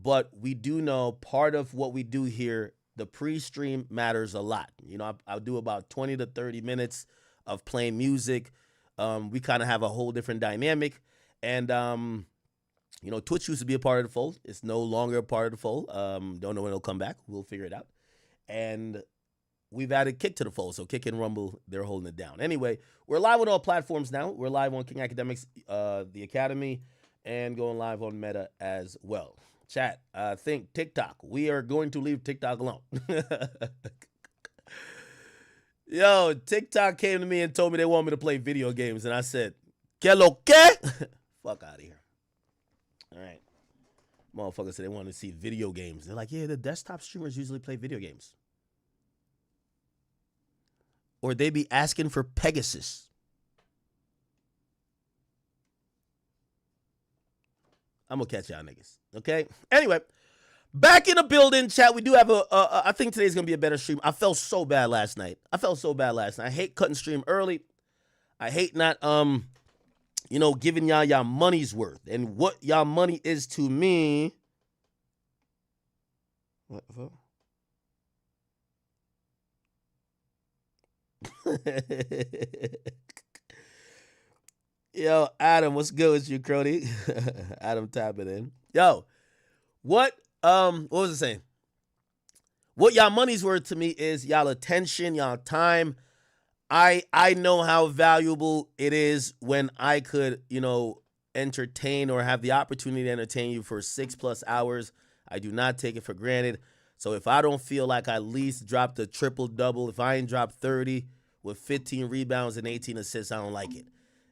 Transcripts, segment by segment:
but we do know part of what we do here, the pre-stream matters a lot. You know, I'll do about 20 to 30 minutes of playing music. We kind of have a whole different dynamic. And, you know, Twitch used to be a part of the fold. It's no longer a part of the fold. Don't know when it'll come back. We'll figure it out. And we've added Kick to the fold. So Kick and Rumble, they're holding it down. Anyway, we're live on all platforms now. We're live on King Academics, the Academy, and going live on Meta as well. Chat, I think TikTok. We are going to leave TikTok alone. Yo, TikTok came to me and told me they want me to play video games, and I said, "Que lo que?" Fuck out of here. All right. Motherfuckers said they want to see video games. They're like, yeah, the desktop streamers usually play video games. Or they be asking for Pegasus. I'm going to catch y'all niggas. Okay? Anyway, back in the building, chat. We do have I think today's going to be a better stream. I felt so bad last night. I hate cutting stream early. I hate not, you know, giving y'all money's worth. And what y'all money is to me. What? Yo, Adam, what's good with you, Crody? Adam tapping in. Yo, what was I saying? What y'all money's worth to me is y'all attention, y'all time. I know how valuable it is when I could, you know, entertain or have the opportunity to entertain you for 6+ hours. I do not take it for granted. So if I don't feel like I at least dropped a triple-double, if I ain't dropped 30 with 15 rebounds and 18 assists, I don't like it.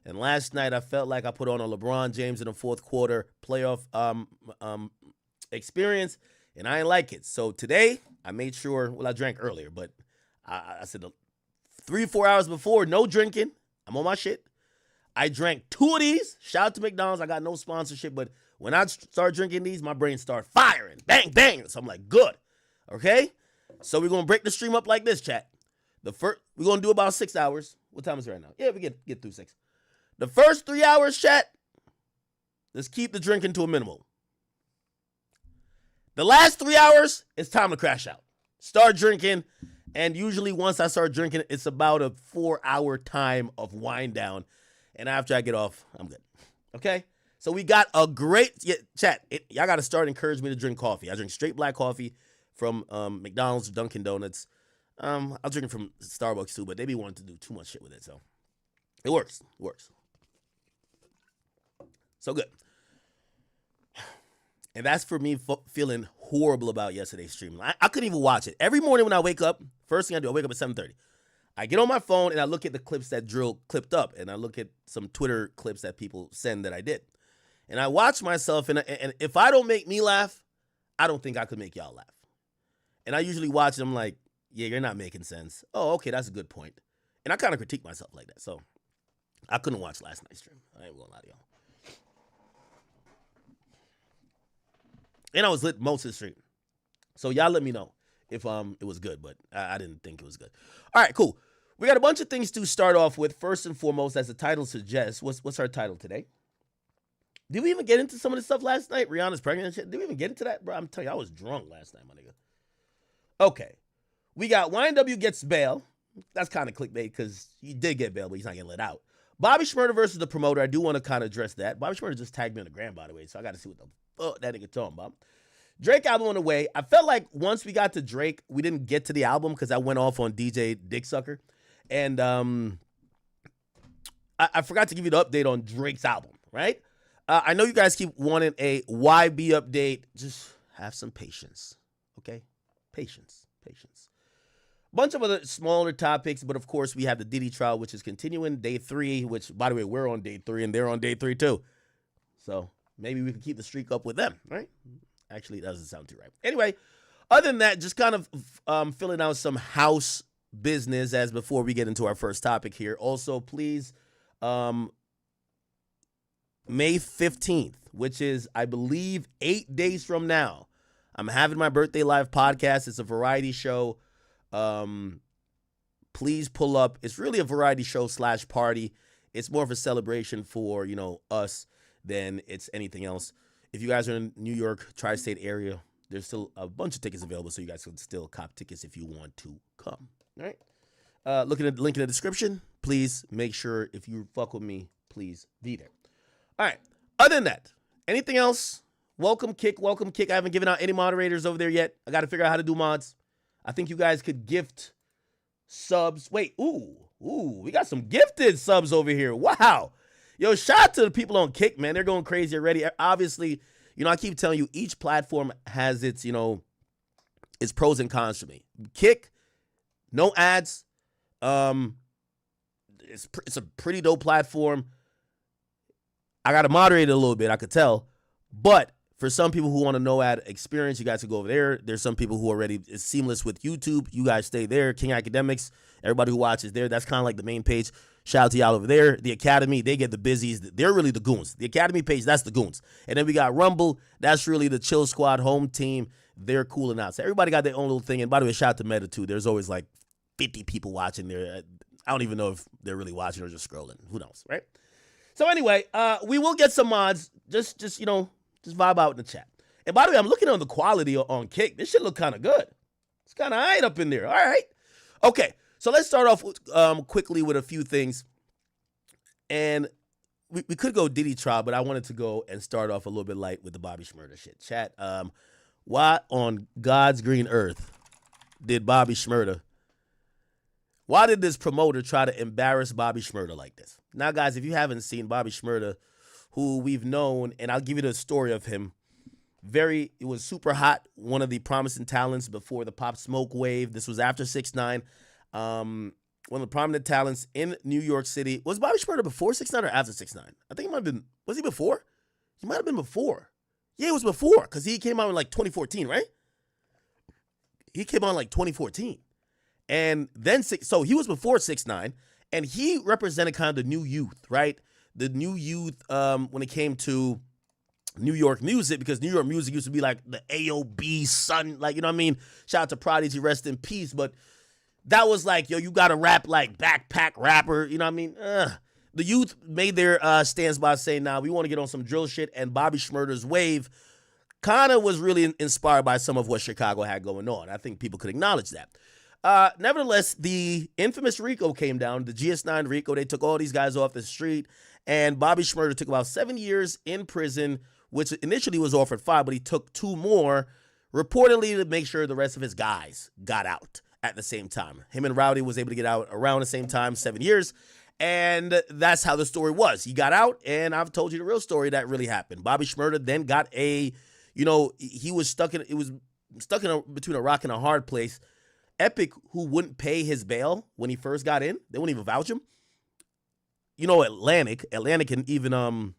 And last night I felt like I put on a LeBron James in the fourth quarter playoff experience, and I ain't like it. So today I made sure, well, I drank earlier, but I said 3-4 hours before, no drinking. I'm on my shit. I drank 2 of these. Shout out to McDonald's. I got no sponsorship, but when I start drinking these, my brain starts firing. Bang, bang. So I'm like, good. Okay? So we're going to break the stream up like this, chat. We're going to do about 6 hours. What time is it right now? Yeah, we get through 6. The first 3 hours, chat, let's keep the drinking to a minimum. The last 3 hours, it's time to crash out. Start drinking, and usually once I start drinking, it's about a 4-hour time of wind down, and after I get off, I'm good. Okay? So we got a great, chat, y'all got to start encouraging me to drink coffee. I drink straight black coffee from McDonald's, Dunkin' Donuts. I'll drink it from Starbucks too, but they be wanting to do too much shit with it, so it works. So good. And that's for me feeling horrible about yesterday's stream. I couldn't even watch it. Every morning when I wake up, first thing I do, I wake up at 7:30. I get on my phone and I look at the clips that Drill clipped up, and I look at some Twitter clips that people send that I did. And I watch myself, and if I don't make me laugh, I don't think I could make y'all laugh. And I usually watch them like, yeah, you're not making sense. Oh, okay, that's a good point. And I kind of critique myself like that. So I couldn't watch last night's stream. I ain't gonna lie to y'all. And I was lit most of the stream. So y'all let me know if it was good, but I didn't think it was good. All right, cool. We got a bunch of things to start off with. First and foremost, as the title suggests, what's our title today? Did we even get into some of this stuff last night? Rihanna's pregnant and shit. Did we even get into that? Bro, I'm telling you, I was drunk last night, my nigga. Okay. We got YNW gets bail. That's kind of clickbait because he did get bail, but he's not getting let out. Bobby Shmurda versus the promoter. I do want to kind of address that. Bobby Shmurda just tagged me on the gram, by the way, so I got to see what the fuck that nigga talking about. Drake album on the way. I felt like once we got to Drake, we didn't get to the album because I went off on DJ Dicksucker. And I forgot to give you the update on Drake's album, right? I know you guys keep wanting a YB update. Just have some patience, okay? Patience. Bunch of other smaller topics, but of course we have the Diddy trial, which is continuing, day 3, which, by the way, we're on day 3 and they're on day 3 too. So maybe we can keep the streak up with them, right? Actually, it doesn't sound too right. Anyway, other than that, just kind of filling out some house business as before we get into our first topic here. Also, please, May 15th, which is, I believe, 8 days from now, I'm having my birthday live podcast. It's a variety show. Please pull up. It's really a variety show / party. It's more of a celebration for, us than it's anything else. If you guys are in New York, tri-state area, there's still a bunch of tickets available, so you guys can still cop tickets if you want to come. All right. Looking at the link in the description, please make sure if you fuck with me, please be there. All right. Other than that, anything else? Welcome, Kick. Welcome, Kick. I haven't given out any moderators over there yet. I got to figure out how to do mods. I think you guys could gift subs. Wait, ooh, we got some gifted subs over here. Wow. Yo, shout out to the people on Kick, man. They're going crazy already. Obviously, I keep telling you, each platform has its, its pros and cons for me. Kick, no ads. It's a pretty dope platform. I got to moderate it a little bit, I could tell. But for some people who want a no ad experience, you guys can go over there. There's some people who already is seamless with YouTube. You guys stay there. King Academics, everybody who watches there, that's kind of like the main page. Shout out to y'all over there. The Academy, they get the busies. They're really the goons. The Academy page, that's the goons. And then we got Rumble. That's really the Chill Squad home team. They're cooling out. So everybody got their own little thing. And by the way, shout out to Meta too. There's always like 50 people watching there. I don't even know if they're really watching or just scrolling. Who knows, right? So anyway, we will get some mods. Just vibe out in the chat. And by the way, I'm looking on the quality on Kick. This shit look kind of good. It's kind of alright up in there. All right. Okay. So let's start off quickly with a few things. And we could go Diddy trial, but I wanted to go and start off a little bit light with the Bobby Shmurda shit. Chat, why on God's green earth did Bobby Shmurda, why did this promoter try to embarrass Bobby Shmurda like this? Now, guys, if you haven't seen Bobby Shmurda, who we've known, and I'll give you the story of him, it was super hot, one of the promising talents before the Pop Smoke wave. This was after 6ix9ine. One of the prominent talents in New York City. Was Bobby Shmurda before 6ix9ine or after 6ix9ine? I think it might have been, was he before? He might have been before. Yeah, it was before, because he came out in like 2014, right? He came out in like 2014. And then, so he was before 6ix9ine, and he represented kind of the new youth, right? The new youth when it came to New York music, because New York music used to be like the AOB son, like, you know what I mean? Shout out to Prodigy, rest in peace. But that was like, yo, you got to rap like backpack rapper, you know what I mean? The youth made their stands by saying, nah, we want to get on some drill shit. And Bobby Shmurda's wave kind of was really inspired by some of what Chicago had going on. I think people could acknowledge that. Nevertheless, the infamous RICO came down, the GS9 RICO. They took all these guys off the street, and Bobby Shmurda took about 7 years in prison, which initially was offered 5, but he took 2 more, reportedly to make sure the rest of his guys got out at the same time. Him and Rowdy was able to get out around the same time, 7 years, and that's how the story was. He got out, and I've told you the real story that really happened. Bobby Shmurda then got he was stuck between a rock and a hard place. Epic, who wouldn't pay his bail when he first got in, they wouldn't even vouch him. Atlantic and even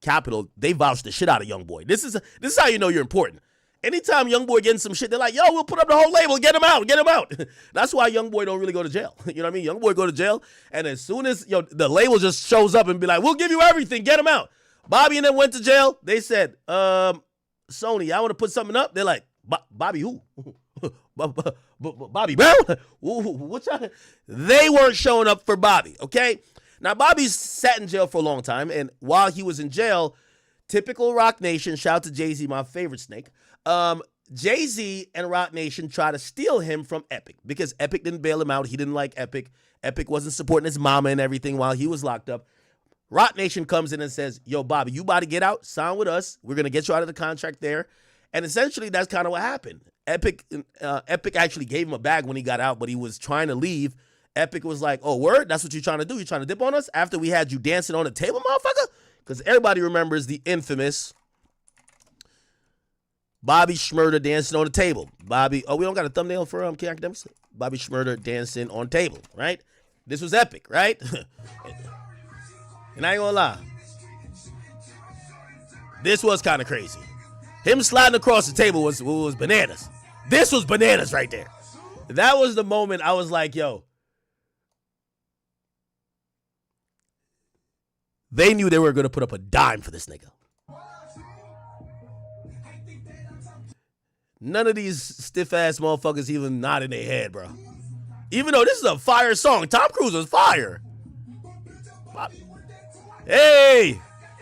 Capital, they vouched the shit out of Youngboy. This is how you know you're important. Anytime Youngboy getting some shit, they're like, yo, we'll put up the whole label, get him out. That's why Youngboy don't really go to jail. You know what I mean? Youngboy go to jail, and as soon as the label just shows up and be like, we'll give you everything, get him out. Bobby and them went to jail. They said, Sony, I want to put something up. They're like, Bobby who? Bobby Brown? They weren't showing up for Bobby, okay? Now, Bobby's sat in jail for a long time, and while he was in jail, typical Rock Nation, shout out to Jay-Z, my favorite snake, Jay-Z and Rock Nation tried to steal him from Epic because Epic didn't bail him out. He didn't like Epic. Epic wasn't supporting his mama and everything while he was locked up. Rock Nation comes in and says, yo, Bobby, you about to get out, sign with us. We're going to get you out of the contract there. And essentially, that's kind of what happened. Epic actually gave him a bag when he got out, but he was trying to leave. Epic was like, oh, word? That's what you're trying to do? You're trying to dip on us after we had you dancing on the table, motherfucker? Because everybody remembers the infamous Bobby Shmurda dancing on the table. We don't got a thumbnail for King Academics? Bobby Shmurda dancing on table, right? This was epic, right? And I ain't gonna lie. This was kind of crazy. Him sliding across the table was bananas. This was bananas right there. That was the moment I was like, yo. They knew they were going to put up a dime for this nigga. None of these stiff-ass motherfuckers even nodding their head, bro. Even though this is a fire song. Tom Cruise was fire. Hey!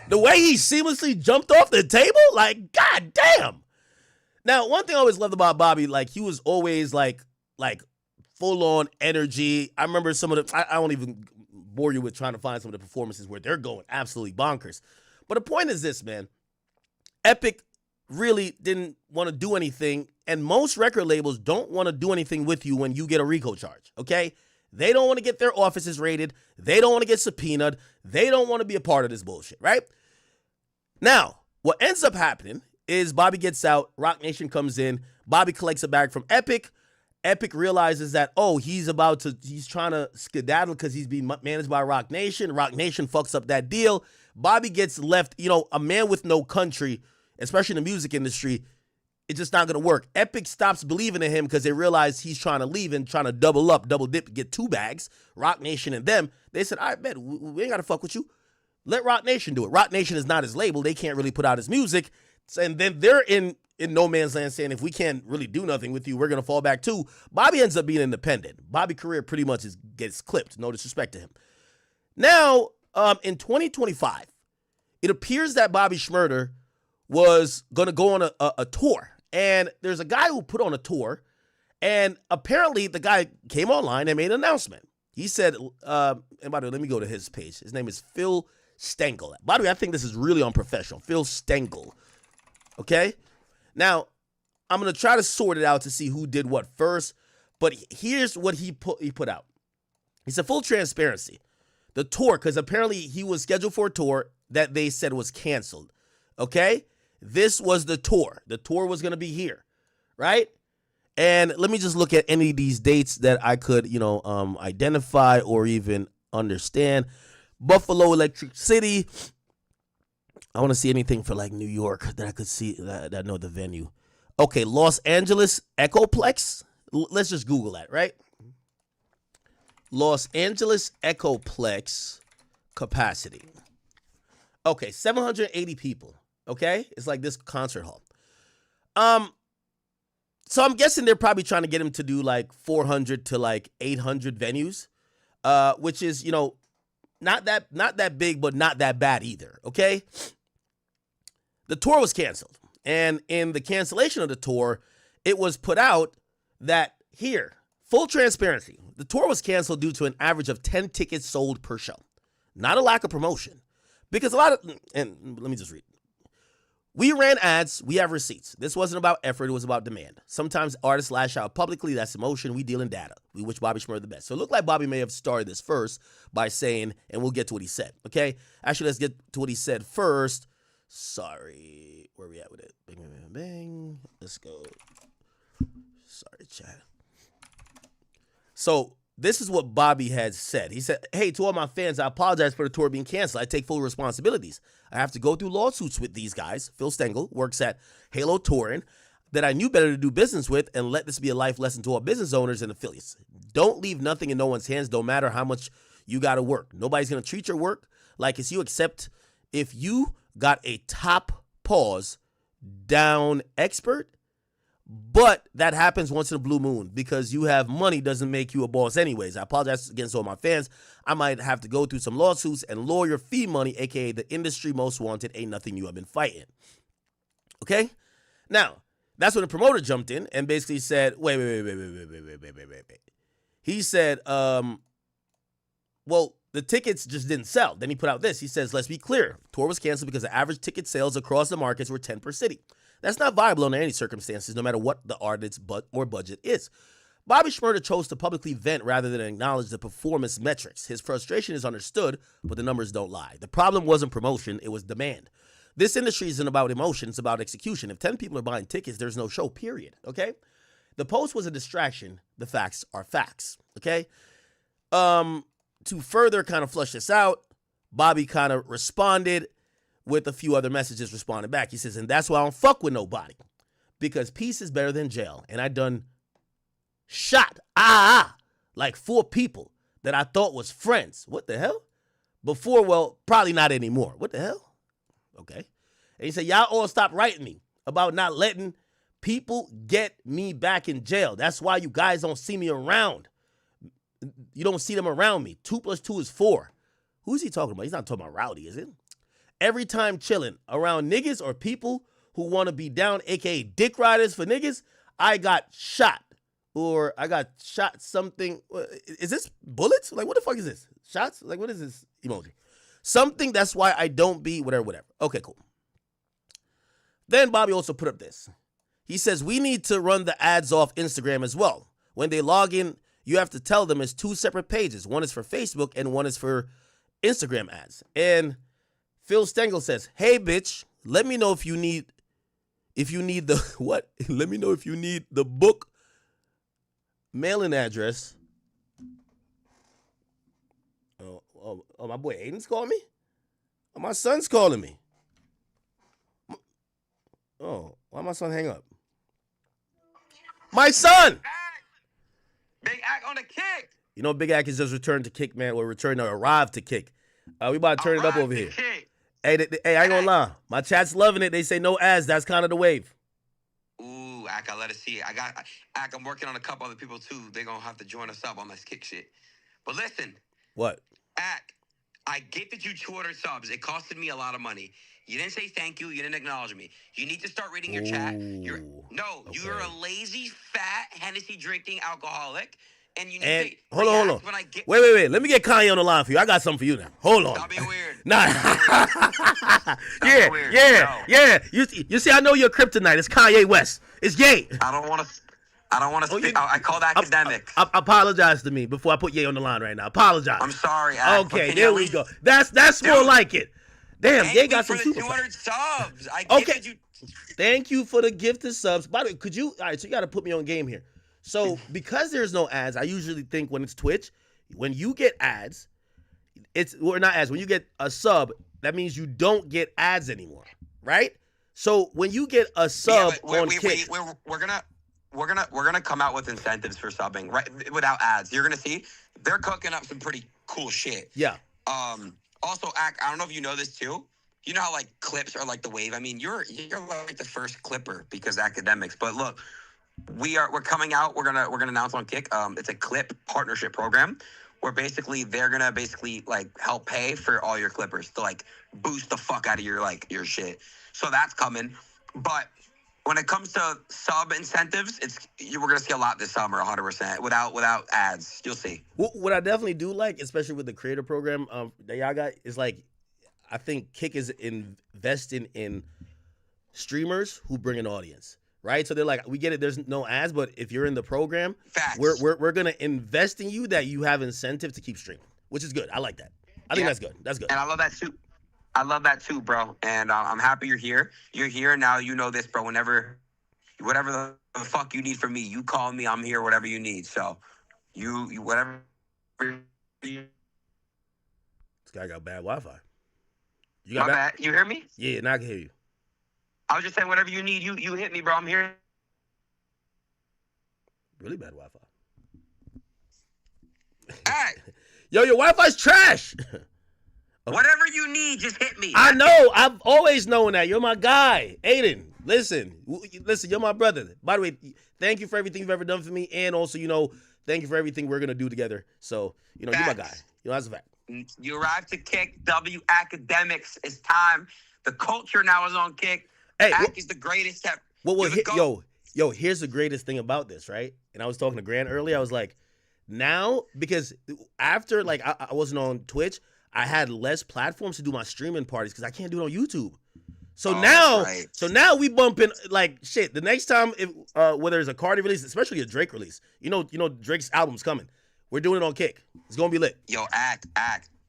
The way he seamlessly jumped off the table, like, god damn. Now, one thing I always loved about Bobby, like, he was always like full on energy. I remember some of the, I won't even bore you with trying to find some of the performances where they're going absolutely bonkers. But the point is this, man. Epic really didn't want to do anything, and most record labels don't want to do anything with you when you get a RICO charge, okay? They don't want to get their offices raided. They don't want to get subpoenaed. They don't want to be a part of this bullshit, right? Now, what ends up happening is Bobby gets out, Roc Nation comes in, Bobby collects a bag from Epic. Epic realizes that, oh, he's trying to skedaddle because he's being managed by Roc Nation. Roc Nation fucks up that deal. Bobby gets left, a man with no country, especially in the music industry, it's just not going to work. Epic stops believing in him because they realize he's trying to leave and trying to double dip, get two bags, Roc Nation and them. They said, all right, bet, we ain't got to fuck with you. Let Roc Nation do it. Roc Nation is not his label. They can't really put out his music. And then they're in no man's land saying, if we can't really do nothing with you, we're going to fall back too. Bobby ends up being independent. Bobby's career pretty much gets clipped. No disrespect to him. Now, in 2025, it appears that Bobby Shmurda was going to go on a tour. And there's a guy who put on a tour, and apparently the guy came online and made an announcement. He said, and by the way, let me go to his page. His name is Phil Stengel. By the way, I think this is really unprofessional. Phil Stengel. Okay? Now, I'm going to try to sort it out to see who did what first, but here's what he put out. He said, full transparency. The tour, because apparently he was scheduled for a tour that they said was canceled. Okay? This was the tour. The tour was going to be here, right? And let me just look at any of these dates that I could, identify or even understand. Buffalo, Electric City. I want to see anything for like New York that I could see that I know the venue. Okay, Los Angeles, Echoplex. Let's just Google that, right? Los Angeles Echoplex capacity. Okay, 780 people. Okay, it's like this concert hall. So I'm guessing they're probably trying to get him to do like 400 to like 800 venues, which is not that big, but not that bad either. Okay, the tour was canceled, and in the cancellation of the tour, it was put out that here, full transparency, the tour was canceled due to an average of 10 tickets sold per show, not a lack of promotion, because and let me just read. We ran ads, we have receipts. This wasn't about effort, it was about demand. Sometimes artists lash out publicly, that's emotion, we deal in data. We wish Bobby Shmurda the best. So it looked like Bobby may have started this first by saying, and we'll get to what he said, okay? Actually, let's get to what he said first. Sorry, where are we at with it? Bang, bang, bang, bang. Let's go. Sorry, chat. So this is what Bobby had said. He said, hey, to all my fans, I apologize for the tour being canceled. I take full responsibilities. I have to go through lawsuits with these guys. Phil Stengel works at Halo Touring that I knew better to do business with, and let this be a life lesson to all business owners and affiliates. Don't leave nothing in no one's hands, no matter how much you got to work. Nobody's going to treat your work like it's you, except if you got a top pause down expert. But that happens once in a blue moon because you have money doesn't make you a boss anyways. I apologize against all my fans. I might have to go through some lawsuits and lawyer fee money, aka the industry most wanted, ain't nothing you have been fighting. Okay? Now, that's when the promoter jumped in and basically said, wait. He said, well, the tickets just didn't sell. Then he put out this. He says, let's be clear. Tour was canceled because the average ticket sales across the markets were 10 per city. That's not viable under any circumstances, no matter what the artist's budget is. Bobby Shmurda chose to publicly vent rather than acknowledge the performance metrics. His frustration is understood, but the numbers don't lie. The problem wasn't promotion, it was demand. This industry isn't about emotion, it's about execution. If 10 people are buying tickets, there's no show, period, okay? The post was a distraction. The facts are facts, okay? To further kind of flush this out, Bobby kind of responded with a few other messages responding back. He says, and that's why I don't fuck with nobody, because peace is better than jail. And I done shot like 4 people that I thought was friends. What the hell? Before, well, probably not anymore. What the hell? Okay. And he said, y'all all stop writing me about not letting people get me back in jail. That's why you guys don't see me around. You don't see them around me. 2 + 2 is 4. Who's he talking about? He's not talking about Rowdy, is it? every time chilling around niggas or people who want to be down, aka dick riders for niggas, I got shot. Or I got shot something. Is this bullets? Like, what the fuck is this? Shots? Like, what is this emoji? Something, that's why I don't be whatever. Okay, cool. Then Bobby also put up this. He says, we need to run the ads off Instagram as well. When they log in, you have to tell them it's 2 separate pages. One is for Facebook and one is for Instagram ads. And Phil Stengel says, hey, bitch, let me know if you need the, what? Let me know if you need the book mailing address. Oh, my boy Aiden's calling me? Oh, my son's calling me. Oh, why my son hang up? My son! Big Ack on the kick. You know, Big Ack has just returned to kick, man. Or arrived to kick. We about to turn it up over here. Kick. Hey, I ain't gonna lie. My chat's loving it. They say no ads. That's kind of the wave. Ooh, Ack, I let us see it. Ack, I'm working on a couple other people too. They're gonna have to join us up on this kick shit. But listen. What? Ack, I gifted you 200 subs. It costed me a lot of money. You didn't say thank you. You didn't acknowledge me. You need to start reading your chat. You're a lazy, fat, Hennessy drinking alcoholic. And you need to hold on. Wait. Let me get Kanye on the line for you. I got something for you now. Hold on. Stop being weird. Nah. Yeah. You see, I know you're kryptonite. It's Kanye West. It's gay. I don't want to speak. I call that academic. Apologize to me before I put Ye on the line right now. Apologize. I'm sorry. Ack, okay, there we go. That's more like it. Damn, Ye got some super 200 subs. Okay. Thank you for the gifted subs. By the way, all right, so you got to put me on game here. So because there's no ads, I usually think when it's Twitch, when you get ads, not ads. When you get a sub, that means you don't get ads anymore, right? So when you get a sub on Kick, we're gonna come out with incentives for subbing, right? Without ads, you're gonna see they're cooking up some pretty cool shit. Yeah. Also, Ack, I don't know if you know this too. You know how like clips are like the wave. I mean, you're like the first clipper because academics. But look, we're coming out. We're gonna announce on Kick. It's a clip partnership program where basically they're gonna like help pay for all your clippers to like boost the fuck out of your shit. So that's coming. But when it comes to sub incentives, we're gonna see a lot this summer, 100%. Without ads, you'll see. What I definitely do like, especially with the creator program that y'all got, is like, I think Kick is investing in streamers who bring an audience, right? So they're like, we get it, there's no ads, but if you're in the program, facts. We're gonna invest in you that you have incentive to keep streaming, which is good. I like that. I think that's good. That's good. And I love that too, bro. And I'm happy you're here. You're here now. You know this, bro. Whatever the fuck you need from me, you call me. I'm here. Whatever you need. So, you whatever. This guy got bad Wi-Fi. You got bad? You hear me? Yeah, now I can hear you. I was just saying, whatever you need, you hit me, bro. I'm here. Really bad Wi-Fi. Hey. Yo, your Wi-Fi's trash. Whatever you need, just hit me. I know. I've always known that. You're my guy. Aiden, listen, you're my brother. By the way, thank you for everything you've ever done for me. And also, thank you for everything we're going to do together. So, you're my guy. That's a fact. You arrived to Kick. W Academics. It's time. The culture now is on Kick. Hey, is the greatest ever. Yo, here's the greatest thing about this, right? And I was talking to Grant earlier. I was like, now, because after, like, I wasn't on Twitch, I had less platforms to do my streaming parties because I can't do it on YouTube. So now we bumping like shit. The next time, whether there's a Cardi release, especially a Drake release, Drake's album's coming. We're doing it on Kick. It's gonna be lit. Yo, act.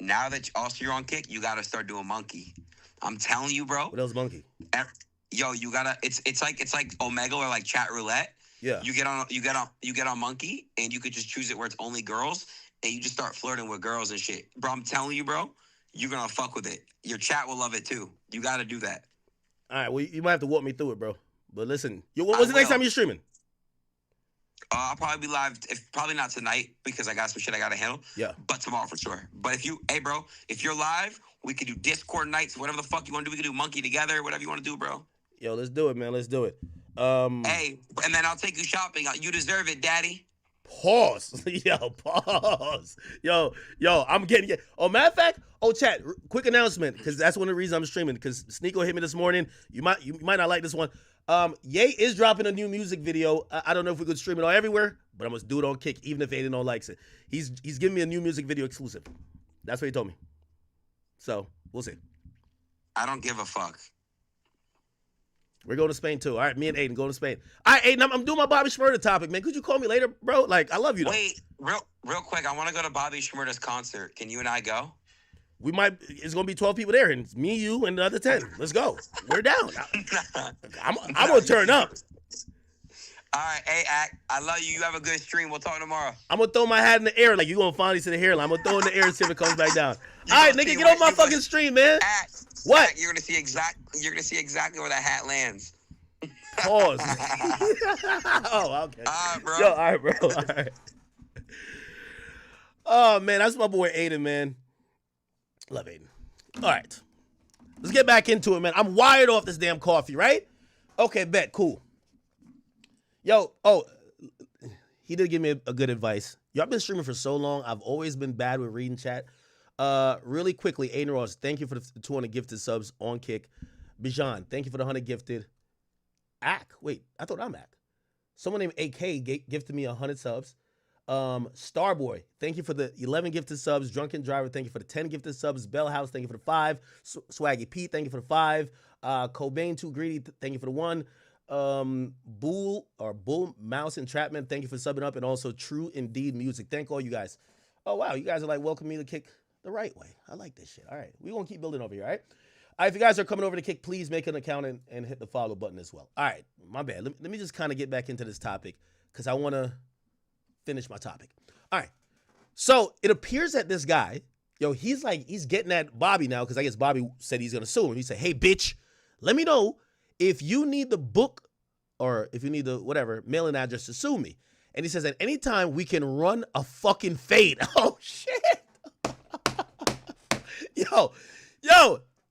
Now that you're on Kick, you gotta start doing Monkey. I'm telling you, bro. What else, Monkey? Yo, you gotta. It's like Omega or like Chat Roulette. Yeah. You get on Monkey, and you could just choose it where it's only girls. And you just start flirting with girls and shit. Bro, I'm telling you, bro, you're going to fuck with it. Your chat will love it, too. You got to do that. All right, well, you might have to walk me through it, bro. But listen, what's the next time you're streaming? I'll probably be live, probably not tonight, because I got some shit I got to handle. Yeah. But tomorrow for sure. But if you're live, we could do Discord nights, whatever the fuck you want to do. We could do Monkey together, whatever you want to do, bro. Yo, let's do it, man. Let's do it. Hey, and then I'll take you shopping. You deserve it, daddy. Pause. Yo, pause. Yo, I'm getting it. Oh, matter of fact, chat, quick announcement, because that's one of the reasons I'm streaming, because Sneeko hit me this morning. You might not like this one. Ye is dropping a new music video. I don't know if we could stream it all everywhere, but I'm going to do it on Kick, even if Aiden don't likes it. He's giving me a new music video exclusive. That's what he told me. So, we'll see. I don't give a fuck. We're going to Spain too. All right, me and Aiden going to Spain. All right, Aiden, I'm doing my Bobby Shmurda topic, man. Could you call me later, bro? Like, I love you, though. Wait, real quick. I want to go to Bobby Shmurda's concert. Can you and I go? We might. It's going to be 12 people there, and it's me, you, and the other 10. Let's go. We're down. I'm going to turn up. All right, hey, Ack, I love you. You have a good stream. We'll talk tomorrow. I'm going to throw my hat in the air like you going to finally see the hairline. I'm going to throw it in the air and see if it comes back down. All right, nigga, get off my fucking stream, man. Ack, what? Ack, you're gonna see exactly where that hat lands. Pause. Oh, okay. All right, bro. Yo, all right, bro. All right. Oh, man, that's my boy Aiden, man. Love Aiden. All right. Let's get back into it, man. I'm wired off this damn coffee, right? Okay, bet. Cool. Yo, he did give me a good advice. Yo, I've been streaming for so long. I've always been bad with reading chat. Really quickly, Aiden Ross, thank you for the 200 gifted subs on Kick. Bijan, thank you for the 100 gifted. Ack, wait, I thought I'm Ack. Someone named AK gifted me 100 subs. Starboy, thank you for the 11 gifted subs. Drunken Driver, thank you for the 10 gifted subs. Bell House, thank you for the 5. Swaggy Pete, thank you for the 5. Cobain Too Greedy, thank you for the 1. Bull Mouse Entrapment, thank you for subbing up. And also True Indeed Music, thank all you guys. Oh, wow, you guys are like welcoming me to Kick the right way. I like this shit. All right, we're going to keep building over here, all right? All right, if you guys are coming over to Kick, please make an account and hit the follow button as well. All right, my bad. Let me just kind of get back into this topic because I want to finish my topic. All right, so it appears that this guy, he's getting at Bobby now because I guess Bobby said he's going to sue him. He said, hey, bitch, let me know if you need the book or if you need the whatever mailing address to sue me. And he says at any time we can run a fucking fade. Oh, shit. Yo.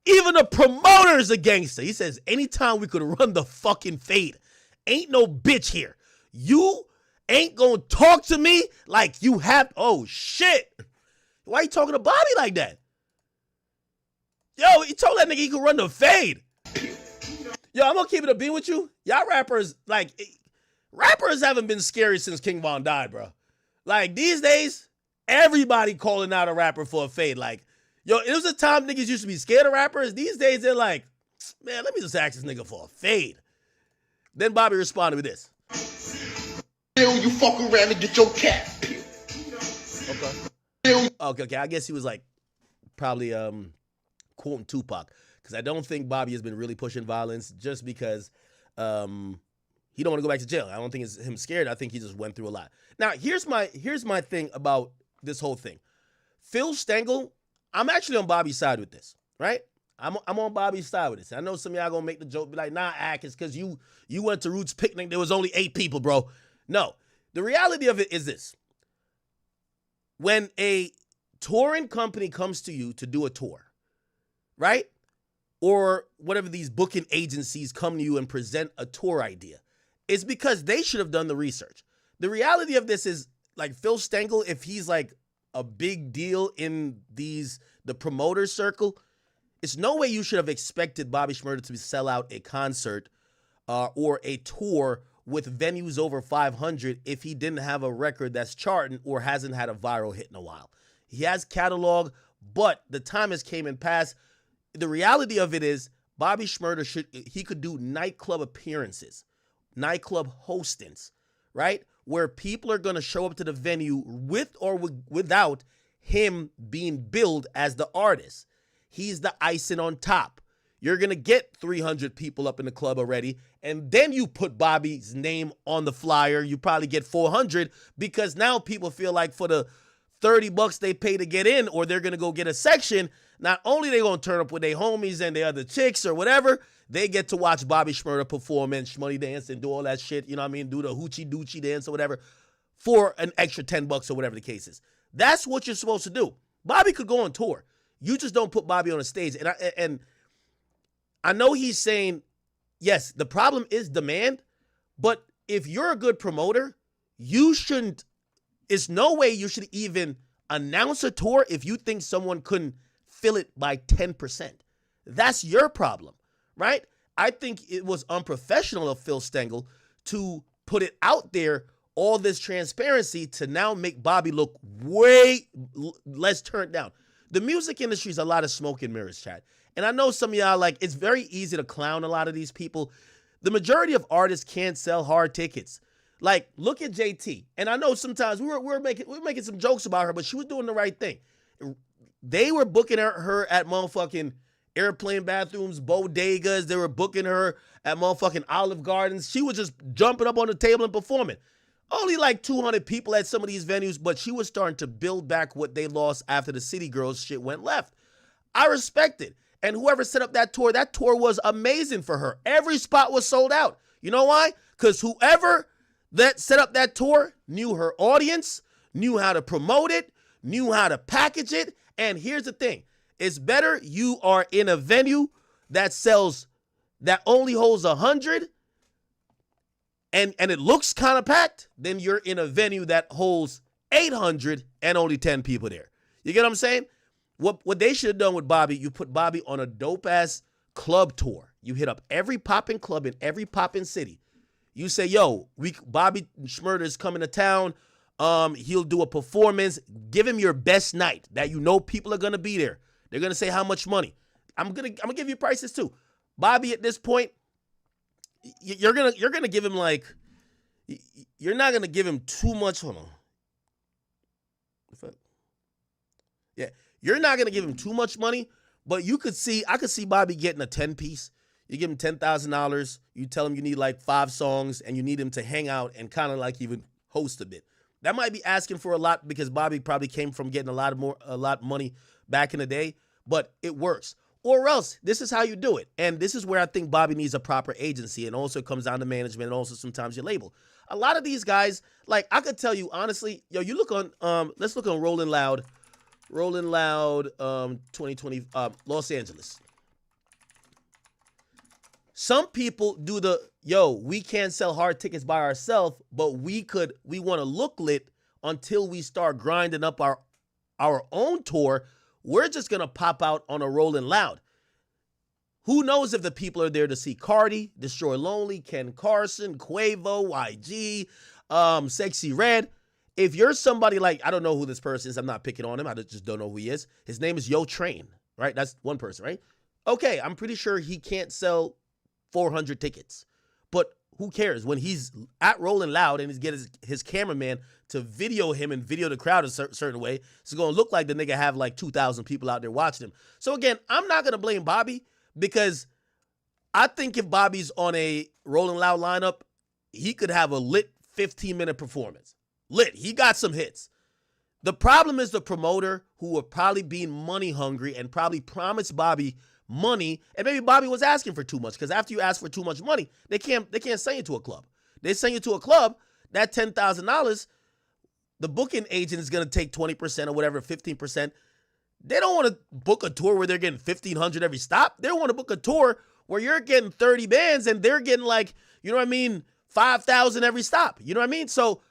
Even the promoter's a gangster. He says, anytime we could run the fucking fade. Ain't no bitch here. You ain't gonna talk to me like you have. Oh, shit. Why you talking to Bobby like that? Yo, he told that nigga he could run the fade. Yo, I'm gonna keep it a beat with you. Y'all rappers haven't been scary since King Von died, bro. Like, these days, everybody calling out a rapper for a fade. Like, yo, it was a time niggas used to be scared of rappers. These days, they're like, man, let me just ask this nigga for a fade. Then Bobby responded with this. You fuck around and get your cat. Okay. I guess he was like probably quoting Tupac. Because I don't think Bobby has been really pushing violence just because he don't want to go back to jail. I don't think it's him scared. I think he just went through a lot. Now, here's my thing about this whole thing. Phil Stengel, I'm actually on Bobby's side with this, right? I'm on Bobby's side with this. I know some of y'all gonna make the joke, be like, nah, Ack, it's because you went to Roots Picnic, there was only 8 people, bro. No. The reality of it is this. When a touring company comes to you to do a tour, right? Or whatever these booking agencies come to you and present a tour idea, it's because they should have done the research. The reality of this is, like, Phil Stengel, if he's like a big deal in the promoter circle, it's no way you should have expected Bobby Shmurda to sell out a concert or a tour with venues over 500 if he didn't have a record that's charting or hasn't had a viral hit in a while. He has catalog, but the time has came and passed. The reality of it is Bobby Shmurda he could do nightclub appearances, nightclub hostings, right? Where people are going to show up to the venue with or without him being billed as the artist. He's the icing on top. You're going to get 300 people up in the club already, and then you put Bobby's name on the flyer. You probably get 400 because now people feel like for the $30 they pay to get in, or they're going to go get a section, not only they going to turn up with their homies and their other chicks or whatever, they get to watch Bobby Shmurda perform and shmoney dance and do all that shit, you know what I mean, do the hoochie doochie dance or whatever for an extra $10 or whatever the case is. That's what you're supposed to do. Bobby could go on tour. You just don't put Bobby on a stage. And I know he's saying, yes, the problem is demand, but if you're a good promoter, you shouldn't It's no way you should even announce a tour if you think someone couldn't fill it by 10%. That's your problem, right? I think it was unprofessional of Phil Stengel to put it out there, all this transparency, to now make Bobby look way less turned down. The music industry is a lot of smoke and mirrors, Chad. And I know some of y'all, like, it's very easy to clown a lot of these people. The majority of artists can't sell hard tickets. Like, look at JT. And I know sometimes we're making some jokes about her, but she was doing the right thing. They were booking her at motherfucking airplane bathrooms, bodegas. They were booking her at motherfucking Olive Gardens. She was just jumping up on the table and performing. Only like 200 people at some of these venues, but she was starting to build back what they lost after the City Girls shit went left. I respect it. And whoever set up that tour was amazing for her. Every spot was sold out. You know why? Because whoever that set up that tour knew her audience, knew how to promote it, knew how to package it. And here's the thing. It's better you are in a venue that only holds 100 and it looks kind of packed than you're in a venue that holds 800 and only 10 people there. You get what I'm saying? What they should have done with Bobby, you put Bobby on a dope-ass club tour. You hit up every poppin' club in every poppin' city. You say, yo, Bobby Shmurda is coming to town. He'll do a performance. Give him your best night that you know people are going to be there. They're going to say how much money. I'm gonna give you prices too. Bobby, at this point, you're gonna give him like, you're not going to give him too much. Hold on. Yeah. You're not going to give him too much money, but I could see Bobby getting a 10-piece. You give him $10,000. You tell him you need like 5 songs and you need him to hang out and kind of like even host a bit. That might be asking for a lot because Bobby probably came from getting a lot of money back in the day, but it works. Or else, this is how you do it. And this is where I think Bobby needs a proper agency, and also comes down to management and also sometimes your label. A lot of these guys, like I could tell you honestly, yo, you look on, let's look on Rolling Loud 2020, Los Angeles. Some people do we can't sell hard tickets by ourselves, but we want to look lit until we start grinding up our own tour. We're just going to pop out on a Rolling Loud. Who knows if the people are there to see Cardi, Destroy Lonely, Ken Carson, Quavo, YG, Sexy Red. If you're somebody like, I don't know who this person is. I'm not picking on him. I just don't know who he is. His name is Yo Train, right? That's one person, right? Okay, I'm pretty sure he can't sell 400 tickets. But who cares? When he's at Rolling Loud and he's getting his cameraman to video him and video the crowd a certain way, it's going to look like the nigga have like 2,000 people out there watching him. So again, I'm not going to blame Bobby because I think if Bobby's on a Rolling Loud lineup, he could have a lit 15-minute performance. Lit. He got some hits. The problem is the promoter who were probably being money hungry and probably promised Bobby money, and maybe Bobby was asking for too much, because after you ask for too much money, they can't send you to a club. They send you to a club, that $10,000, the booking agent is going to take 20% or whatever, 15%. They don't want to book a tour where they're getting 1,500 every stop. They want to book a tour where you're getting 30 bands and they're getting like, you know what I mean, 5,000 every stop. You know what I mean? So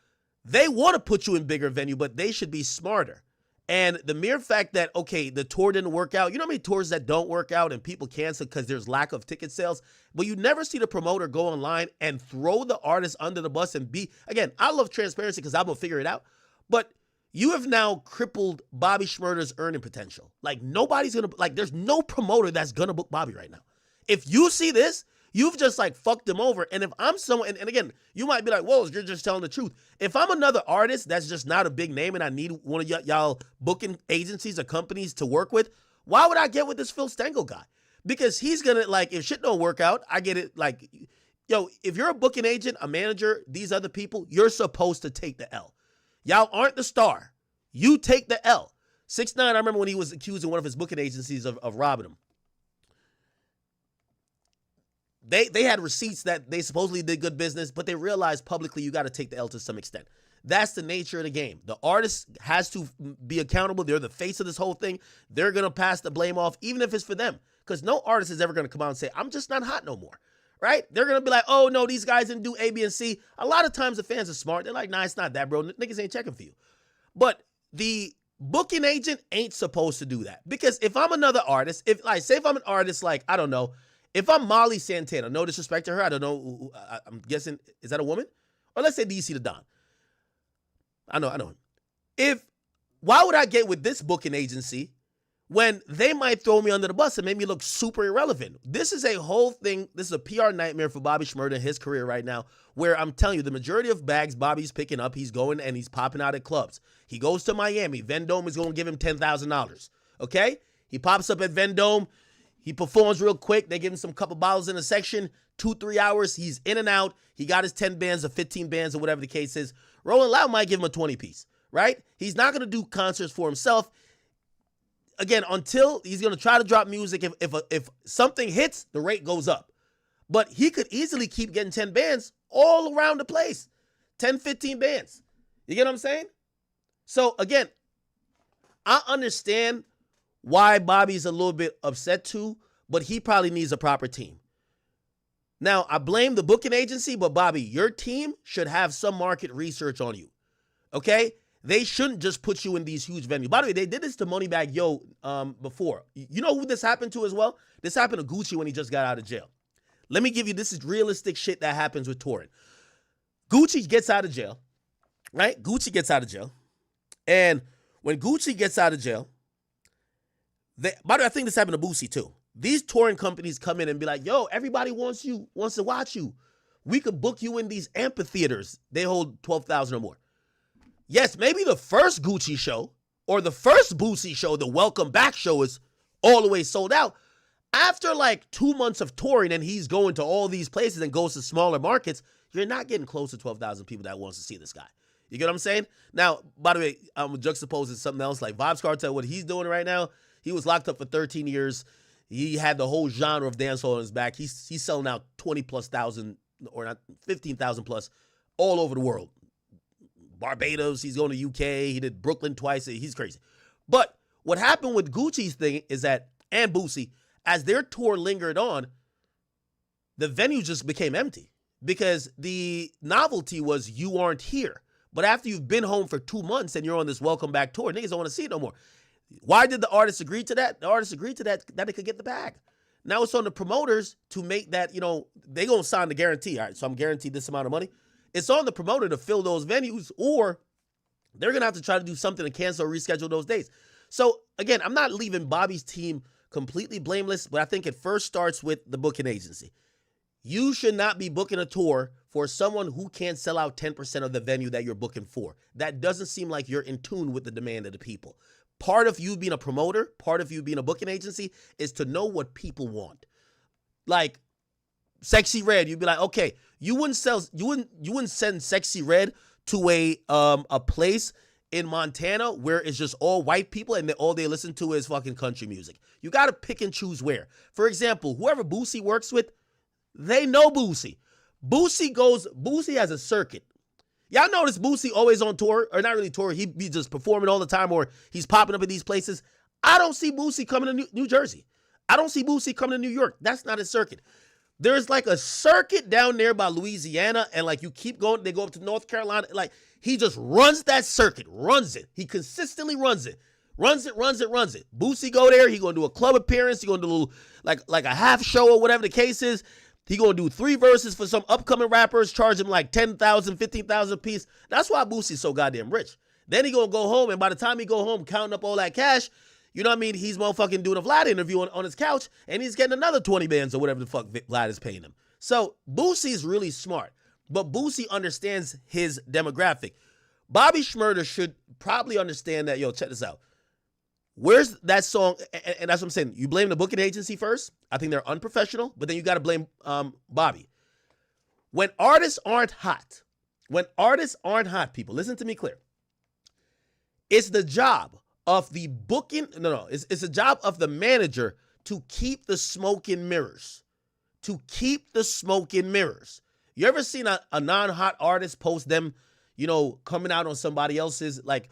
they want to put you in bigger venue, but they should be smarter. And the mere fact that, okay, the tour didn't work out. You know how many tours that don't work out and people cancel because there's lack of ticket sales? But you never see the promoter go online and throw the artist under the bus and again, I love transparency because I'm going to figure it out. But you have now crippled Bobby Shmurda's earning potential. Like nobody's going to, like there's no promoter that's going to book Bobby right now. If you see this, you've just like fucked him over. And if I'm someone, and again, you might be like, whoa, you're just telling the truth. If I'm another artist that's just not a big name and I need one of y'all booking agencies or companies to work with, why would I get with this Phil Stengel guy? Because he's going to, like, if shit don't work out, I get it. Like, yo, if you're a booking agent, a manager, these other people, you're supposed to take the L. Y'all aren't the star. You take the L. 6ix9ine, I remember when he was accusing one of his booking agencies of robbing him. They had receipts that they supposedly did good business, but they realized publicly you got to take the L to some extent. That's the nature of the game. The artist has to be accountable. They're the face of this whole thing. They're going to pass the blame off, even if it's for them. Because no artist is ever going to come out and say, I'm just not hot no more. right? They're going to be like, oh, no, these guys didn't do A, B, and C. A lot of times the fans are smart. They're like, nah, it's not that, bro. Niggas ain't checking for you. But the booking agent ain't supposed to do that. Because if I'm another artist, say if I'm an artist like, I don't know, if I'm Molly Santana, no disrespect to her, I don't know, I'm guessing, is that a woman? Or let's say DC the Don. I know. Why would I get with this booking agency when they might throw me under the bus and make me look super irrelevant? This is a whole thing. This is a PR nightmare for Bobby Shmurda in his career right now, where I'm telling you, the majority of bags Bobby's picking up, he's going and he's popping out at clubs. He goes to Miami. Vendome is going to give him $10,000. Okay? He pops up at Vendome. He performs real quick. They give him some couple bottles in a section. 2-3 hours. He's in and out. He got his 10 bands or 15 bands or whatever the case is. Rolling Loud might give him a 20-piece, right? He's not going to do concerts for himself. Again, until he's going to try to drop music. If something hits, the rate goes up. But he could easily keep getting 10 bands all around the place. 10, 15 bands. You get what I'm saying? So, again, I understand why Bobby's a little bit upset too, but he probably needs a proper team. Now, I blame the booking agency, but Bobby, your team should have some market research on you, okay? They shouldn't just put you in these huge venues. By the way, they did this to Moneybagg Yo before. You know who this happened to as well? This happened to Gucci when he just got out of jail. Let me give you, this is realistic shit that happens with touring. Gucci gets out of jail, right? Gucci gets out of jail. And when Gucci gets out of jail, by the way, I think this happened to Boosie too. These touring companies come in and be like, yo, everybody wants to watch you. We could book you in these amphitheaters. They hold 12,000 or more. Yes, maybe the first Gucci show or the first Boosie show, the Welcome Back show, is all the way sold out. After like 2 months of touring and he's going to all these places and goes to smaller markets, you're not getting close to 12,000 people that wants to see this guy. You get what I'm saying? Now, by the way, I'm juxtaposing something else like Vybz Kartel, what he's doing right now. He was locked up for 13 years. He had the whole genre of dancehall on his back. He's selling out 20+ thousand, or not 15,000 plus, all over the world. Barbados, he's going to UK. He did Brooklyn twice. He's crazy. But what happened with Gucci's thing is that, and Boosie, as their tour lingered on, the venue just became empty because the novelty was you aren't here. But after you've been home for 2 months and you're on this welcome back tour, niggas don't want to see it no more. Why did the artists agree to that? The artists agreed to that they could get the bag. Now it's on the promoters to make that, they going to sign the guarantee. All right, so I'm guaranteed this amount of money. It's on the promoter to fill those venues, or they're going to have to try to do something to cancel or reschedule those dates. So, again, I'm not leaving Bobby's team completely blameless, but I think it first starts with the booking agency. You should not be booking a tour for someone who can't sell out 10% of the venue that you're booking for. That doesn't seem like you're in tune with the demand of the people. Part of you being a promoter, part of you being a booking agency is to know what people want. Like Sexy Red, you'd be like, okay, you wouldn't send Sexy Red to a place in Montana where it's just all white people and all they listen to is fucking country music. You got to pick and choose where. For example, whoever Boosie works with, they know Boosie. Boosie has a circuit. Y'all notice Boosie always on tour, or not really tour, he be just performing all the time, or he's popping up in these places. I don't see Boosie coming to New Jersey. I don't see Boosie coming to New York. That's not his circuit. There's like a circuit down there by Louisiana, and like you keep going, they go up to North Carolina. Like he just runs that circuit, runs it. He consistently runs it. Runs it. Boosie go there, he gonna do a club appearance, he gonna do a little, like a half show or whatever the case is. He gonna do 3 verses for some upcoming rappers, charge him like 10,000, 15,000 a piece. That's why Boosie's so goddamn rich. Then he gonna go home, and by the time he go home counting up all that cash, you know what I mean? He's motherfucking doing a Vlad interview on his couch, and he's getting another 20 bands or whatever the fuck Vlad is paying him. So Boosie's really smart, but Boosie understands his demographic. Bobby Shmurda should probably understand that, yo, check this out. Where's that song? And that's what I'm saying. You blame the booking agency first. I think they're unprofessional, but then you got to blame Bobby. When artists aren't hot, people, listen to me clear. It's the job of the booking, it's the job of the manager to keep the smoke in mirrors. You ever seen a non-hot artist post them, coming out on somebody else's, like,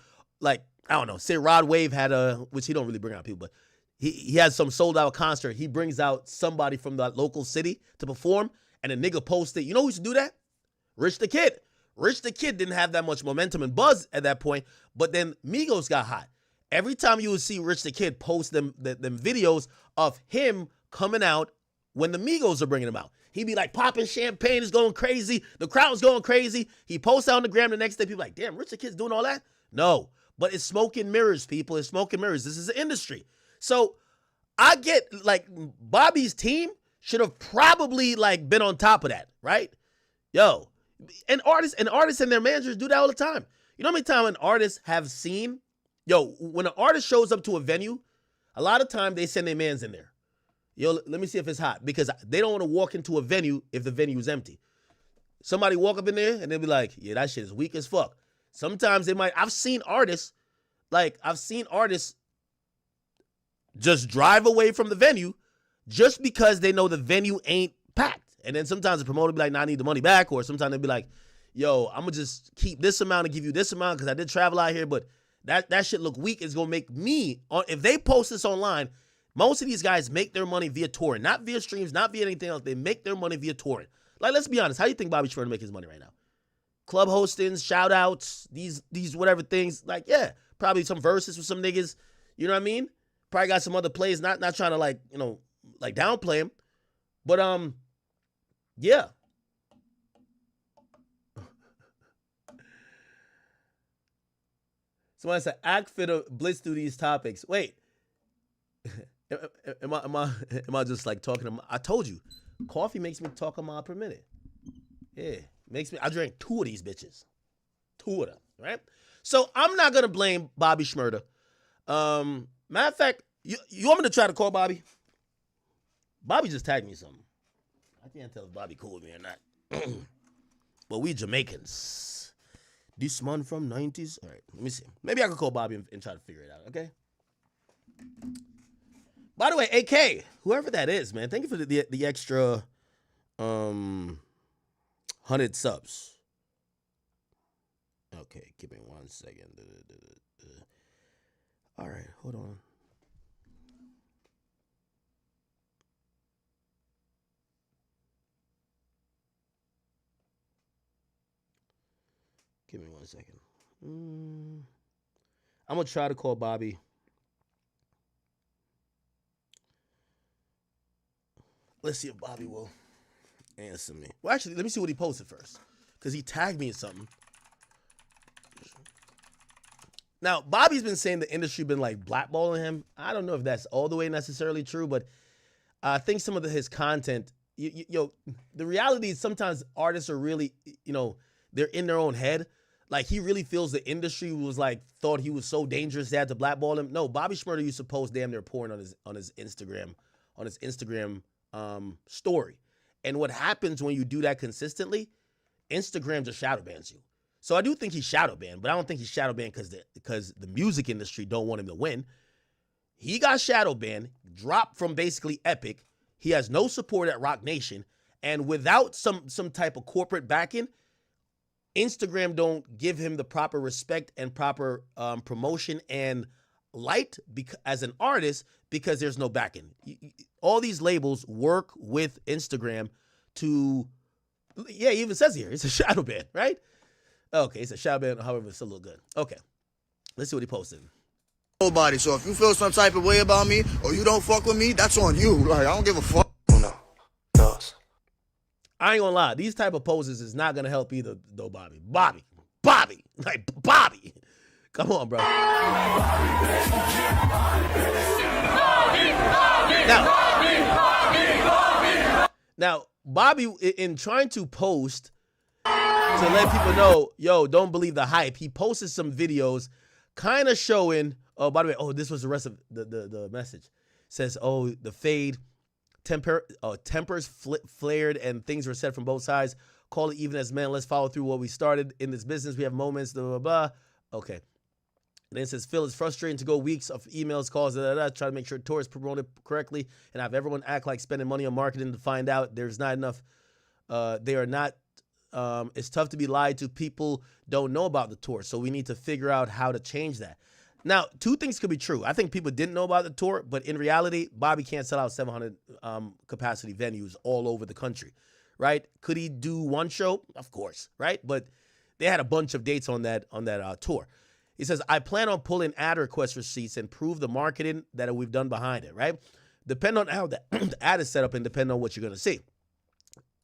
I don't know, say Rod Wave had which he don't really bring out people, but he has some sold out concert. He brings out somebody from the local city to perform, and a nigga posted, you know who used to do that? Rich the Kid. Rich the Kid didn't have that much momentum and buzz at that point, but then Migos got hot. Every time you would see Rich the Kid post them videos of him coming out when the Migos are bringing him out. He'd be like popping champagne, is going crazy. The crowd's going crazy. He posts out on the gram the next day. People like, damn, Rich the Kid's doing all that? No, but it's smoke and mirrors, people. It's smoke and mirrors. This is an industry. So I get, like, Bobby's team should have probably, like, been on top of that, right? Yo, and artists and their managers do that all the time. You know how many times an artist have seen, when an artist shows up to a venue, a lot of time they send their mans in there. Yo, let me see if it's hot, because they don't want to walk into a venue if the venue is empty. Somebody walk up in there and they'll be like, yeah, that shit is weak as fuck. Sometimes I've seen artists just drive away from the venue just because they know the venue ain't packed. And then sometimes the promoter be like, nah, I need the money back. Or sometimes they'll be like, yo, I'm going to just keep this amount and give you this amount because I did travel out here, but that shit look weak. It's going to make me, if they post this online, most of these guys make their money via touring, not via streams, not via anything else. They make their money via touring. Like, let's be honest. How do you think Bobby Shmurda make his money right now? Club hostings, shout outs, these whatever things. Like, yeah, probably some verses with some niggas. You know what I mean? Probably got some other plays, not trying to, like, like downplay him. But, yeah. Someone said, act fit to blitz through these topics. Wait. Am I just like talking? I told you, coffee makes me talk a mile per minute. Yeah, makes me. I drank 2 of these bitches, 2 of them, right? So I'm not gonna blame Bobby Shmurda. Matter of fact, you want me to try to call Bobby? Bobby just tagged me something. I can't tell if Bobby cool with me or not. But we Jamaicans. This man from 90s. All right, let me see. Maybe I can call Bobby and try to figure it out. Okay. By the way, AK, whoever that is, man, thank you for the extra 100 subs. Okay, give me 1 second. All right, hold on. Give me 1 second. I'm going to try to call Bobby. Let's see if Bobby will answer me. Well, actually, let me see what he posted first, because he tagged me in something. Now, Bobby's been saying the industry been like blackballing him. I don't know if that's all the way necessarily true, but I think some of his content, the reality is sometimes artists are really, they're in their own head. Like, he really feels the industry was like, thought he was so dangerous they had to blackball him. No, Bobby Shmurda used to post damn near porn on his Instagram story. And what happens when you do that consistently, Instagram just shadow bans you. So I do think he's shadow banned, but I don't think he's shadow banned because the music industry don't want him to win. He got shadow banned, dropped from basically Epic. He has no support at Rock Nation, and without some type of corporate backing, Instagram don't give him the proper respect and proper promotion and light as an artist because there's no backing. All these labels work with Instagram to, he even says here, it's a shadow ban, right? Okay, it's a shadow ban, however, it's still a little good. Okay, let's see what he posted. Nobody, so if you feel some type of way about me or you don't fuck with me, that's on you. Like, I don't give a fuck. I ain't gonna lie, these type of poses is not gonna help either, though, Bobby. Bobby, like Bobby. Come on, bro. Now, Bobby, in trying to post to let people know, yo, don't believe the hype, he posted some videos kind of showing, oh, by the way, this was the rest of the message. It says, oh, the fade, tempers flared and things were said from both sides. Call it even as men. Let's follow through what we started in this business. We have moments, blah, blah, blah. Okay. And then it says, Phil, it's frustrating to go weeks of emails, calls, try to make sure tour is promoted correctly and have everyone act like spending money on marketing to find out there's not enough. They are not. It's tough to be lied to. People don't know about the tour, so we need to figure out how to change that. Now, 2 things could be true. I think people didn't know about the tour, but in reality, Bobby can't sell out 700 capacity venues all over the country, right? Could he do one show? Of course, right? But they had a bunch of dates on that tour. He says, I plan on pulling ad request receipts and prove the marketing that we've done behind it, right? Depend on how the ad is set up and depend on what you're going to see.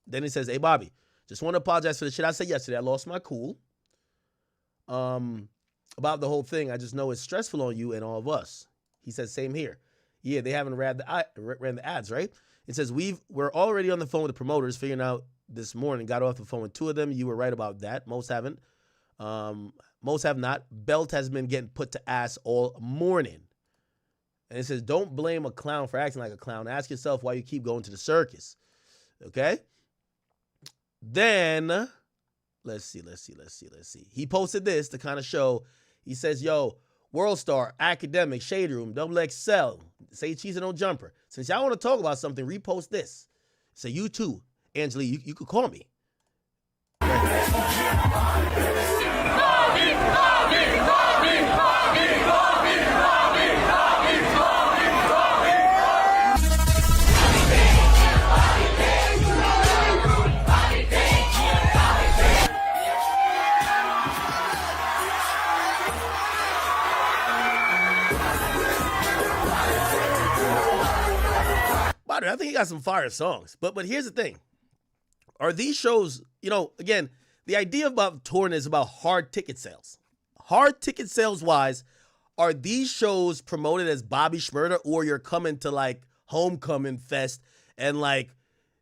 Then he says, hey, Bobby, just want to apologize for the shit I said yesterday. I lost my cool about the whole thing. I just know it's stressful on you and all of us. He says, same here. Yeah, they haven't ran the ads, right? It says, we're already on the phone with the promoters figuring out this morning. Got off the phone with 2 of them. You were right about that. Most haven't. Most have not. Belt has been getting put to ass all morning. And it says, don't blame a clown for acting like a clown. Ask yourself why you keep going to the circus. Okay? Then, let's see. He posted this to kind of show. He says, yo, World Star, Academic, Shade Room, XXL, Say Cheese and No Jumper. Since y'all want to talk about something, repost this. Say, you too, Angela, you could call me. I think he got some fire songs. But here's the thing. Are these shows, again, the idea about touring is about hard ticket sales. Hard ticket sales wise, are these shows promoted as Bobby Shmurda, or you're coming to like Homecoming Fest and like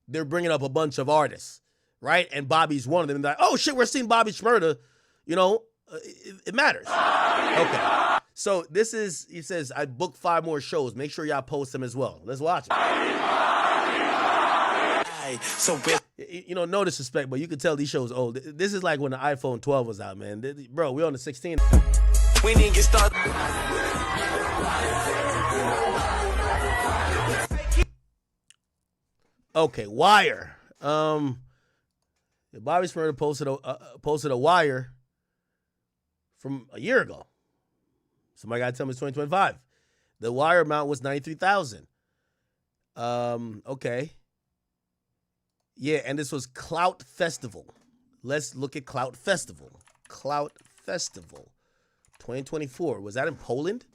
they're bringing up a bunch of artists, right? And Bobby's one of them. And they're like, oh shit, we're seeing Bobby Shmurda. It matters. Okay. So this is, he says, I booked 5 more shows. Make sure y'all post them as well. Let's watch it. No disrespect, but you can tell these shows old. This is like when the iPhone 12 was out, man. Bro, we're on the 16. We didn't get started. Okay, Wire. Bobby Shmurda posted a Wire from a year ago. Somebody got to tell me it's 2025. The Wire amount was $93,000. Okay. Yeah, and this was Clout Festival. Let's look at Clout Festival. Clout Festival 2024. Was that in Poland?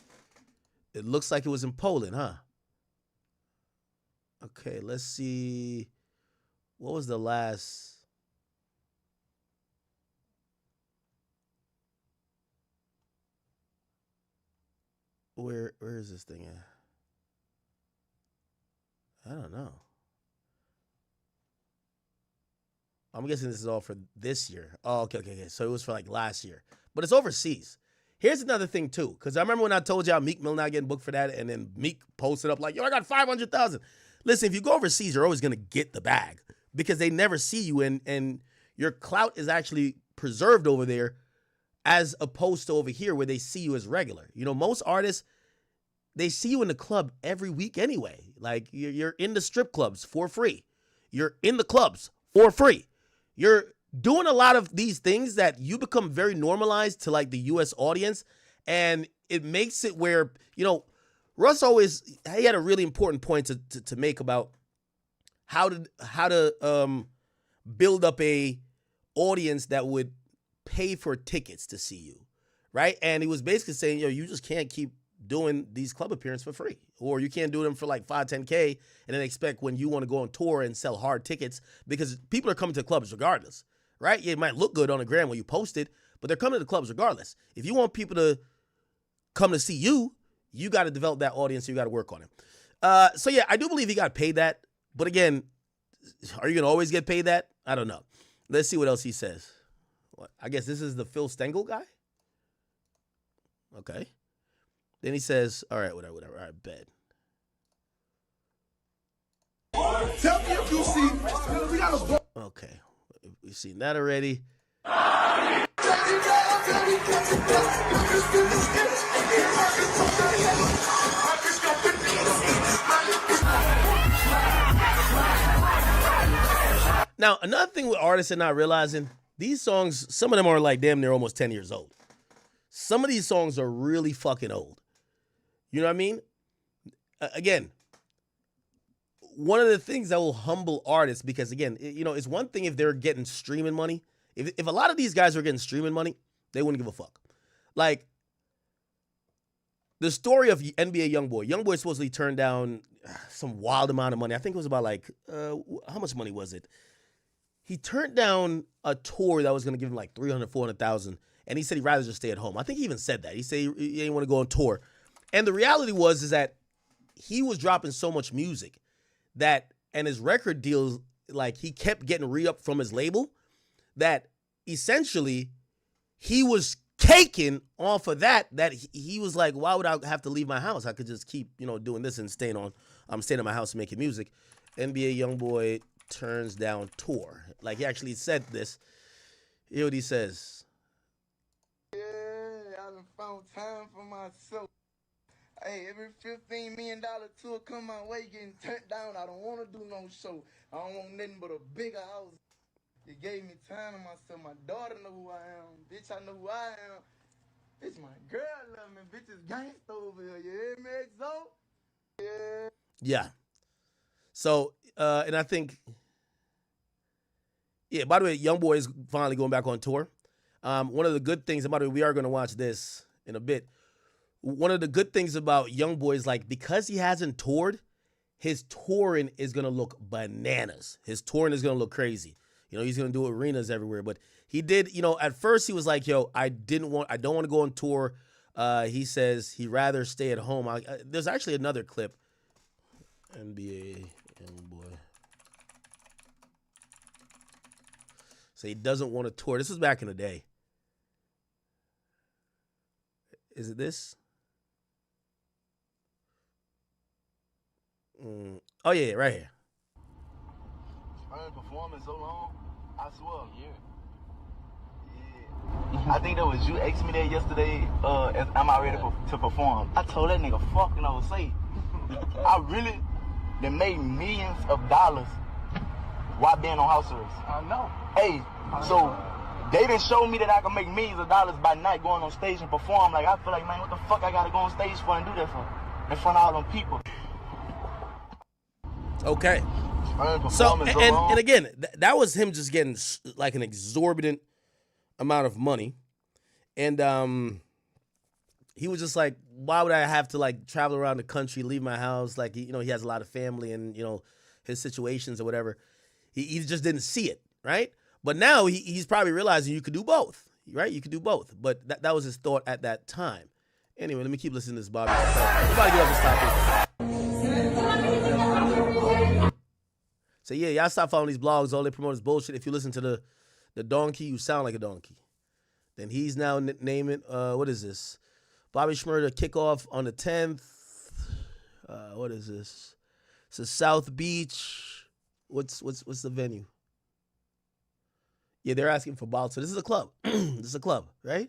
It looks like it was in Poland, huh? Okay, let's see. What was the last? Where is this thing at? I don't know. I'm guessing this is all for this year. Oh, okay. So it was for like last year. But it's overseas. Here's another thing too, because I remember when I told y'all Meek Mill not getting booked for that, and then Meek posted up like, yo, I got 500,000. Listen, if you go overseas, you're always going to get the bag because they never see you, and your clout is actually preserved over there as opposed to over here where they see you as regular. Most artists, they see you in the club every week anyway. Like you're in the strip clubs for free. You're in the clubs for free. You're doing a lot of these things that you become very normalized to like the U.S. audience, and it makes it where, Russ he had a really important point to make about how to build up a audience that would pay for tickets to see you, right? And he was basically saying, you just can't keep doing these club appearances for free, or you can't do them for like 5-10K and then expect when you want to go on tour and sell hard tickets, because people are coming to the clubs regardless, right? Yeah, it might look good on the gram when you post it, but they're coming to the clubs regardless. If you want people to come to see you, you got to develop that audience. So you got to work on it. So yeah, I do believe he got paid that, but again, are you gonna always get paid that? I don't know. Let's see what else he says. I guess this is the Phil Stengel guy. Okay. Then he says, all right, whatever. All right, bet. Okay. We've seen that already. Now, another thing with artists are not realizing, these songs, some of them are like damn near almost 10 years old. Some of these songs are really fucking old. You know what I mean? Again, one of the things that will humble artists, because again, it's one thing if they're getting streaming money. If a lot of these guys were getting streaming money, they wouldn't give a fuck. Like the story of NBA Youngboy. Youngboy supposedly turned down some wild amount of money. I think it was about like how much money was it? He turned down a tour that was going to give him like 300, 400,000, and he said he'd rather just stay at home. I think he even said that. He said he didn't want to go on tour. And the reality is that he was dropping so much music and his record deals, like he kept getting re-upped from his label, that essentially he was caking off of that he was like, why would I have to leave my house? I could just keep, doing this and staying in my house and making music. NBA Youngboy turns down tour. Like he actually said this. Hear what he says. Yeah, I done found time for myself. Hey, every $15 million tour come my way getting turned down. I don't want to do no show. I don't want nothing but a bigger house. It gave me time to myself. My daughter know who I am. Bitch, I know who I am. Bitch, my girl love me. Bitch is gangsta over here. You hear me, XO? Yeah. Yeah. So, and I think, yeah, by the way, Youngboy is finally going back on tour. One of the good things, and by the way, we are going to watch this in a bit. One of the good things about Youngboy is like, because he hasn't toured, his touring is going to look bananas. His touring is going to look crazy. He's going to do arenas everywhere. But he did, at first he was like, yo, I don't want to go on tour. He says he'd rather stay at home. There's actually another clip. NBA Youngboy. So he doesn't want to tour. This was back in the day. Is it this? Oh, yeah, right here. I ain't performing so long. I swear. Yeah. I think that was you asked me that yesterday. Am I ready to perform? I told that nigga fucking I was say. I really done made millions of dollars while being on house arrest. I know. Hey, so they done showed me that I can make millions of dollars by not going on stage and perform. Like I feel like, man, what the fuck I gotta go on stage for and do that for? In front of all them people. Okay. So, and again, that was him just getting like an exorbitant amount of money. And he was just like, why would I have to like travel around the country, leave my house? Like, he has a lot of family and, his situations or whatever. He just didn't see it, right? But now he's probably realizing you could do both, right? You could do both. But that was his thought at that time. Anyway, let me keep listening to this, Bobby. We're about to get off this topic. So yeah, y'all stop following these blogs. All they promote is bullshit. If you listen to the donkey, you sound like a donkey. Then he's now naming, what is this? Bobby Shmurda kickoff on the 10th. What is this? It's a South Beach. What's the venue? Yeah, they're asking for bouts. So this is a club. This is a club, right?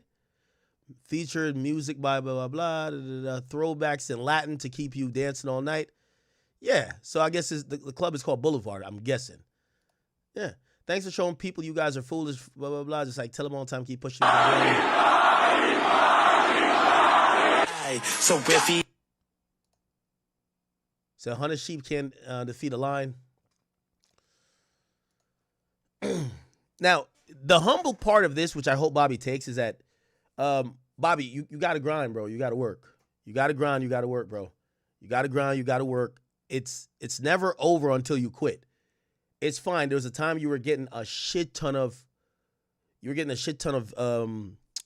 Featured music by blah, blah, blah, throwbacks in Latin to keep you dancing all night. Yeah, so I guess the club is called Boulevard, I'm guessing. Yeah. Thanks for showing people you guys are foolish, blah, blah, blah. Just like tell them all the time, keep pushing. So if he... So 100 sheep can't defeat a lion. Now, the humble part of this, which I hope Bobby takes, is that, Bobby, you got to grind, bro. You got to work. You got to grind. You got to work, bro. You got to grind. You got to work. It's never over until you quit. It's fine. There was a time you were getting a shit ton of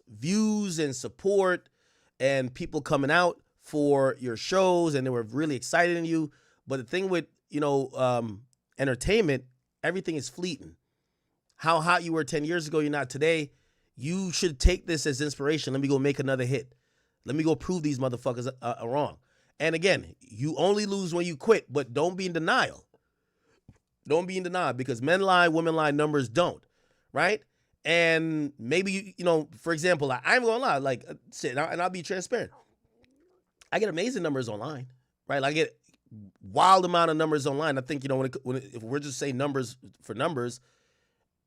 views and support and people coming out for your shows and they were really excited in you. But the thing with, entertainment, everything is fleeting. How hot you were 10 years ago, you're not today. You should take this as inspiration. Let me go make another hit. Let me go prove these motherfuckers are wrong. And again, you only lose when you quit, but don't be in denial. Don't be in denial because men lie, women lie, numbers don't, right? And maybe, for example, I'm going to lie, like, shit, and I'll be transparent. I get amazing numbers online, right? Like, I get wild amount of numbers online. I think, if we're just saying numbers for numbers,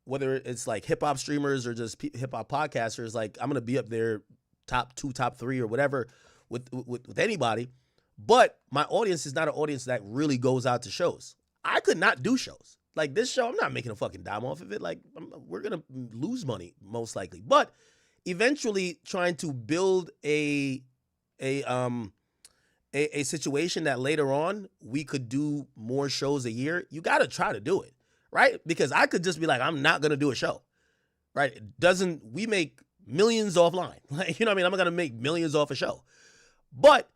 whether it's like hip-hop streamers or just hip-hop podcasters, like, I'm going to be up there top 2, top 3 or whatever with anybody. But my audience is not an audience that really goes out to shows. I could not do shows. Like this show, I'm not making a fucking dime off of it. Like we're going to lose money most likely. But eventually trying to build a situation that later on we could do more shows a year, you got to try to do it, right? Because I could just be like, I'm not going to do a show, right? We make millions offline. Like, you know what I mean? I'm not going to make millions off a show. But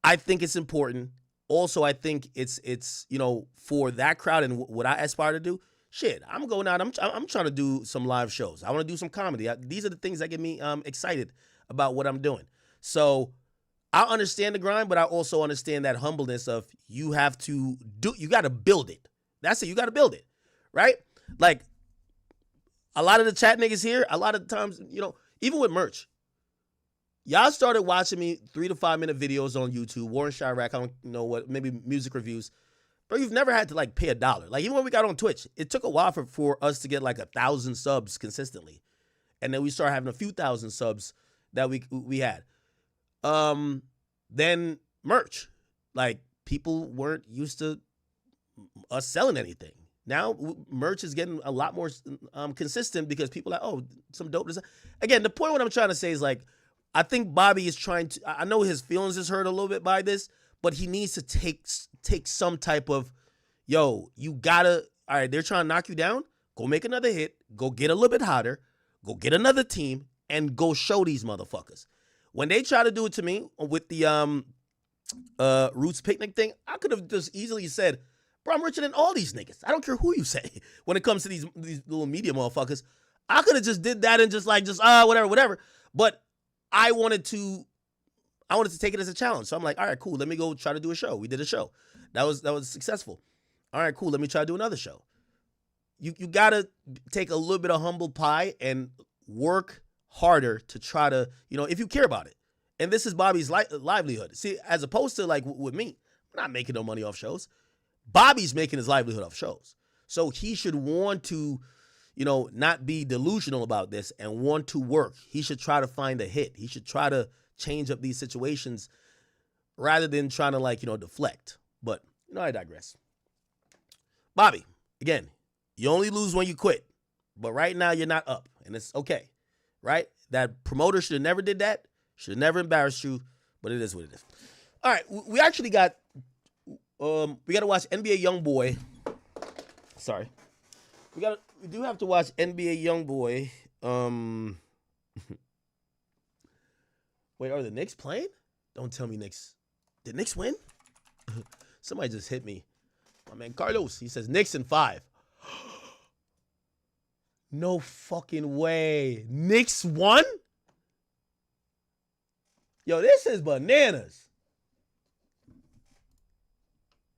I think it's important. Also, I think it's you know, for that crowd and what I aspire to do, shit, I'm going out, I'm trying to do some live shows. I want to do some comedy. These are the things that get me excited about what I'm doing. So I understand the grind, but I also understand that humbleness of you got to build it. That's it. You got to build it, right? Like a lot of the chat niggas here, a lot of times, you know, even with merch, y'all started watching me 3 to 5 minute videos on YouTube, Warren Chirac, I don't know what, maybe music reviews. Bro, you've never had to like pay $1. Like even when we got on Twitch, it took a while for us to get like 1,000 subs consistently. And then we started having a few thousand subs that we had. Then merch. Like people weren't used to us selling anything. Now merch is getting a lot more consistent because people are like, oh, some dope design. Again, the point what I'm trying to say is like, I think Bobby is trying to, I know his feelings is hurt a little bit by this, but he needs to take some type of, yo, you gotta, all right, they're trying to knock you down. Go make another hit. Go get a little bit hotter. Go get another team and go show these motherfuckers. When they try to do it to me with the Roots Picnic thing, I could have just easily said, bro, I'm richer than all these niggas. I don't care who you say. When it comes to these little media motherfuckers, I could have just did that and just whatever. But I wanted to take it as a challenge. So I'm like, all right, cool. Let me go try to do a show. We did a show. That was successful. All right, cool. Let me try to do another show. You got to take a little bit of humble pie and work harder to try to, you know, if you care about it. And this is Bobby's livelihood. See, as opposed to like with me, I'm not making no money off shows. Bobby's making his livelihood off shows. So he should want to, you know, not be delusional about this and want to work. He should try to find a hit. He should try to change up these situations rather than trying to like, you know, deflect. But, you know, I digress. Bobby, again, you only lose when you quit. But right now you're not up and it's okay, right? That promoter should have never did that. Should have never embarrassed you, but it is what it is. All right, we actually got, we got to watch NBA Young Boy. Sorry. We do have to watch NBA Young Boy. Wait, are the Knicks playing? Don't tell me Knicks. Did Knicks win? Somebody just hit me. My man Carlos, he says Knicks in 5. No fucking way. Knicks won? Yo, this is bananas.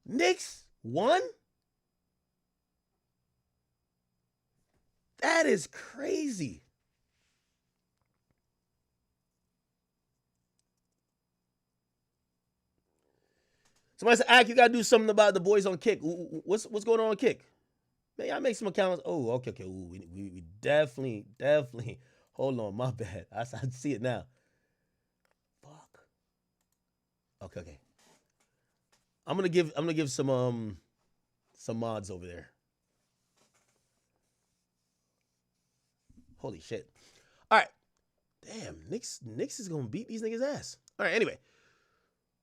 Knicks won? That is crazy. Somebody said, Ak, you got to do something about the boys on Kick. What's going on Kick? Man, I make some accounts. Oh, okay. Ooh, we definitely. Hold on, my bad. I see it now. Fuck. Okay. I'm gonna give some mods over there. Holy shit. All right. Damn, Knicks is gonna beat these niggas' ass. All right, anyway.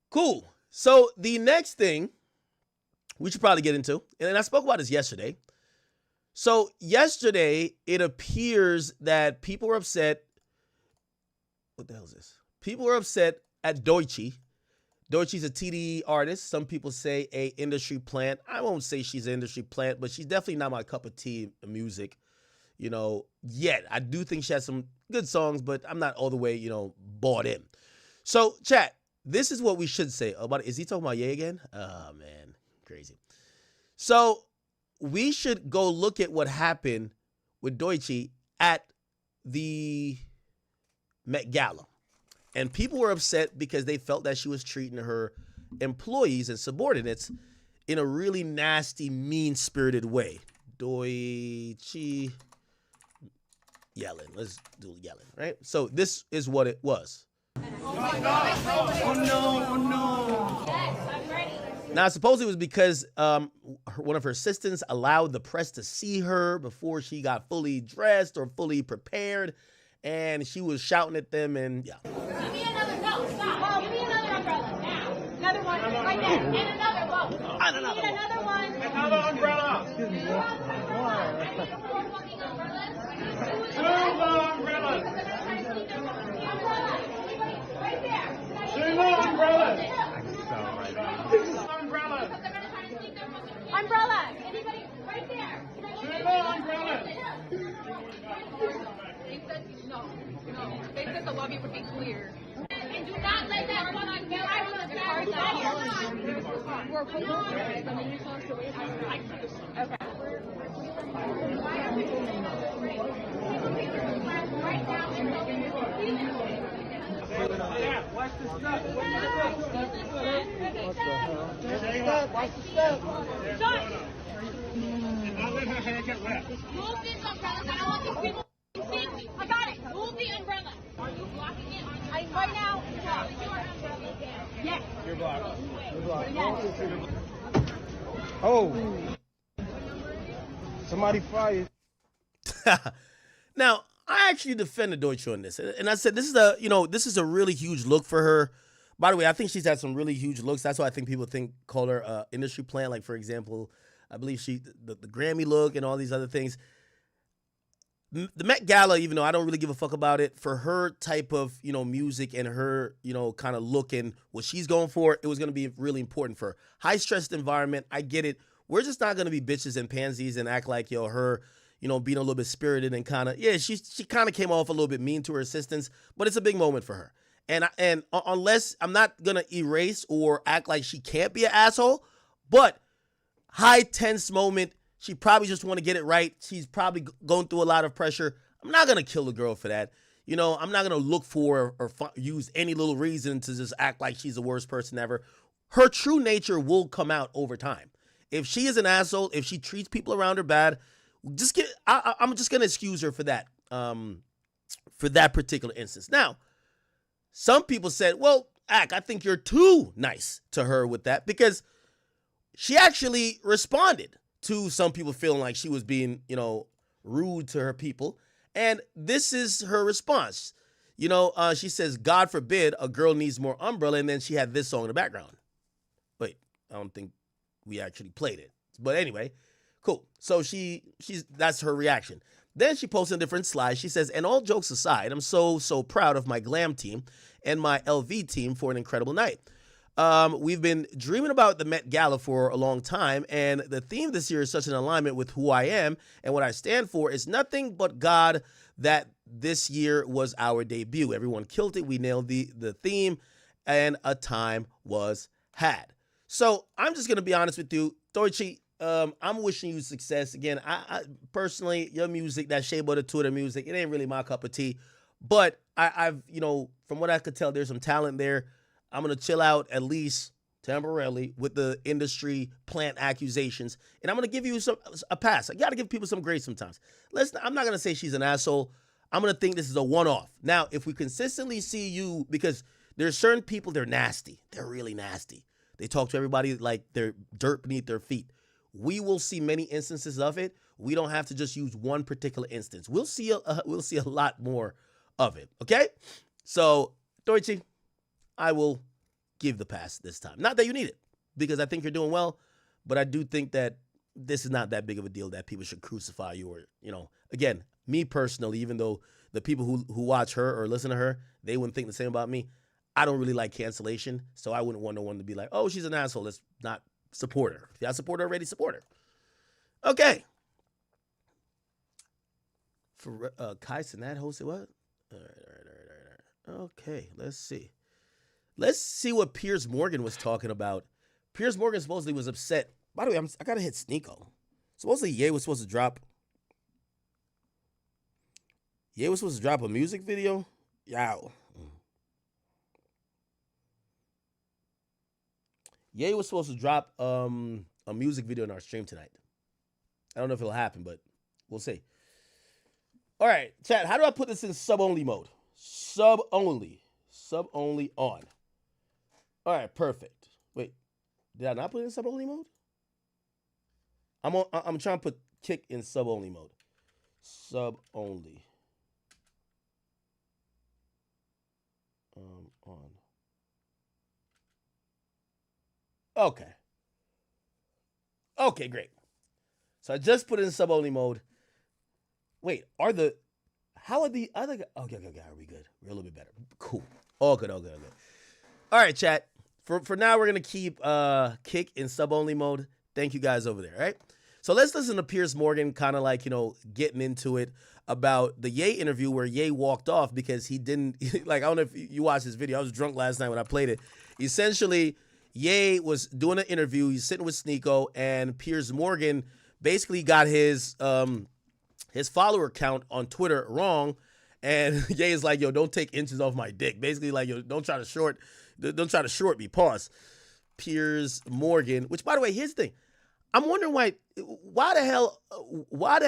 Cool. So the next thing we should probably get into, and I spoke about this yesterday. So yesterday, it appears that people were upset. What the hell is this? People were upset at Doochi. Doochi's a TDE artist. Some people say a industry plant. I won't say she's an industry plant, but she's definitely not my cup of tea music, you know, yet. I do think she has some good songs, but I'm not all the way, you know, bought in. So, chat, this is what we should say about it. Is he talking about Ye again? Oh, man. Crazy. So, we should go look at what happened with Doochi at the Met Gala. And people were upset because they felt that she was treating her employees and subordinates in a really nasty, mean-spirited way. Doochi yelling. Let's do yelling, right? So this is what it was. Oh no. Yes, I'm ready. Now, supposedly it was because one of her assistants allowed the press to see her before she got fully dressed or fully prepared, and she was shouting at them, and yeah. Give me another, no, stop. Oh, give me another umbrella, now. Another one, right there, and another one. Need another one. Another umbrella. Excuse me, what? Two more umbrellas. Right there. Two more umbrellas. Umbrella! Anybody? Right there! Two more umbrellas! They said no. They said the lobby would be clear. And do not let that one on go. I will start that. We're putting it and then you tell us to wait. Okay. Right now, yeah, watch the stuff. Watch the stuff. Shut. Don't let her hair get wet. Move these umbrellas. I don't want these people seeing me. I got it. Move the umbrella. Are you blocking it? Right now. Yes. You're blocked. You're blocked. Yes. Oh. Somebody fired. Now, I actually defended Doochi on this, and I said this is a really huge look for her. By the way, I think she's had some really huge looks. That's why I think people call her industry plant. Like, for example, I believe the Grammy look and all these other things. The Met Gala, even though I don't really give a fuck about it, for her type of music and her kind of look and what she's going for, it was going to be really important for her. High stressed environment. I get it. We're just not going to be bitches and pansies and act like her. Being a little bit spirited and kind of, she kind of came off a little bit mean to her assistants, but it's a big moment for her. And unless I'm not going to erase or act like she can't be an asshole, but high tense moment, she probably just want to get it right. She's probably going through a lot of pressure. I'm not going to kill the girl for that. I'm not going to look for or use any little reason to just act like she's the worst person ever. Her true nature will come out over time. If she is an asshole, if she treats people around her bad, I'm just gonna excuse her for that particular instance. Now, some people said, "Well, I think you're too nice to her with that," because she actually responded to some people feeling like she was being, rude to her people, and this is her response. She says, "God forbid a girl needs more umbrella," and then she had this song in the background. Wait, I don't think we actually played it, but anyway. Cool. So that's her reaction. Then she posts a different slide. She says, "And all jokes aside, I'm so proud of my glam team and my LV team for an incredible night. We've been dreaming about the Met Gala for a long time, and the theme this year is such an alignment with who I am and what I stand for. Is nothing but God that this year was our debut. Everyone killed it. We nailed the theme, and a time was had." So I'm just going to be honest with you, Doochi. I'm wishing you success. Again, I personally, your music, that Shea Butter Twitter music, it ain't really my cup of tea. But I've from what I could tell, there's some talent there. I'm going to chill out at least temporarily with the industry plant accusations. And I'm going to give you a pass. I got to give people some grace sometimes. I'm not going to say she's an asshole. I'm going to think this is a one-off. Now, if we consistently see you, because there's certain people, they're nasty. They're really nasty. They talk to everybody like they're dirt beneath their feet. We will see many instances of it. We don't have to just use one particular instance. We'll see a lot more of it. Okay? So, Doochi, I will give the pass this time. Not that you need it, because I think you're doing well, but I do think that this is not that big of a deal that people should crucify you or, again, me personally, even though the people who watch her or listen to her, they wouldn't think the same about me. I don't really like cancellation, so I wouldn't want no one to be like, "Oh, she's an asshole. Let's not support her." If y'all support her already, support her. Okay. For Kai Sinat hosted what? All right. Okay, let's see. Let's see what Piers Morgan was talking about. Piers Morgan supposedly was upset. By the way, I gotta hit Sneeko. Supposedly Ye was supposed to drop a music video. Yow. Ye was supposed to drop a music video in our stream tonight. I don't know if it'll happen, but we'll see. All right, chat, how do I put this in sub-only mode? Sub-only on. All right, perfect. Wait, Did I not put it in sub-only mode? I'm trying to put Kick in sub-only mode. Sub-only. On. Okay. Okay, great. So I just put it in sub-only mode. Wait, how are the other guys? Okay, are we good? We're a little bit better. Cool. All good. All right, chat. For now, we're going to keep Kick in sub-only mode. Thank you guys over there, all right? So let's listen to Piers Morgan kind of like, getting into it about the Ye interview where Ye walked off because he didn't, like, I don't know if you watched this video. I was drunk last night when I played it. Essentially, Ye was doing an interview. He's sitting with Sneeko, and Piers Morgan basically got his follower count on Twitter wrong. And Ye is like, yo, don't take inches off my dick. Basically, like, yo, don't try to short me. Pause. Piers Morgan, which, by the way, here's the thing. I'm wondering why the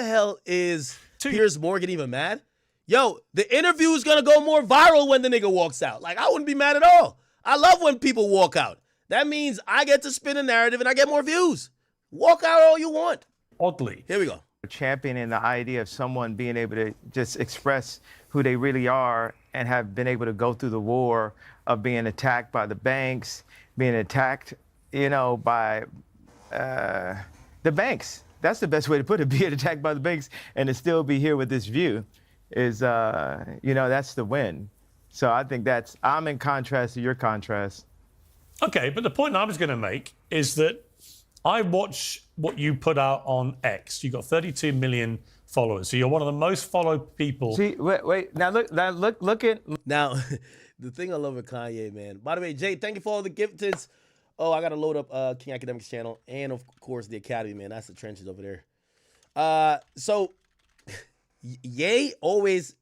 hell is Piers Morgan even mad? Yo, the interview is gonna go more viral when the nigga walks out. Like, I wouldn't be mad at all. I love when people walk out. That means I get to spin a narrative and I get more views. Walk out all you want. Oddly. Here we go. Championing the idea of someone being able to just express who they really are and have been able to go through the war of being attacked by the banks, being attacked, by the banks. That's the best way to put it, being attacked by the banks and to still be here with this view is, that's the win. So I think I'm in contrast to your contrast. Okay, but the point I was going to make is that I watch what you put out on X. You got 32 million followers, so you're one of the most followed people. See, wait. Now look at. Now, the thing I love with Kanye, man. By the way, Jay, thank you for all the gifteds. Oh, I gotta load up King Academics channel and of course the Academy, man. That's the trenches over there. So Ye always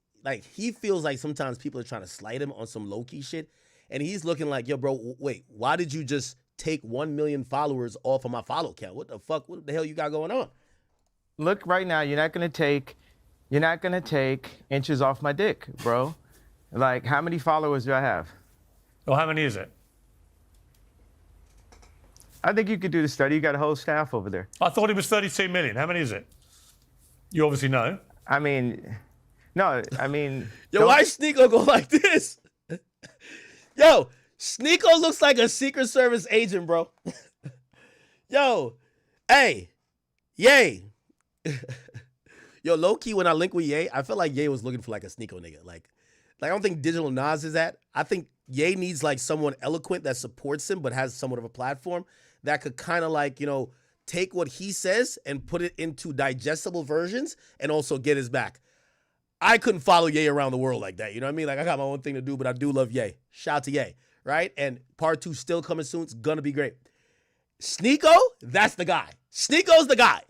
he feels like sometimes people are trying to slight him on some low-key shit. And he's looking like, yo, bro, wait, why did you just take 1 million followers off of my follow count? What the fuck? What the hell you got going on? Look, right now, you're not gonna take inches off my dick, bro. Like, how many followers do I have? Well, how many is it? I think you could do the study. You got a whole staff over there. I thought it was 32 million. How many is it? You obviously know. No. Yo, why Sneeko go like this? Yo, Sneeko looks like a Secret Service agent, bro. Yo, hey, Ye. Yo, low-key, when I link with Ye, I felt like Ye was looking for like a Sneeko nigga. Like I don't think Digital Nas is that. I think Ye needs like someone eloquent that supports him but has somewhat of a platform that could kind of take what he says and put it into digestible versions and also get his back. I couldn't follow Ye around the world like that. You know what I mean? Like, I got my own thing to do, but I do love Ye. Shout out to Ye, right? And part 2 still coming soon. It's gonna be great. Sneeko, that's the guy. Sneeko's the guy.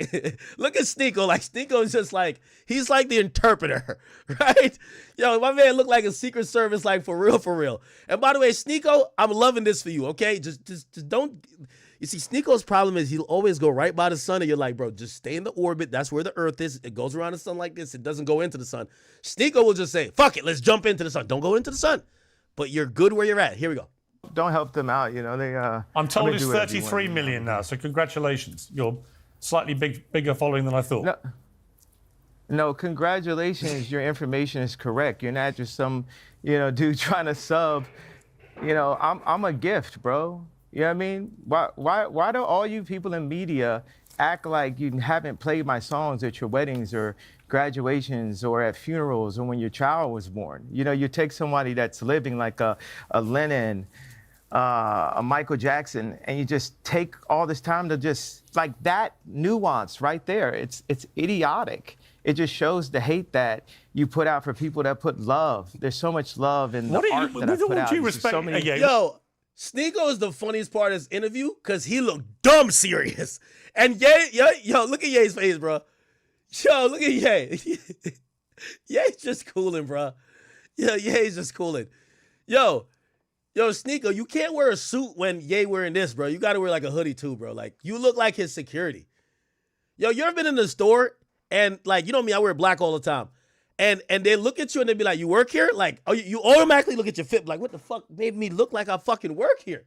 Look at Sneeko. Like, Sneeko's just like, he's like the interpreter, right? Yo, my man look like a Secret Service, like, for real. And by the way, Sneeko, I'm loving this for you, okay? Just don't. You see, Sneeko's problem is he'll always go right by the sun, and you're like, bro, just stay in the orbit. That's where the Earth is. It goes around the sun like this. It doesn't go into the sun. Sneeko will just say, fuck it, let's jump into the sun. Don't go into the sun. But you're good where you're at. Here we go. Don't help them out, they. I'm told it's 33 million now, so congratulations. You're slightly bigger following than I thought. No, congratulations. Your information is correct. You're not just some, dude trying to sub. I'm a gift, bro. You know what I mean? Why do all you people in media act like you haven't played my songs at your weddings or graduations or at funerals or when your child was born? You take somebody that's living like a Lennon, a Michael Jackson, and you just take all this time to just, like, that nuance right there. It's idiotic. It just shows the hate that you put out for people that put love. There's so much love in the art that I put out. Yo, Sneeko is the funniest part of this interview because he looked dumb serious. And yo, look at Ye's face, bro. Yo, look at Ye. Ye's just cooling, bro. Yo, Ye's just cooling. Yo, Sneeko, you can't wear a suit when Ye wearing this, bro. You got to wear like a hoodie too, bro. Like, you look like his security. Yo, you ever been in the store and, like, you know me, I wear black all the time. And they look at you and they be like, you work here? Like, oh, you automatically look at your fit, like, what the fuck made me look like I fucking work here?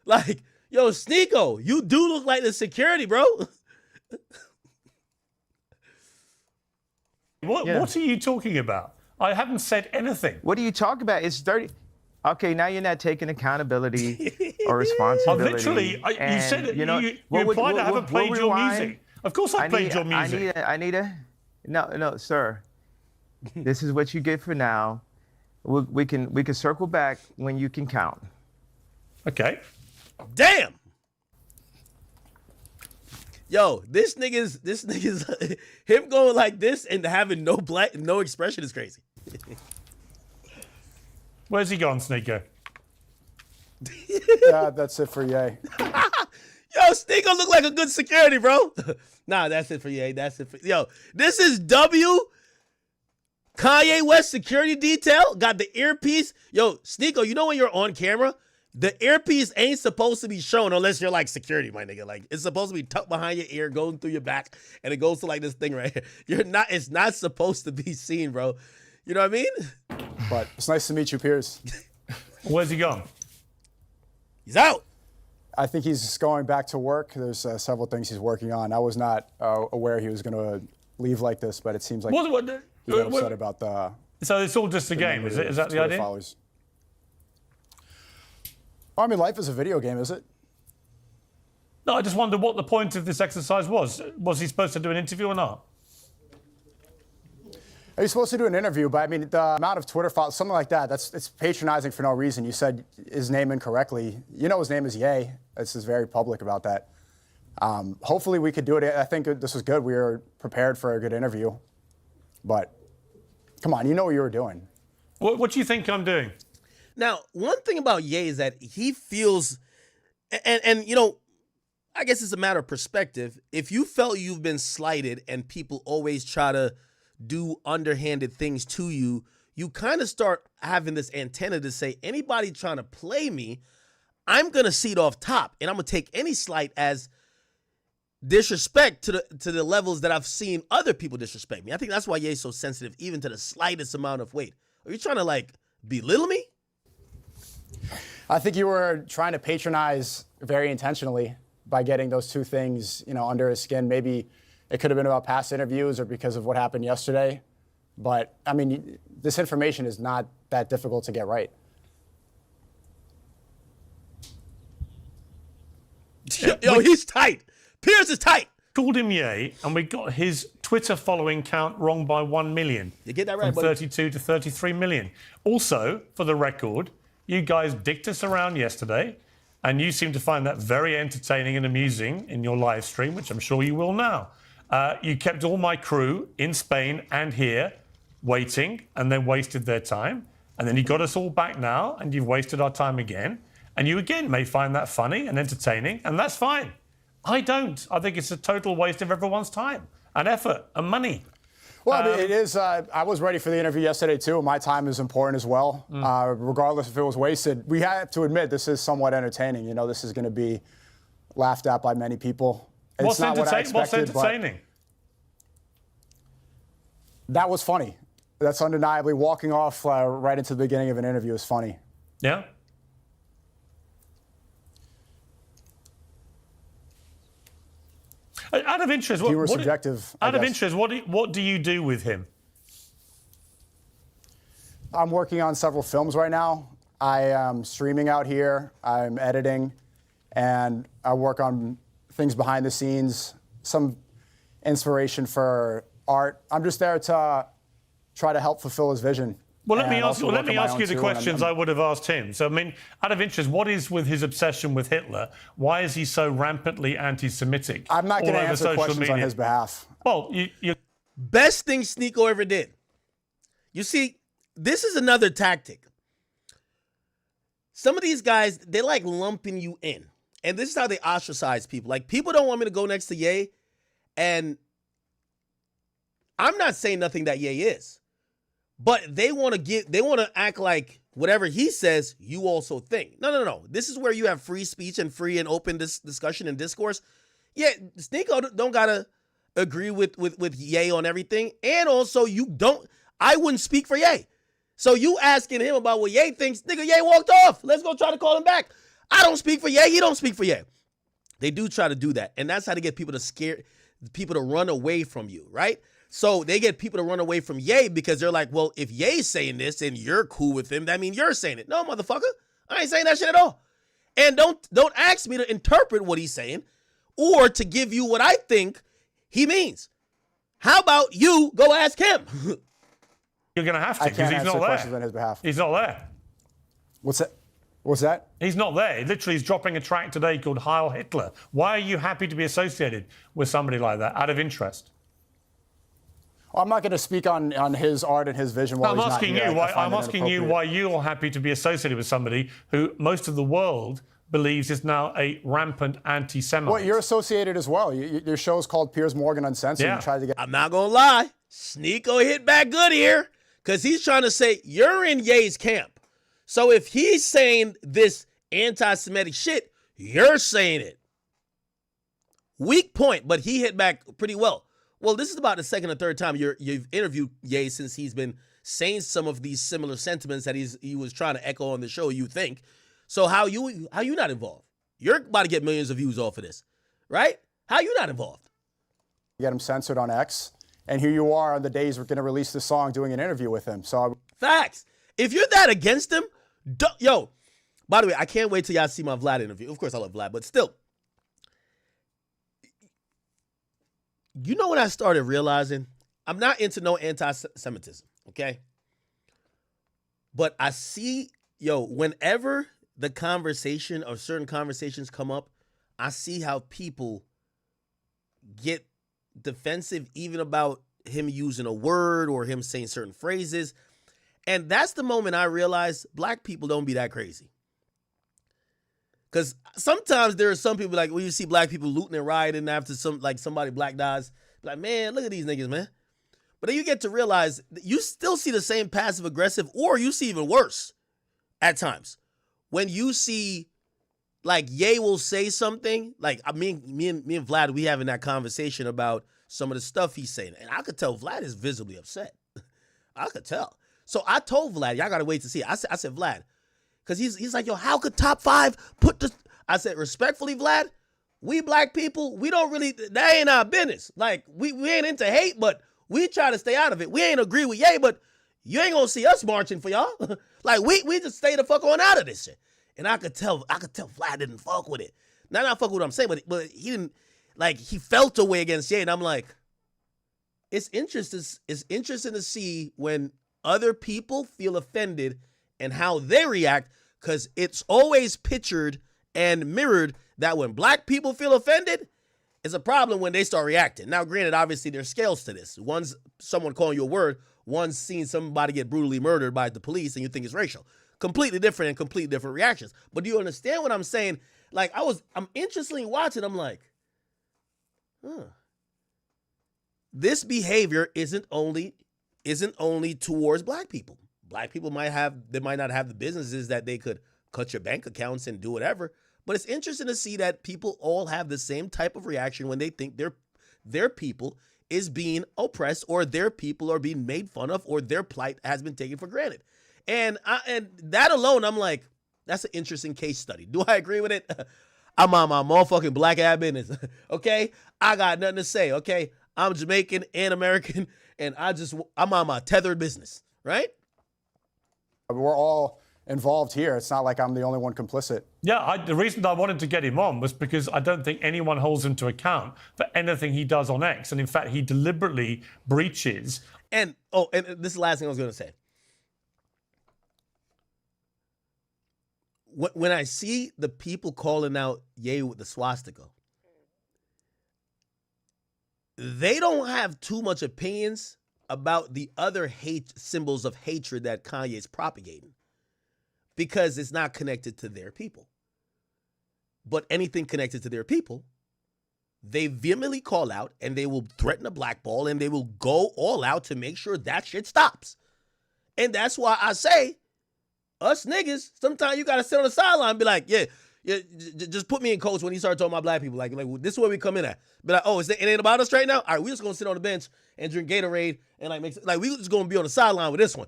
Like, Yo, Sneeko, you do look like the security, bro. What are you talking about? I haven't said anything. What are you talking about? It's 30. Okay, now you're not taking accountability or responsibility. Literally, you said it. You know, you implied I haven't played your music. Of course I played your music. No, sir. This is what you get for now. We can circle back when you can count. Okay. Damn. Yo, this nigga's him going like this and having no expression is crazy. Where's he gone, Sneeko? That's it for Ye. Yo, Sneeko look like a good security, bro. Nah, that's it for Ye. That's it for yo. This is W. Kanye West security detail. Got the earpiece. Yo, Sneeko, you know when you're on camera, the earpiece ain't supposed to be shown unless you're like security, my nigga. Like it's supposed to be tucked behind your ear, going through your back, and it goes to like this thing right here. It's not supposed to be seen, bro. You know what I mean? But it's nice to meet you, Piers. Where's he gone? He's out. I think he's going back to work. There's several things he's working on. I was not aware he was going to leave like this, but it seems like he got upset about the... So it's all just a game, is it? Is that the idea? Followers. I mean, life is a video game, is it? No, I just wondered what the point of this exercise was. Was he supposed to do an interview or not? Are you supposed to do an interview? But I mean, the amount of Twitter followers, something like that, it's patronizing for no reason. You said his name incorrectly. You know his name is Ye. This is very public about that. Hopefully we could do it. I think this was good. We were prepared for a good interview. But come on, you know what you were doing. What do you think I'm doing? Now, one thing about Ye is that he feels, and you know, I guess it's a matter of perspective. If you felt you've been slighted and people always try to do underhanded things to you, you kind of start having this antenna to say, anybody trying to play me, I'm going to see it off top, and I'm going to take any slight as disrespect to the levels that I've seen other people disrespect me. I think that's why Ye's so sensitive, even to the slightest amount of weight. Are you trying to, like, belittle me? I think you were trying to patronize very intentionally by getting those two things, you know, under his skin. Maybe it could have been about past interviews or because of what happened yesterday. But, I mean, this information is not that difficult to get right. Yo, he's tight. Piers is tight. Called him Ye, and we got his Twitter following count wrong by 1 million. You get that right, from 32 to 33 million. Also, for the record, you guys dicked us around yesterday, and you seem to find that very entertaining and amusing in your live stream, which I'm sure you will now. You kept all my crew in Spain and here waiting, and then wasted their time. And then you got us all back now, and you've wasted our time again. And you again may find that funny and entertaining, and that's fine. I don't. I think it's a total waste of everyone's time and effort and money. Well, I mean, it is. I was ready for the interview yesterday, too. My time is important as well. Regardless if it was wasted, we have to admit this is somewhat entertaining. You know, this is going to be laughed at by many people. It's not what I expected, what's entertaining? That was funny. That's undeniably walking off right into the beginning of an interview is funny. Yeah? Out of interest, you were subjective. Out of interest, what do you do with him? I'm working on several films right now. I am streaming out here. I'm editing, and I work on things behind the scenes, some inspiration for art. I'm just there to try to help fulfill his vision. Well, let me ask you the questions I would have asked him. So, I mean, out of interest, what is with his obsession with Hitler? Why is he so rampantly anti-Semitic? I'm not going to answer questions on his behalf. Well, best thing Sneeko ever did. You see, this is another tactic. Some of these guys, they like lumping you in. And this is how they ostracize people. Like, people don't want me to go next to Ye. And I'm not saying nothing that Ye is. But they want to act like whatever he says, you also think. No. This is where you have free speech and free and open discussion and discourse. Yeah, Sneeko don't gotta agree with Ye on everything. And also I wouldn't speak for Ye. So you asking him about what Ye thinks, nigga, Ye walked off. Let's go try to call him back. I don't speak for Ye. He don't speak for Ye. They do try to do that, and that's how they get people to run away from you, right? So they get people to run away from Ye because they're like, well, if Ye's saying this and you're cool with him, that means you're saying it. No, motherfucker, I ain't saying that shit at all. And don't ask me to interpret what he's saying or to give you what I think he means. How about you go ask him? You're going to have to because he's not there. On his behalf. He's not there. What's that? What's that? He's not there. Literally, he's dropping a track today called Heil Hitler. Why are you happy to be associated with somebody like that out of interest? I'm not going to speak on his art and his vision. While I'm asking you why you're happy to be associated with somebody who most of the world believes is now a rampant anti-Semite. Well, you're associated as well. Your show's called Piers Morgan Uncensored. Yeah. You tried to get. I'm not gonna lie, Sneeko hit back good here because he's trying to say you're in Ye's camp. So if he's saying this anti-Semitic shit, you're saying it. Weak point, but he hit back pretty well. Well, this is about the second or third time you've interviewed Ye since he's been saying some of these similar sentiments that he was trying to echo on the show, you think. So how you not involved? You're about to get millions of views off of this, right? How you not involved? Get him censored on X, and here you are on the days we're going to release the song doing an interview with him. So facts. If you're that against him, yo, by the way, I can't wait till y'all see my Vlad interview. Of course I love Vlad, but still. You know what I started realizing? I'm not into no anti-Semitism, okay? But I see, whenever the conversation or certain conversations come up, I see how people get defensive even about him using a word or him saying certain phrases. And that's the moment I realize black people don't be that crazy. Because sometimes there are some people like when you see black people looting and rioting after somebody black dies, like, man, look at these niggas, man. But then you get to realize that you still see the same passive aggressive, or you see even worse at times. When you see like Ye will say something, like me and Vlad, we having that conversation about some of the stuff he's saying. And I could tell Vlad is visibly upset. I could tell. So I told Vlad, y'all gotta wait to see it. I said, Vlad, because he's like, yo, how could Top 5 put the... I said, respectfully, Vlad, we black people, we don't really... That ain't our business. Like, we ain't into hate, but we try to stay out of it. We ain't agree with Ye, but you ain't gonna see us marching for y'all. Like, we just stay the fuck on out of this shit. And I could tell Vlad didn't fuck with it. Not fuck with what I'm saying, but he didn't... Like, he felt a way against Ye, and I'm like, it's interesting to see when other people feel offended and how they react, because it's always pictured and mirrored that when black people feel offended, it's a problem when they start reacting. Now, granted, obviously there's scales to this. One's someone calling you a word, one's seeing somebody get brutally murdered by the police and you think it's racial. Completely different and completely different reactions. But do you understand what I'm saying? Like, I'm interestingly watching, I'm like, this behavior isn't only towards black people. Black people might not have the businesses that they could cut your bank accounts and do whatever. But it's interesting to see that people all have the same type of reaction when they think their people is being oppressed, or their people are being made fun of, or their plight has been taken for granted. And that alone, I'm like, that's an interesting case study. Do I agree with it? I'm on my motherfucking black ass business. Okay? I got nothing to say. Okay? I'm Jamaican and American, and I'm on my tethered business, right? We're all involved here. It's not like I'm the only one complicit. Yeah, the reason I wanted to get him on was because I don't think anyone holds him to account for anything he does on X. And in fact, he deliberately breaches. And this is the last thing I was going to say. When I see the people calling out Ye with the swastika, they don't have too much opinions about the other symbols of hatred that Kanye is propagating, because it's not connected to their people. But anything connected to their people, they vehemently call out, and they will threaten a blackball, and they will go all out to make sure that shit stops. And that's why I say, us niggas, sometimes you got to sit on the sideline and be like, yeah, just put me in coach when he started talking about black people. Like this is where we come in at. Be like, oh, it ain't about us right now? All right, we just going to sit on the bench and drink Gatorade and we just going to be on the sideline with this one.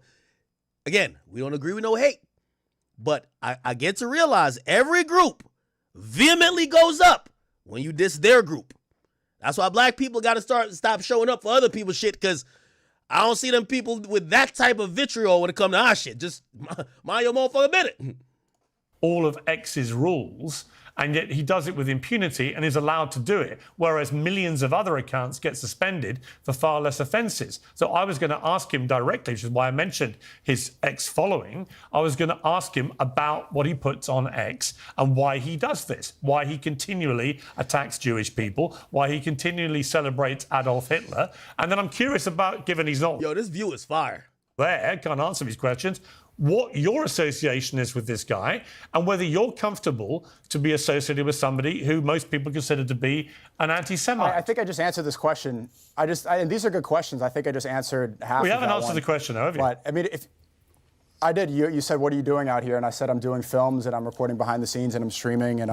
Again, we don't agree with no hate. But I get to realize every group vehemently goes up when you diss their group. That's why black people got to stop showing up for other people's shit, because I don't see them people with that type of vitriol when it comes to our shit. Just mind your motherfucking minute. All of X's rules, and yet he does it with impunity and is allowed to do it, whereas millions of other accounts get suspended for far less offences. So I was going to ask him directly, which is why I mentioned his X following. I was going to ask him about what he puts on X and why he does this, why he continually attacks Jewish people, why he continually celebrates Adolf Hitler. And then I'm curious about, given he's not... Yo, this view is fire. There, can't answer these questions, what your association is with this guy and whether you're comfortable to be associated with somebody who most people consider to be an anti-Semite. I think I just answered this question. And these are good questions. I think I just answered half of that. We haven't answered the question, have you? But, I mean, if I did, you said, what are you doing out here? And I said, I'm doing films and I'm reporting behind the scenes and I'm streaming and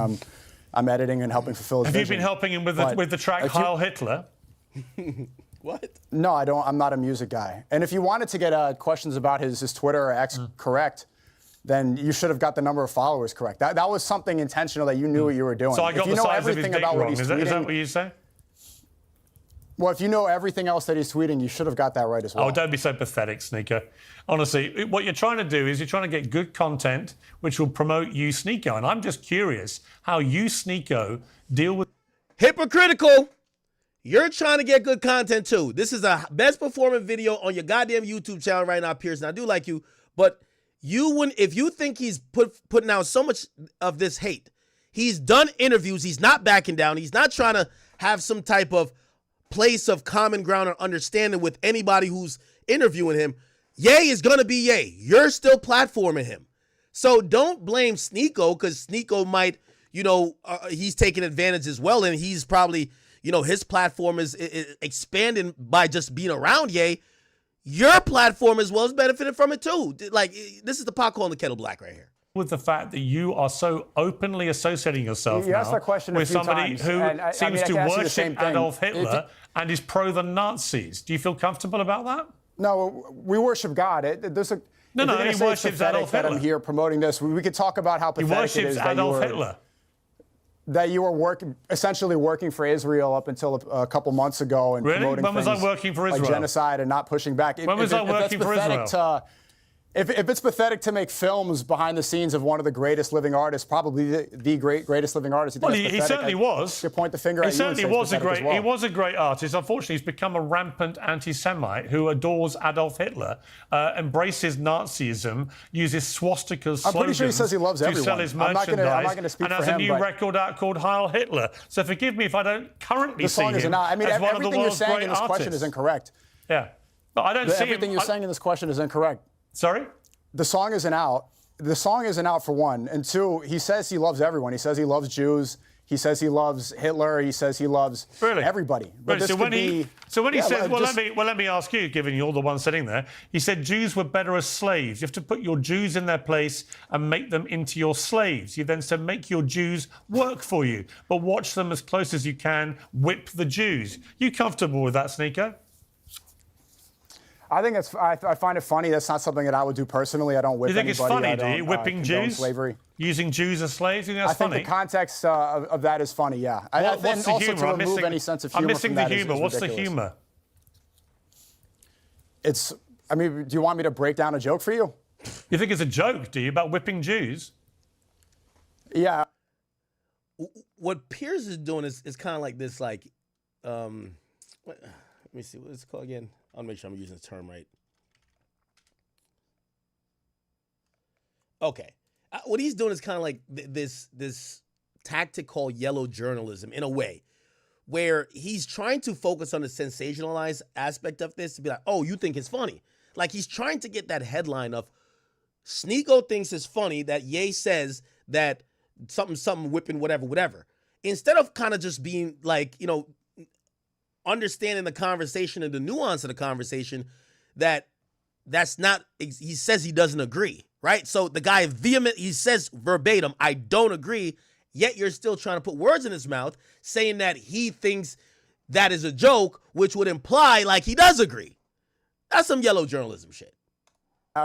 I'm editing and helping fulfill his Have vision. you been helping him with the track Heil Hitler? What? No, I don't. I'm not a music guy. And if you wanted to get questions about his Twitter or X correct, then you should have got the number of followers correct. That was something intentional that you knew what you were doing. So I got if you the know size everything of his dick about wrong. what he's Is tweeting, that what you say? Well, if you know everything else that he's tweeting, you should have got that right as well. Oh, don't be so pathetic, Sneaker. Honestly, what you're trying to do is you're trying to get good content which will promote you, Sneeko. And I'm just curious how you, Sneeko, deal with... Hypocritical. You're trying to get good content too. This is a best performing video on your goddamn YouTube channel right now, Piers. And I do like you, but you wouldn't, if you think he's putting out so much of this hate, he's done interviews, he's not backing down, he's not trying to have some type of place of common ground or understanding with anybody who's interviewing him. Ye is gonna be Ye. You're still platforming him. So don't blame Sneeko, because Sneeko might, he's taking advantage as well, and he's probably, his platform is expanding by just being around Ye. Your platform as well is benefiting from it too. Like, this is the pot calling the kettle black right here. With the fact that you are so openly associating yourself You asked now that question with a few somebody times, who and seems I to can ask you the same worship thing. Adolf Hitler and is pro the Nazis. Do you feel comfortable about that? No, we worship God. No, he worships Adolf Hitler. That I'm here promoting this. We could talk about how pathetic it is that Adolf Hitler. That you were essentially working for Israel up until a couple months ago and promoting when was I things working for Israel? like genocide and not pushing back. When was I working for Israel? If it's pathetic to make films behind the scenes of one of the greatest living artists, probably the greatest living artist, well, he certainly was. You point the finger at you. He certainly was he was a great artist. Unfortunately, he's become a rampant anti-Semite who adores Adolf Hitler, embraces Nazism, uses swastikas, I'm pretty sure he says he loves everyone. To sell his merchandise, I'm not going to speak and for has him, a new record out called Heil Hitler. So forgive me if I don't currently see him as one of the everything you're world's saying great in this question artists. is incorrect. Yeah, but I don't see everything you're saying in this question is incorrect. Sorry? The song isn't out. The song isn't out, for one. And two, he says he loves everyone. He says he loves Jews. He says he loves Hitler. He says he loves everybody. But really? So when he says, let me ask you, given you're the one sitting there, he said Jews were better as slaves. You have to put your Jews in their place and make them into your slaves. You then said make your Jews work for you, but watch them as close as you can, whip the Jews. You comfortable with that, Sneeko? I think I find it funny. That's not something that I would do personally. I don't whip anybody. You think it's funny, do you? Whipping Jews? Slavery. Using Jews as slaves? You think that's funny? I think the context of that is funny, yeah. What's the humour? To remove any sense of humor I'm missing from the that humour. is What's the ridiculous. humour? Do you want me to break down a joke for you? You think it's a joke, do you, about whipping Jews? Yeah. What Piers is doing is kind of like this, like, let me see, what it's called again? I'll make sure I'm using the term right. Okay. What he's doing is kind of like this tactic called yellow journalism, in a way, where he's trying to focus on the sensationalized aspect of this to be like, oh, you think it's funny. Like, he's trying to get that headline of Sneeko thinks it's funny that Ye says that something whipping whatever. Instead of kind of just being like, understanding the conversation and the nuance of the conversation, that's not, he says he doesn't agree, right? So the guy he says verbatim, I don't agree, yet you're still trying to put words in his mouth saying that he thinks that is a joke, which would imply like he does agree. That's some yellow journalism shit.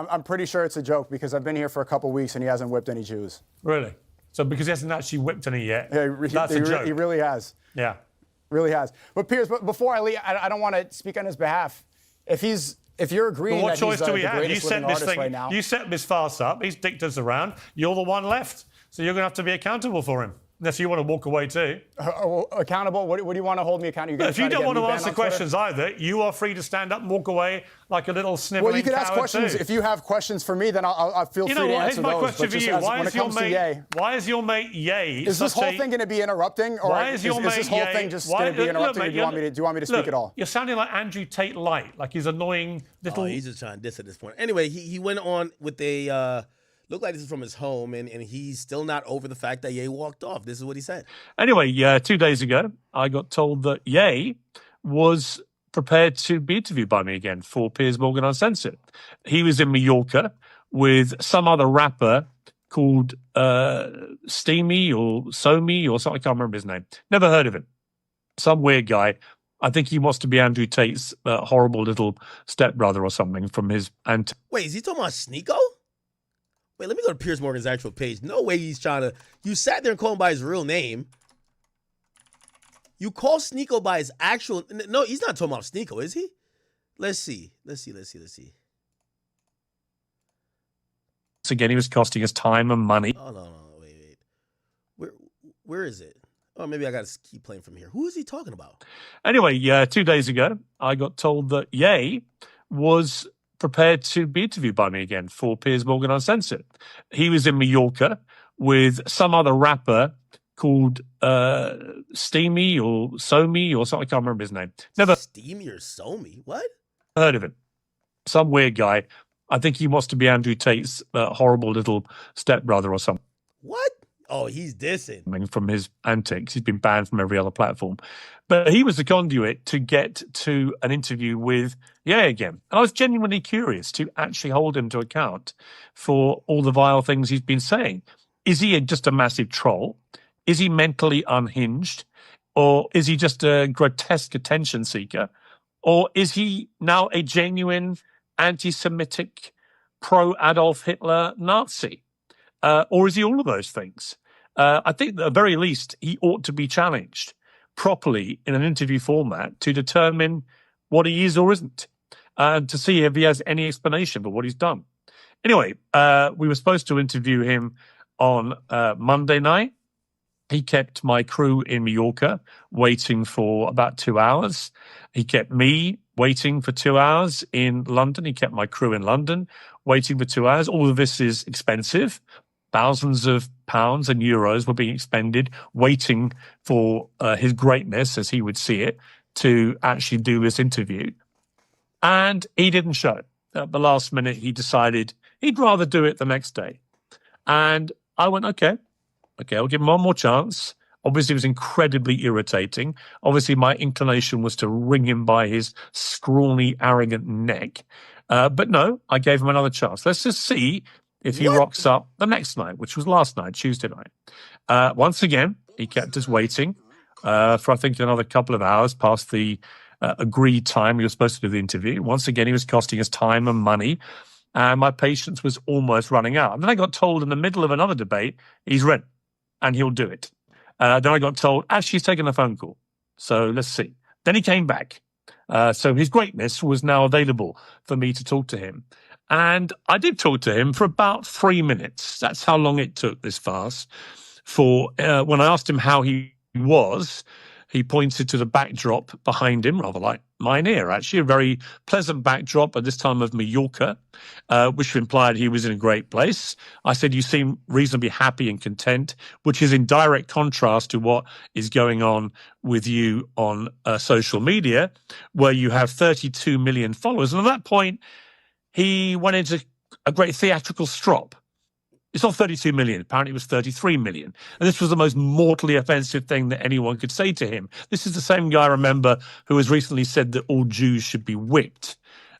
I'm pretty sure it's a joke because I've been here for a couple weeks and he hasn't whipped any Jews. Really? So because he hasn't actually whipped any yet, Yeah, that's a joke. He really has. Yeah. Really has. But Piers, before I leave, I don't want to speak on his behalf. If you're agreeing Well, what that choice he's do we the have? You greatest set living this artist thing. right now. You set this farce up. He's dicked us around. You're the one left, so you're going to have to be accountable for him. Unless you want to walk away too. Accountable? What do you want to hold me accountable? If you don't want to answer questions either, you are free to stand up and walk away like a little sniveling Well, you can ask questions. Too. If you have questions for me, then I'll feel free to answer those. Here's my question for you. Why is your mate Ye? Is this whole thing going to be interrupting, or is this whole thing just going to be interrupting? Or do you want me to speak at all? You're sounding like Andrew Tate light, like he's annoying little. Oh, he's just trying to diss at this point. Anyway, he went on with a. Looked like this is from his home, and he's still not over the fact that Ye walked off. This is what he said. Anyway, 2 days ago, I got told that Ye was prepared to be interviewed by me again for Piers Morgan Uncensored. He was in Mallorca with some other rapper called Steamy or Somi or something. I can't remember his name. Never heard of him. Some weird guy. I think he wants to be Andrew Tate's horrible little stepbrother or something from his aunt. Wait, is he talking about Sneeko? Wait, let me go to Piers Morgan's actual page. No way he's trying to... You sat there and called him by his real name. You call Sneeko by his actual... No, he's not talking about Sneeko, is he? Let's see. Once again, he was costing us time and money. Oh, no, wait. Where is it? Oh, maybe I got to keep playing from here. Who is he talking about? Anyway, 2 days ago, I got told that Ye was prepared to be interviewed by me again for Piers Morgan Uncensored. He was in Mallorca with some other rapper called Steamy or Somi or something. I can't remember his name. Never Steamy or Somi? What? Heard of him. Some weird guy. I think he wants to be Andrew Tate's horrible little stepbrother or something. What? Oh, he's dissing. From his antics. He's been banned from every other platform. But he was the conduit to get to an interview with Ye again. And I was genuinely curious to actually hold him to account for all the vile things he's been saying. Is he just a massive troll? Is he mentally unhinged? Or is he just a grotesque attention seeker? Or is he now a genuine anti-Semitic, pro-Adolf Hitler Nazi? Or is he all of those things? I think at the very least, he ought to be challenged properly in an interview format to determine what he is or isn't, and to see if he has any explanation for what he's done. Anyway, we were supposed to interview him on Monday night. He kept my crew in Mallorca waiting for about 2 hours. He kept me waiting for 2 hours in London. He kept my crew in London waiting for 2 hours. All of this is expensive. Thousands of pounds and euros were being expended waiting for his greatness, as he would see it, to actually do this interview. And he didn't show. At the last minute, he decided he'd rather do it the next day. And I went, okay, I'll give him one more chance. Obviously, it was incredibly irritating. Obviously, my inclination was to wring him by his scrawny, arrogant neck. But no, I gave him another chance. Let's just see if he rocks up the next night, which was last night, Tuesday night. Once again, he kept us waiting for, I think, another couple of hours past the agreed time we were supposed to do the interview. Once again, he was costing us time and money, and my patience was almost running out. And then I got told in the middle of another debate, he's ready, and he'll do it. Then I got told, actually, he's taking a phone call. So let's see. Then he came back. So his greatness was now available for me to talk to him. And I did talk to him for about 3 minutes. That's how long it took, this farce. For when I asked him how he was, he pointed to the backdrop behind him, rather like mine here, actually. A very pleasant backdrop at this time of Mallorca, which implied he was in a great place. I said, you seem reasonably happy and content, which is in direct contrast to what is going on with you on social media, where you have 32 million followers. And at that point, he went into a great theatrical strop. It's not 32 million. Apparently, it was 33 million. And this was the most mortally offensive thing that anyone could say to him. This is the same guy, remember, who has recently said that all Jews should be whipped.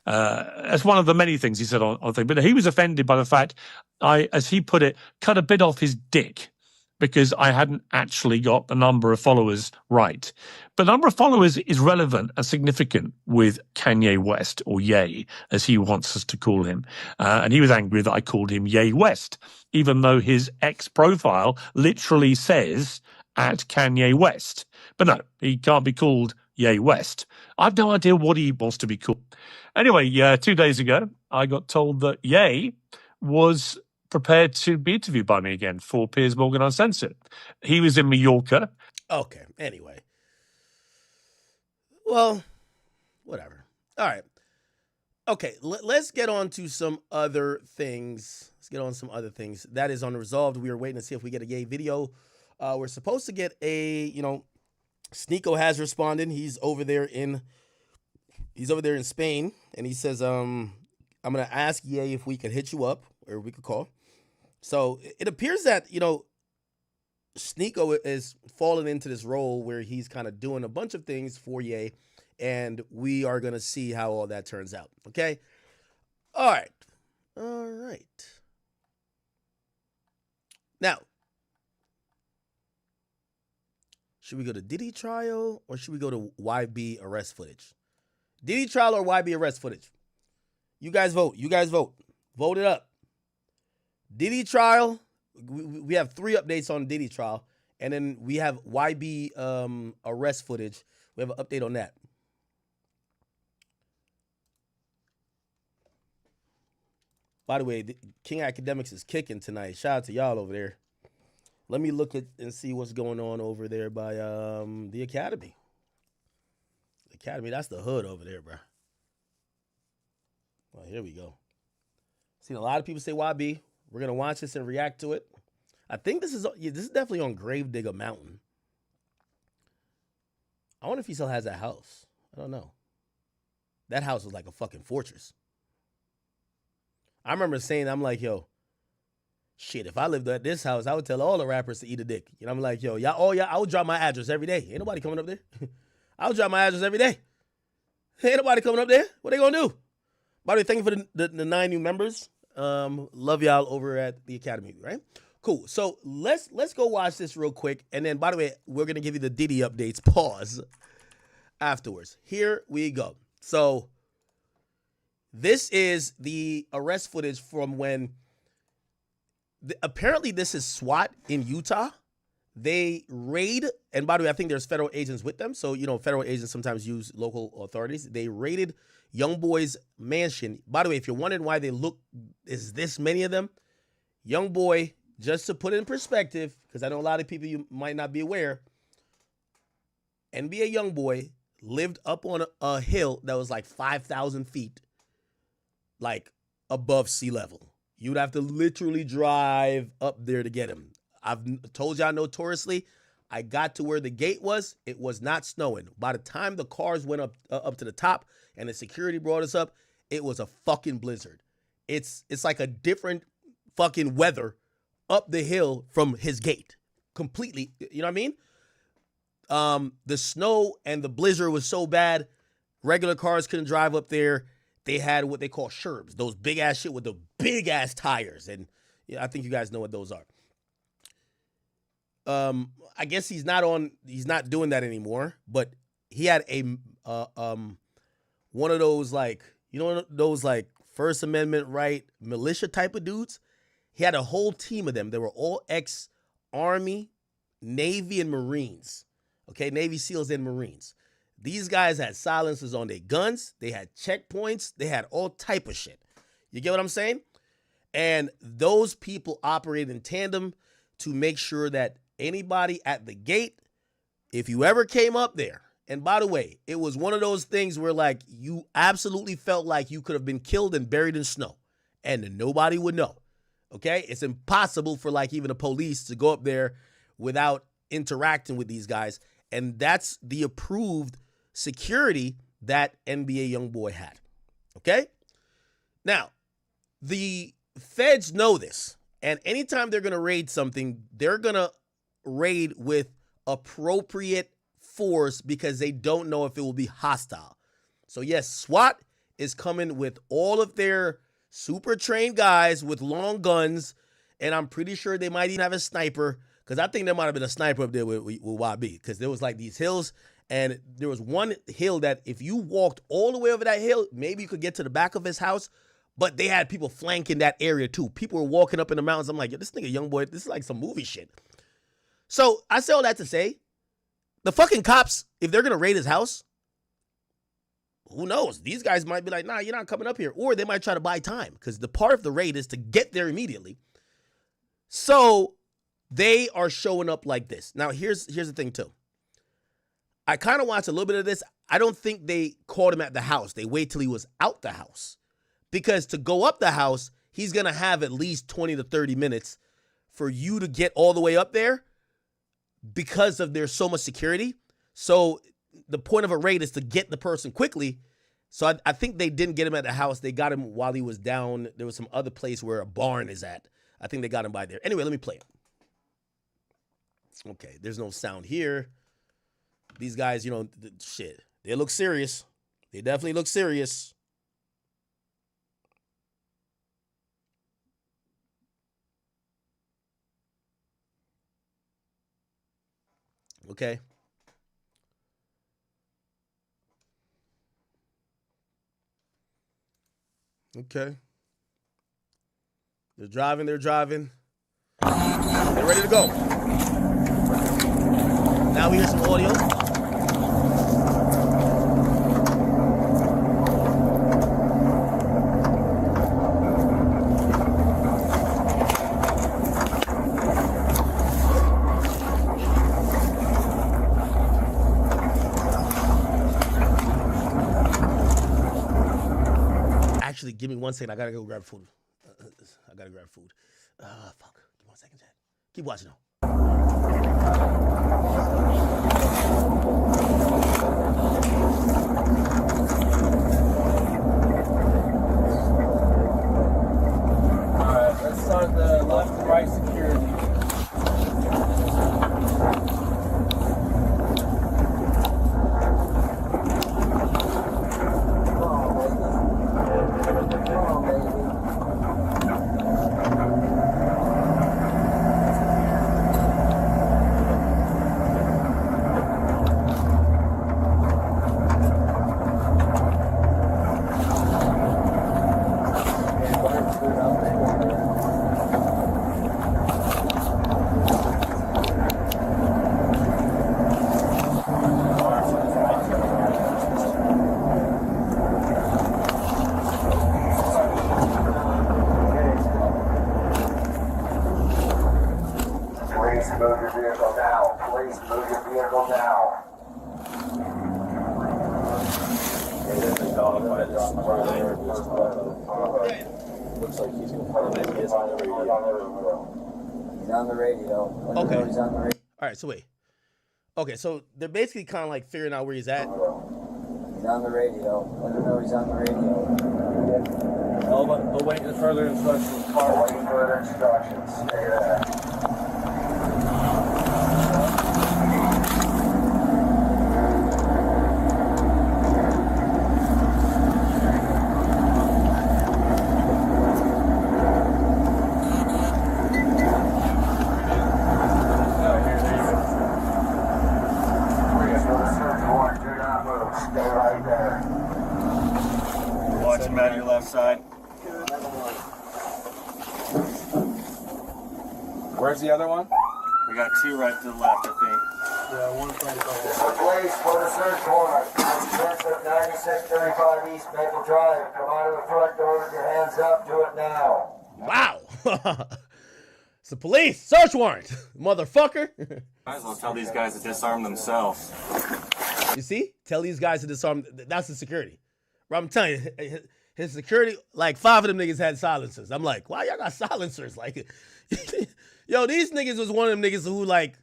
As one of the many things he said on thing. But he was offended by the fact I, as he put it, cut a bit off his dick because I hadn't actually got the number of followers right. But the number of followers is relevant and significant with Kanye West, or Ye, as he wants us to call him. And he was angry that I called him Ye West, even though his X profile literally says at Kanye West. But no, he can't be called Ye West. I've no idea what he wants to be called. Anyway, 2 days ago, I got told that Ye was prepared to be interviewed by me again for Piers Morgan Uncensored. He was in Mallorca. Okay, anyway. Well, whatever. All right. Okay, let's get on to some other things. Let's get on some other things. That is unresolved. We are waiting to see if we get a Ye video. We're supposed to get a, Sneeko has responded. He's over there in Spain, and he says, I'm going to ask Ye if we could hit you up or we could call. So it appears that, Sneeko is falling into this role where he's kind of doing a bunch of things for Ye, and we are going to see how all that turns out. Okay? All right. Now, should we go to Diddy trial or should we go to YB arrest footage? Diddy trial or YB arrest footage? You guys vote. Vote it up. Diddy trial, we have 3 updates on Diddy trial, and then we have YB arrest footage. We have an update on that. By the way, King Academics is kicking tonight. Shout out to y'all over there. Let me look at and see what's going on over there by the Academy. The Academy, that's the hood over there, bro. Well, here we go. Seen a lot of people say YB. We're gonna watch this and react to it. I think this is definitely on Gravedigger Mountain. I wonder if he still has that house. I don't know. That house was like a fucking fortress. I remember saying, I'm like, yo, shit, if I lived at this house, I would tell all the rappers to eat a dick. I'm like, yo, I would drop my address every day. Ain't nobody coming up there. I would drop my address every day. Ain't nobody coming up there. What they gonna do? By the way, thank you for the 9 new members. Love y'all over at the Academy, right? Cool. So let's go watch this real quick. And then, by the way, we're going to give you the Diddy updates. Pause. Afterwards. Here we go. So this is the arrest footage from when, apparently this is SWAT in Utah. They raid, and by the way, I think there's federal agents with them. So, federal agents sometimes use local authorities. They raided Youngboy's mansion. By the way, if you're wondering why is this many of them? Youngboy, just to put it in perspective, because I know a lot of people you might not be aware, NBA Youngboy lived up on a hill that was like 5,000 feet, like above sea level. You'd have to literally drive up there to get him. I've told y'all notoriously, I got to where the gate was. It was not snowing. By the time the cars went up to the top and the security brought us up, it was a fucking blizzard. It's like a different fucking weather up the hill from his gate. Completely. You know what I mean? The snow and the blizzard was so bad, regular cars couldn't drive up there. They had what they call sherbs, those big ass shit with the big ass tires. And I think you guys know what those are. I guess he's not doing that anymore, but he had one of those those First Amendment right militia type of dudes. He had a whole team of them. They were all ex-Army, Navy, and Marines. Okay, Navy SEALs and Marines. These guys had silencers on their guns. They had checkpoints. They had all type of shit. You get what I'm saying? And those people operate in tandem to make sure that anybody at the gate, if you ever came up there, and by the way, it was one of those things where like you absolutely felt like you could have been killed and buried in snow and nobody would know. Okay? It's impossible for like even the police to go up there without interacting with these guys. And that's the approved security that NBA Youngboy had. Okay? Now, the feds know this. And anytime they're going to raid something, they're going to raid with appropriate force because they don't know if it will be hostile. So yes, SWAT is coming with all of their super trained guys with long guns, and I'm pretty sure they might even have a sniper Because I think there might have been a sniper up there with YB. Because there was like these hills, and there was one hill that if you walked all the way over that hill, maybe you could get to the back of his house. But they had people flanking that area too. People were walking up in the mountains. I'm like, yo, this nigga Youngboy, this is like some movie shit. So I say all that to say, the fucking cops, if they're gonna raid his house, who knows? These guys might be like, nah, you're not coming up here. Or they might try to buy time, because the part of the raid is to get there immediately. So they are showing up like this. Now, here's the thing, too. I kind of watched a little bit of this. I don't think they caught him at the house. They wait till he was out the house. Because to go up the house, he's going to have at least 20 to 30 minutes for you to get all the way up there because of there's so much security. So the point of a raid is to get the person quickly. So I think they didn't get him at the house. They got him while he was down. There was some other place where a barn is at. I think they got him by there. Anyway, let me play it. Okay, there's no sound here. These guys, you know, shit. They look serious. They definitely look serious. Okay. Okay. They're driving. They're ready to go. Now we hear some audio. Actually, give me 1 second. I gotta go grab food. Fuck. Give me 1 second, Chad. Keep watching now. Alright, let's start the left and right security. So wait. Okay, so they're basically kind of like figuring out where he's at. He's on the radio. Let him know he's on the radio. They'll wait for further instructions. Waiting for further instructions. Stay there. Where's the other one? We got two right to the left, I think. Yeah, one front. Police for the search warrant. Residents of 9635 East Maple Drive. Come out of the front door with your hands up. Do it now. Wow. It's the police. Search warrant. Motherfucker. Might as well tell these guys to disarm themselves. You see? Tell these guys to disarm. That's the security. Bro, I'm telling you, his security, like 5 of them niggas had silencers. I'm like, why y'all got silencers? Like, yo, these niggas was one of them niggas who like,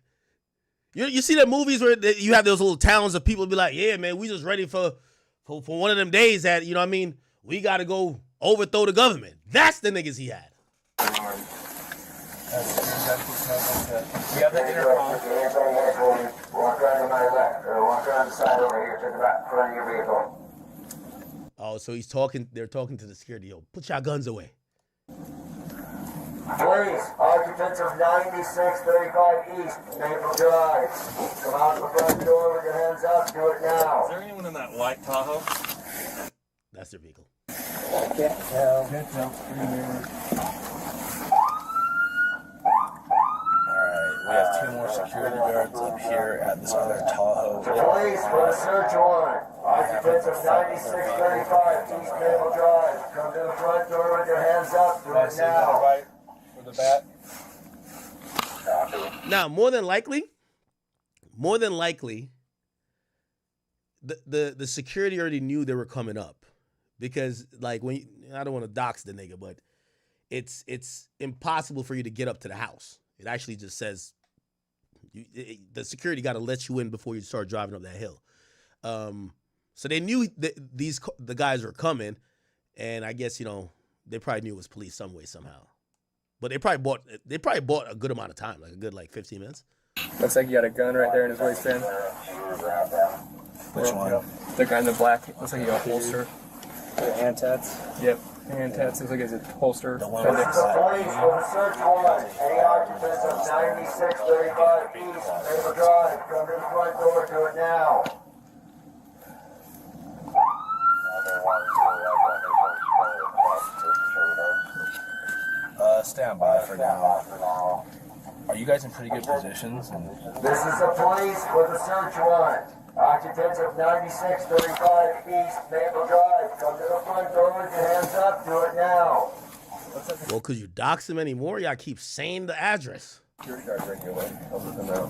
you see the movies where you have those little towns of people be like, yeah, man, we just ready for one of them days that, you know what I mean, we got to go overthrow the government. That's the niggas he had. We have the intercom. Walk around to my left, or walk around the side over here to the back front of your vehicle. Oh, so they're talking to the security. Yo, put your guns away. Police, all occupants of 9635 East Maple Drive. Come out the front door with your hands up. Do it now. Is there anyone in that white Tahoe? That's their vehicle. Can't tell. Can't tell. Alright, we have 2 more security guards up here at this other Tahoe. Police for a search warrant. Occupants of 9635 East Maple Drive. Come to the front door with your hands up. Do it now. Right for the bat. Now, more than likely, the security already knew they were coming up, because like I don't want to dox the nigga, but it's impossible for you to get up to the house. It actually just says the security got to let you in before you start driving up that hill. So they knew that the guys were coming, and I guess they probably knew it was police some way somehow. But they probably bought a good amount of time, like a good 15 minutes. Looks like you got a gun right there in his waistband. Which one? The guy in the black. Looks like he got a holster. Hand tats? Yep. Hand tats. Looks like it's a holster. The police for the search warrant. Any occupants of 9635 East Maple Drive. Come to the front door. Do it now. Stand by for now. Are you guys in pretty good positions? This is the police for the search warrant. Occupants of 9635 East Maple Drive. Come to the front door with your hands up. Do it now. Well, could you dox him anymore? Y'all keep saying the address. Security guards right here. I'll let them know.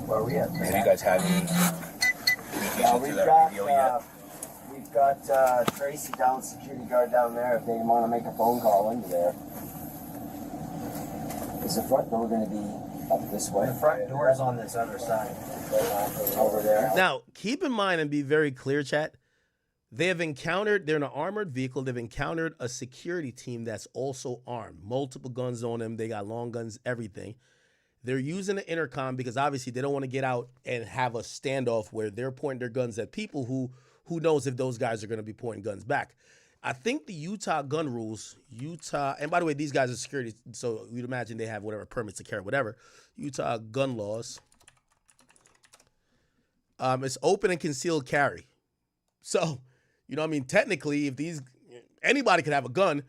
Where are we at? Have you guys had any communication to that video yet? We've got Tracy down, security guard down there, if they want to make a phone call into there. Is the front door going to be up this way? The front door is on this other side. Over there. Now, keep in mind and be very clear, chat. They're in an armored vehicle. They've encountered a security team that's also armed. Multiple guns on them. They got long guns, everything. They're using the intercom because obviously they don't want to get out and have a standoff where they're pointing their guns at people who knows if those guys are going to be pointing guns back. I think the Utah gun rules, and by the way, these guys are security, so you'd imagine they have whatever permits to carry, whatever. Utah gun laws. It's open and concealed carry. So, technically, anybody could have a gun.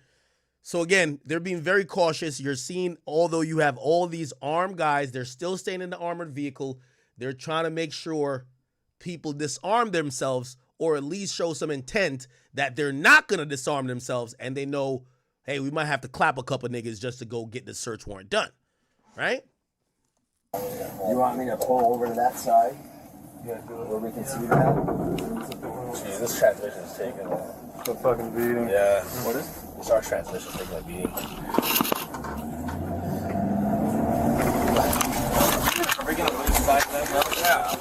So again, they're being very cautious. You're seeing, although you have all these armed guys, they're still staying in the armored vehicle. They're trying to make sure people disarm themselves, or at least show some intent that they're not going to disarm themselves, and they know, hey, we might have to clap a couple niggas just to go get the search warrant done, right? You want me to pull over to that side? Yeah, where we can see that? Jeez, this transmission's taking a fucking beating. Yeah. What is? This our transmission's taking a beating. Are we gonna lose sight of that? Yeah.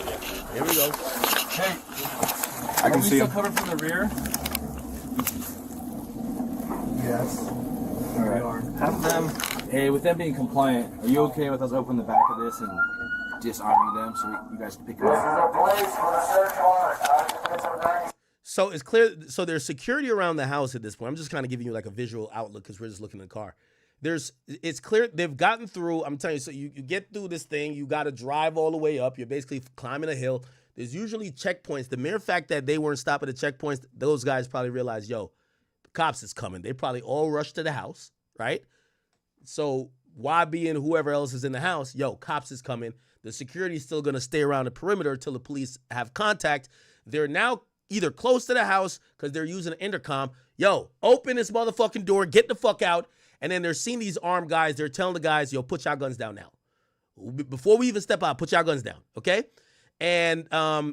Here we go. Hey, I can see still him. covered from the rear? Yes. All right. Have them. Hey, with them being compliant, are you okay with us opening the back of this and disarming them so you guys can pick it up? This is the police for the search warrant. Occupants of 96. So it's clear. So there's security around the house at this point. I'm just kind of giving you like a visual outlook because we're just looking in the car. It's clear they've gotten through. I'm telling you. So you get through this thing. You got to drive all the way up. You're basically climbing a hill. There's usually checkpoints. The mere fact that they weren't stopping at checkpoints, those guys probably realized, the cops is coming. They probably all rushed to the house, right? So YB and whoever else is in the house, cops is coming. The security is still going to stay around the perimeter until the police have contact. They're now either close to the house because they're using an intercom. Open this motherfucking door, get the fuck out. And then they're seeing these armed guys. They're telling the guys, put your guns down now. Before we even step out, put your guns down, okay? And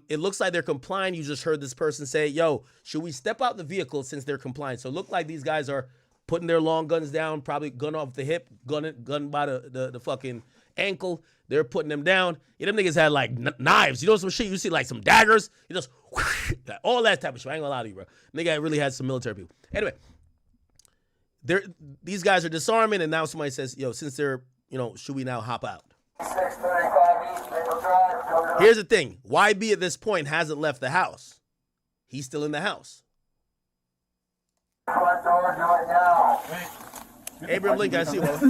it looks like they're complying. You just heard this person say, should we step out the vehicle since they're compliant? So it looked like these guys are putting their long guns down, probably gun off the hip, gun by the fucking ankle. They're putting them down. Them niggas had like knives. Some shit you see, like some daggers. Just all that type of shit. I ain't gonna lie to you, bro. Nigga really had some military people. Anyway, these guys are disarming, and now somebody says, since they're, should we now hop out? 635 East Maple Drive. Here's the thing. YB at this point hasn't left the house. He's still in the house. Front door, do it now. Abraham Lincoln, I see you, brother.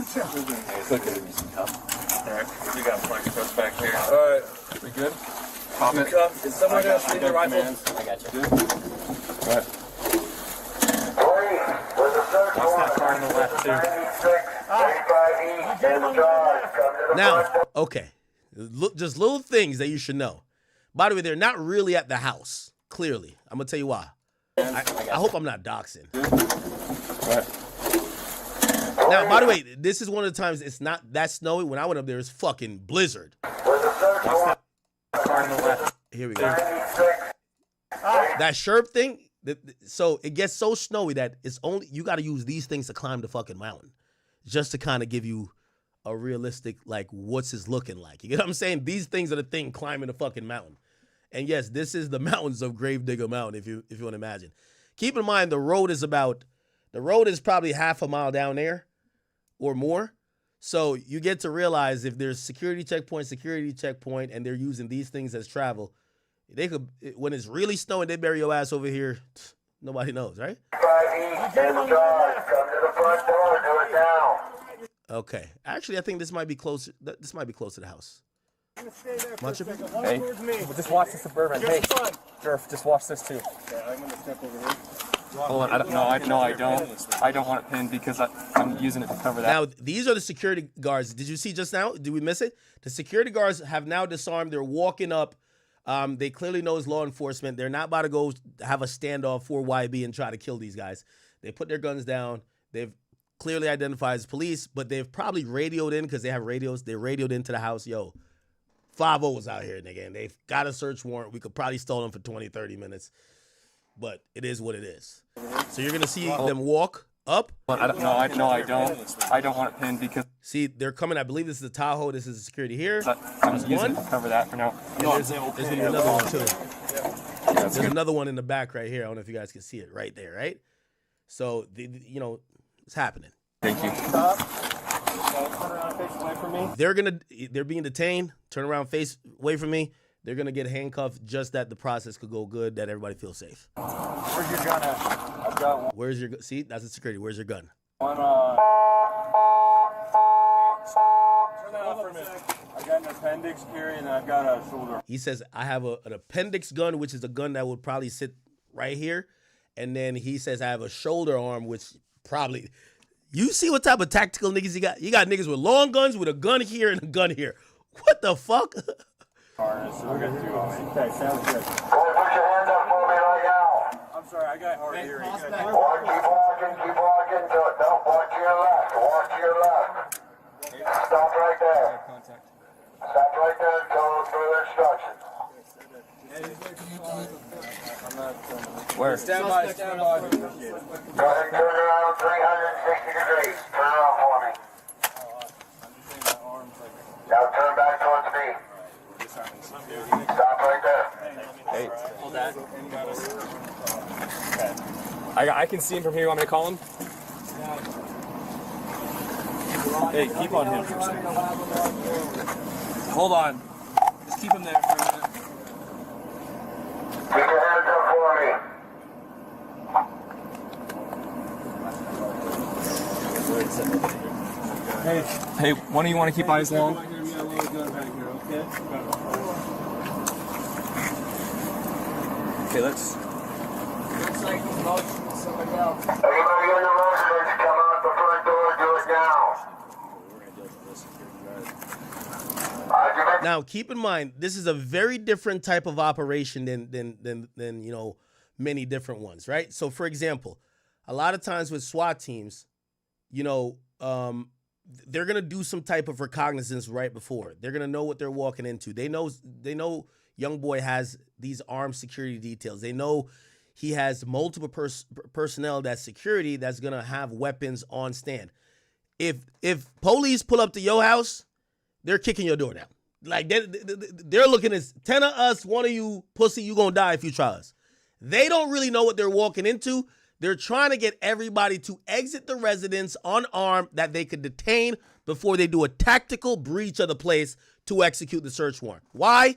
Alright, we got flex press back here. Alright, we good? Pop it. Is someone gonna see the rifles? I got you. Alright. Now, okay, just little things that you should know. By the way, they're not really at the house. Clearly, I'm gonna tell you why. I hope I'm not doxing. Now, by the way, this is one of the times it's not that snowy. When I went up there, it's fucking blizzard. Here we go. That Sherp thing. So it gets so snowy that it's only you got to use these things to climb the fucking mountain, just to kind of give you a realistic like what's this looking like. You get what I'm saying? These things are the thing climbing the fucking mountain. And yes, this is the mountains of Gravedigger Mountain. If you want to imagine, keep in mind the road is probably half a mile down there, or more. So you get to realize if there's security checkpoint, and they're using these things as travel. They could, when it's really snowing, they bury your ass over here. Nobody knows, right? Okay. Actually, I think this might be closer. This might be close to the house. Much of it? Hey, well, just watch the Suburban. Hey, Jerf, just watch this too. Yeah, I'm gonna step over here. Hold on, I don't want it pinned because I'm using it to cover that. Now, these are the security guards. Did you see just now? Did we miss it? The security guards have now disarmed. They're walking up. They clearly know it's law enforcement. They're not about to go have a standoff for YB and try to kill these guys. They put their guns down. They've clearly identified as police, but they've probably radioed in because they have radios. They radioed into the house. Yo, 5-0 was out here, nigga, and they've got a search warrant. We could probably stall them for 20, 30 minutes, but it is what it is. So you're going to see them walk up. I don't want it pinned because... See, they're coming. I believe this is the Tahoe. This is the security here. I'm using it to cover that for now. There's going to be another one, too. There's another one in the back right here. I don't know if you guys can see it right there, right? So, it's happening. Thank you. Turn around, face away from me. They're being detained. Turn around, face away from me. They're going to get handcuffed just that the process could go good, that everybody feels safe. Where's your gun at? I've got one. Where's your gun? See, that's the security. Where's your gun? Turn that off for a minute. I got an appendix here and I've got a shoulder. He says, I have an appendix gun, which is a gun that would probably sit right here. And then he says, I have a shoulder arm, which probably... You see what type of tactical niggas you got? You got niggas with long guns with a gun here and a gun here. What the fuck? Alright, so we're going to do okay, sounds good. Put your hands up for me right now. I'm sorry, I got hard hearing. Keep walking. Don't walk to your left. Walk to your left. Stop right there. Stop right there until further instructions. Where? Stand by. Go ahead and turn around 360 degrees. Turn around for me. Now turn back towards me. Stop right there. Hey. Hold that. Okay. I can see him from here. You want me to call him? Hey, keep on him for a second. Hold on. Just keep him there for a minute. Keep your hands up for me. Hey, one of you want to keep eyes long? Okay, let's... Everybody in the motion, come out the front door and do it now. Now, keep in mind, this is a very different type of operation than many different ones, right? So, for example, a lot of times with SWAT teams, they're gonna do some type of recognizance right before. They're gonna know what they're walking into. They know Youngboy has these armed security details. They know he has multiple personnel that's security that's gonna have weapons on stand. If police pull up to your house, they're kicking your door down. Like they're looking at 10 of us, one of you, pussy, you gonna die if you try us. They don't really know what they're walking into. They're trying to get everybody to exit the residence unarmed that they could detain before they do a tactical breach of the place to execute the search warrant. Why?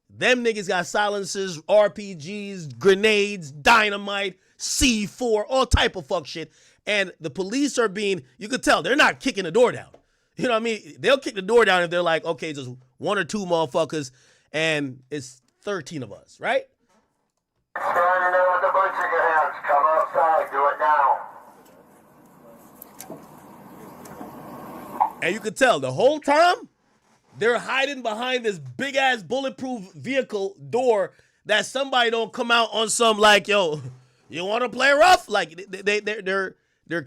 Them niggas got silencers, RPGs, grenades, dynamite, C4, all type of fuck shit. And the police are being, you could tell, they're not kicking the door down. You know what I mean? They'll kick the door down if they're like, okay, just one or two motherfuckers, and it's 13 of us, right? Standing there with the boots in your hands. Come outside. Do it now. And you could tell the whole time they're hiding behind this big ass bulletproof vehicle door that somebody don't come out on some like, yo, you want to play rough? Like they're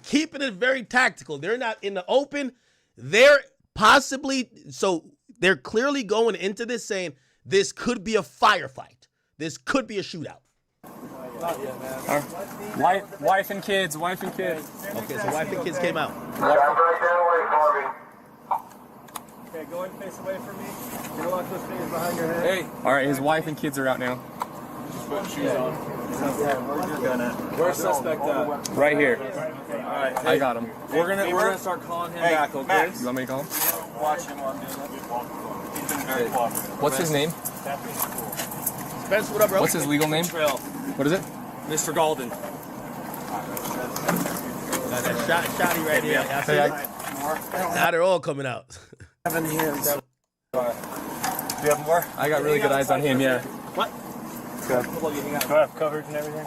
keeping it very tactical. They're not in the open. They're possibly, so they're clearly going into this saying this could be a firefight. This could be a shootout. Wife and kids. Okay, so wife and kids came out. Okay, go and face away from me. You don't want those things behind your head. Hey. All right, his wife and kids are out now. Just put shoes on. Where's your gun at? Where's suspect at? Right here. All right. I got him. We're gonna start calling him back, okay? Max. You want me to call him? Watch him on doing that. He's been very cooperative. What's his name? Spence, what up, bro? What's his legal name? What is it? Mr. Golden. That shotty right here. Now they're all coming out. Do you have more? I got really good eyes on him, yeah. What? Do I have coverage and everything?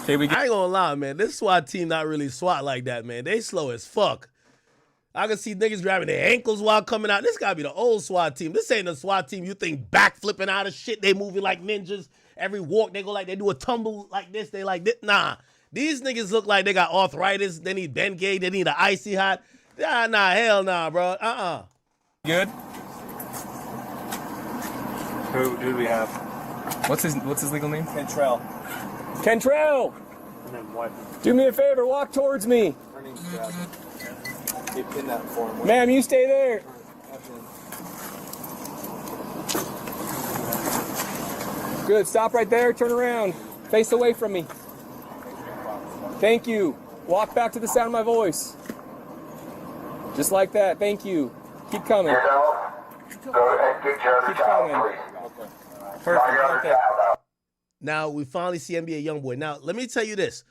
Okay, I ain't gonna lie, man. This SWAT team not really SWAT like that, man. They slow as fuck. I can see niggas grabbing their ankles while coming out. This gotta be the old SWAT team. This ain't the SWAT team you think backflipping out of shit. They moving like ninjas. Every walk they go like they do a tumble like this. They like this. Nah. These niggas look like they got arthritis. They need Bengay. They need an icy hot. Nah, hell nah, bro. Good? Who do we have? What's his legal name? Cantrell. Cantrell! And then what? Do me a favor, walk towards me. Her name's Jasmine. They pinned that for him. Ma'am, you stay there. Good, stop right there, turn around. Face away from me. Thank you. Walk back to the sound of my voice. Just like that, thank you. Keep coming. Keep coming. Perfect. Now we finally see NBA Youngboy. Now let me tell you this.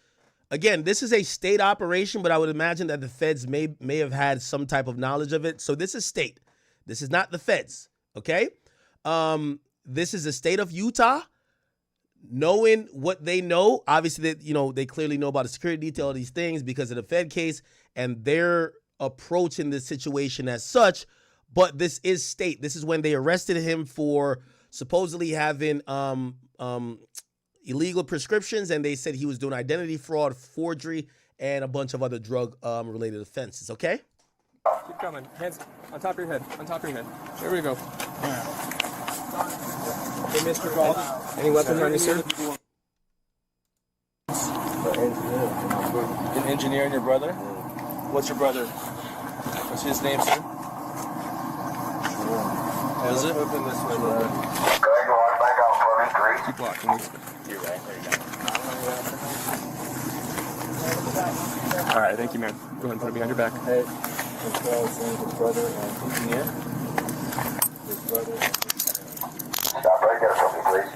Again, this is a state operation, but I would imagine that the feds may have had some type of knowledge of it. So this is state. This is not the feds. Okay. This is the state of Utah. Knowing what they know, obviously, they clearly know about the security detail of these things because of the Fed case, and they're approaching this situation as such. But this is state. This is when they arrested him for supposedly having illegal prescriptions, and they said he was doing identity fraud, forgery, and a bunch of other drug related offenses. Okay. Keep coming. Hands on top of your head. On top of your head. There we go. Hey, Mr. Golden. Any weapons on you, sir? An engineer and your brother? What's your brother? What's his name, sir? Is it? Open this way, brother. Keep walking. You're right. There you go. All right, thank you, man. Go ahead and put it behind your back. Hey, his brother and engineer. His brother. Stop right there for me, please.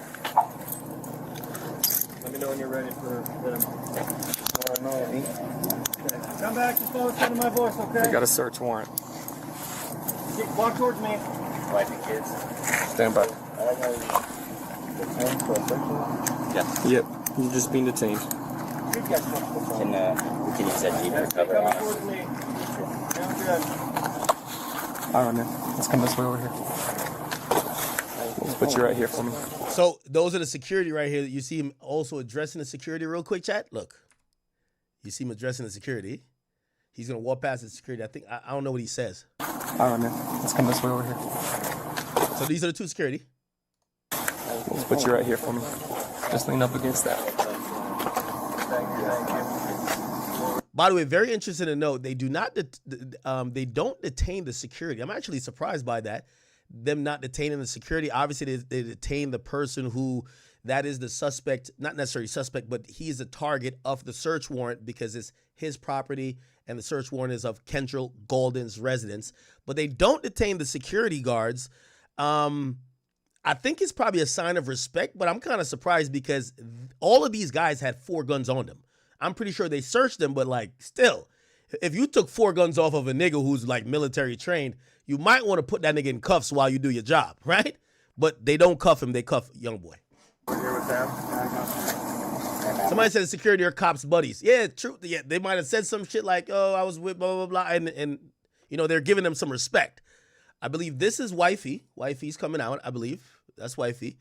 Let me know when you're ready for them. Come back to follow the sound of my voice, okay? We got a search warrant. Walk towards me. Wife and kids. Stand by. Yes. Yep. You're just being detained. We can use that Jeep to cover off. Sounds good. All right, man. Let's come this way over here. Let's put you right here for me. So those are the security right here. You see him also addressing the security real quick, chat. Look, you see him addressing the security. He's gonna walk past the security. I don't know what he says. All right, man. Let's come this way over here. So these are the two security. Let's put you right here for me. Just lean up against that. By the way, very interesting to note, they do not they don't detain the security. I'm actually surprised by that. Them not detaining the security. Obviously, they detain the person who that is the suspect, not necessarily suspect, but he is the target of the search warrant because it's his property and the search warrant is of Kendrell Golden's residence. But they don't detain the security guards. I think it's probably a sign of respect, but I'm kind of surprised because all of these guys had 4 guns on them. I'm pretty sure they searched him, but like still, if you took 4 guns off of a nigga who's like military trained, you might want to put that nigga in cuffs while you do your job, right? But they don't cuff him, they cuff Youngboy. We're here with them. Somebody said security are cops' buddies. Yeah, true. Yeah, they might have said some shit like, "Oh, I was with blah blah blah," and you know they're giving them some respect. I believe this is Wifey. Wifey's coming out. I believe that's Wifey,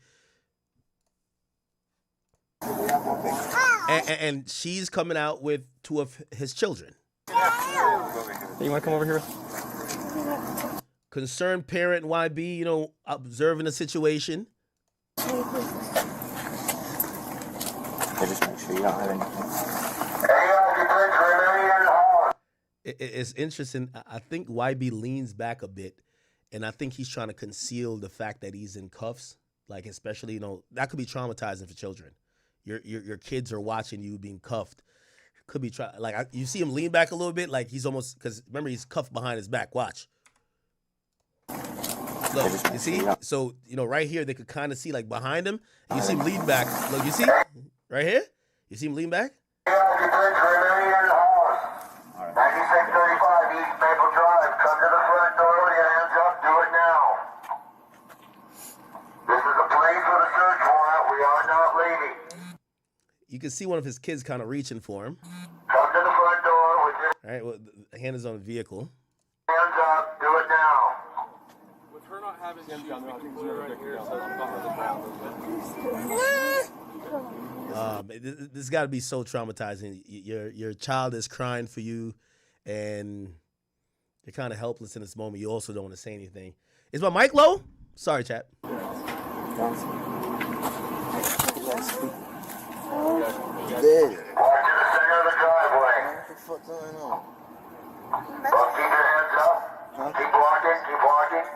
and she's coming out with 2 of his children. Hey, you want to come over here? Concerned parent YB, you know, observing the situation. Just make sure you don't have anything. It's interesting. I think YB leans back a bit, and I think he's trying to conceal the fact that he's in cuffs. Like, especially, you know, that could be traumatizing for children. Your kids are watching you being cuffed. Could be you see him lean back a little bit, like he's almost, because remember he's cuffed behind his back. Watch. Look, you see? So, you know, right here they could kind of see like behind him. And you see him lean back. Look, you see? Right here? You see him lean back? 9635 East Maple Drive. Come to the front door with your hands up. Do it now. This is a place with a search warrant. We are not leaving. You can see one of his kids kind of reaching for him. Come to the front door with your All right, well, the hand is on the vehicle. hands up. Do it now. With her not having shoes, I think it's really ridiculous. I'm not This has got to be so traumatizing. Your child is crying for you, and you're kind of helpless in this moment. You also don't want to say anything. Is my mic low? Sorry, chat. Watch in the center of the driveway. What the fuck going on? Keep your hands up. Keep walking. Keep walking.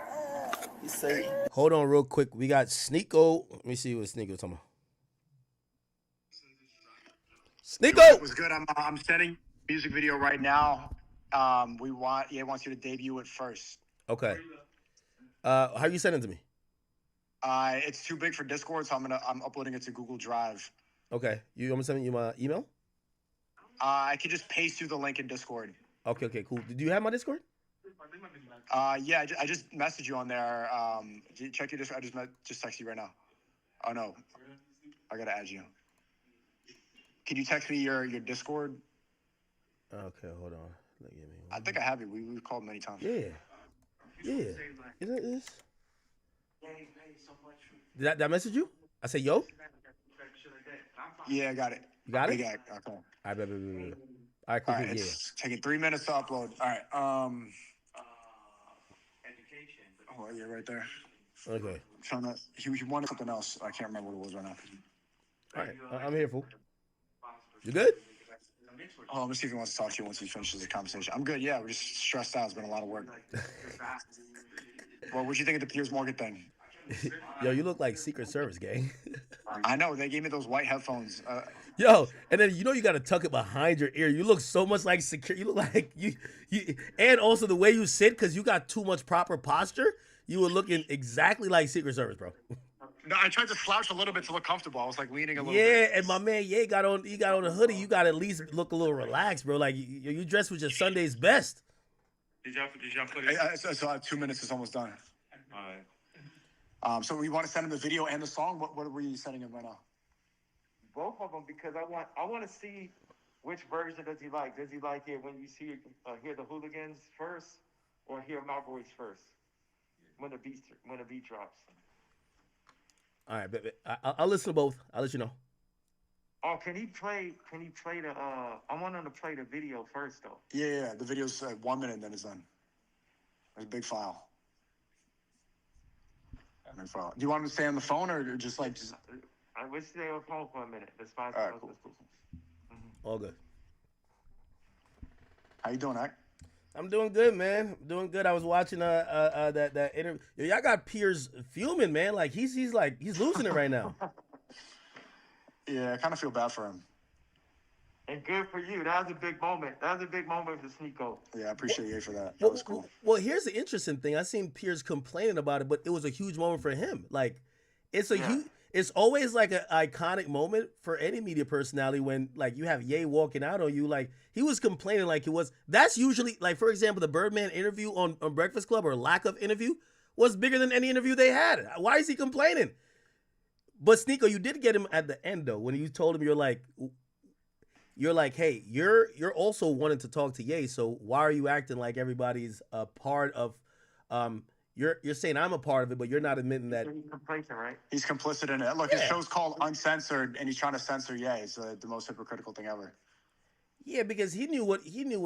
You say Hold on real quick. We got Sneeko. Let me see what Sneeko talking about. Sneeko! It was good. I'm setting music video right now. He wants you to debut it first. Okay. How you sending it to me? It's too big for Discord, so I'm uploading it to Google Drive. Okay. You want me to send you my email? I could just paste you the link in Discord. Okay, cool. Did you have my Discord? Yeah, I just messaged you on there. Check your Discord. I just text you right now. Oh no, I gotta add you. Can you text me your Discord? Okay, hold on. I think I have you. We've called many times. Yeah. Is it this? Did I message you? I said yo? Yeah, I got it. You got it? Okay. All right, bet. All right, cool. All right, it's taking 3 minutes to upload. All right. Oh, yeah, right there. Okay. He wanted something else. I can't remember what it was right now. All right, I'm here, fool. You good? Oh, let me see if he wants to talk to you once he finishes the conversation. I'm good. Yeah, we're just stressed out. It's been a lot of work. Well, what'd you think of the Piers Morgan thing? Yo, you look like Secret Service gang. I know. They gave me those white headphones. Yo, and then you know you got to tuck it behind your ear. You look so much like secure. You look like you and also the way you sit, because you got too much proper posture. You were looking exactly like Secret Service, bro. No, I tried to slouch a little bit to look comfortable. I was like leaning a little bit. bit. Yeah, and my man, got on a hoodie. You got to at least look a little relaxed, bro. Like you dressed with your Sunday's best. Did y'all put it? So I have 2 minutes. It's almost done. All right. So we want to send him the video and the song. What are we sending him right now? Both of them, because I want to see which version does he like. Does he like it when you hear the hooligans first, or hear my voice first when the beat drops? All right, baby. I'll listen to both. I'll let you know. Oh, can he play the? I want him to play the video first, though. Yeah. The video's 1 minute, and then it's done. It's a big file. Do you want him to stay on the phone or just? I wish stay on the phone for a minute. That's fine. All right, cool. All good. How you doing, Ak? I'm doing good, man. I'm doing good. I was watching that interview. Yo, y'all got Piers fuming, man. Like he's losing it right now. Yeah, I kind of feel bad for him. And good for you. That was a big moment. That was a big moment for Sneeko. Yeah, I appreciate you for that. That was cool. Well, here's the interesting thing. I seen Piers complaining about it, but it was a huge moment for him. Like, it's a it's always like an iconic moment for any media personality when like you have Ye walking out on you. Like he was complaining like it was. That's usually like, for example, the Birdman interview on Breakfast Club or lack of interview was bigger than any interview they had. Why is he complaining? But Sneeko, you did get him at the end though when you told him you're like, hey, you're also wanting to talk to Ye, so why are you acting like everybody's a part of You're saying I'm a part of it, but you're not admitting that. He's complacent, right? He's complicit in it. Look, his show's called Uncensored, and he's trying to censor Ye. It's the most hypocritical thing ever. Yeah, because he knew what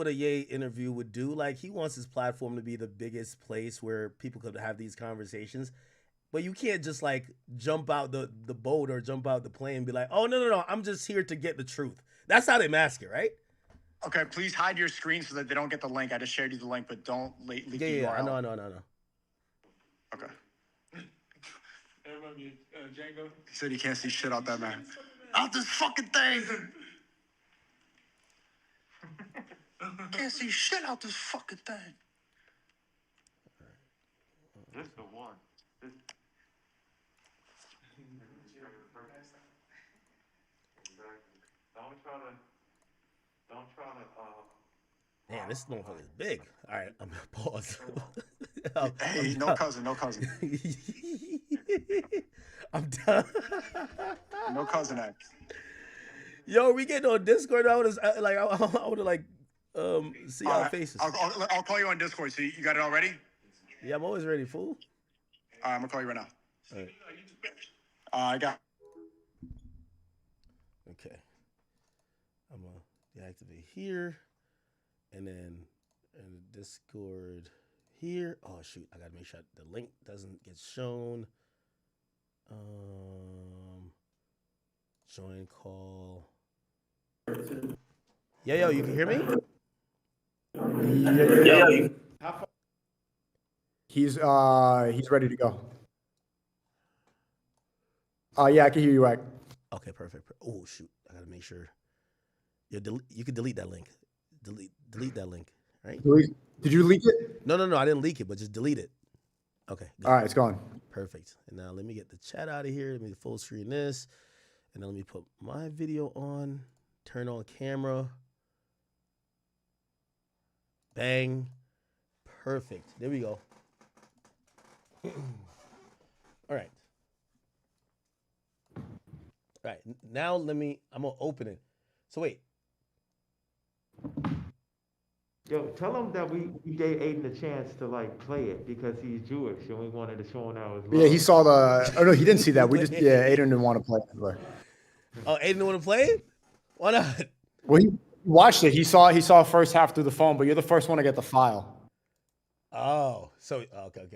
a Ye interview would do. Like he wants his platform to be the biggest place where people could have these conversations. But you can't just like jump out the boat or jump out the plane and be like, oh no, I'm just here to get the truth. That's how they mask it, right? Okay, please hide your screen so that they don't get the link. I just shared you the link, but don't leak the URL. Yeah, I know. Okay. Django. He said he can't see shit out that man. Out this fucking thing. Can't see shit out this fucking thing. This the one. This... Don't try to. Man, this motherfucker is big. All right, I'm gonna pause. Hey, no cousin. I'm done. No cousin act. Yo, we getting on Discord. I want to see our faces. I'll call you on Discord. So you got it all ready? Yeah, I'm always ready, fool. I'm gonna call you right now. All right. I got. Okay. I'm gonna deactivate here, and then in Discord here. Oh shoot! I gotta make sure the link doesn't get shown. Join call. Yeah, you can hear me? Yeah. He's ready to go. Yeah, I can hear you, Ike. Okay, perfect. Oh shoot! I gotta make sure. You can delete that link. Delete that link. Right? Did you leak it? No, I didn't leak it, but just delete it. Okay. All right, it's gone. Perfect. And now let me get the chat out of here. Let me full screen this, and then let me put my video on. Turn on camera. Bang. Perfect. There we go. All right. All right. Now I'm gonna open it. So wait. Yo, tell him that we gave Aiden a chance to like play it because he's Jewish and we wanted to show him that was love. Yeah, he saw the. Oh no, he didn't see that. Aiden didn't want to play it. But... Oh, Aiden didn't want to play it? Why not? Well, he watched it. He saw first half through the phone, but you're the first one to get the file. Oh, so okay.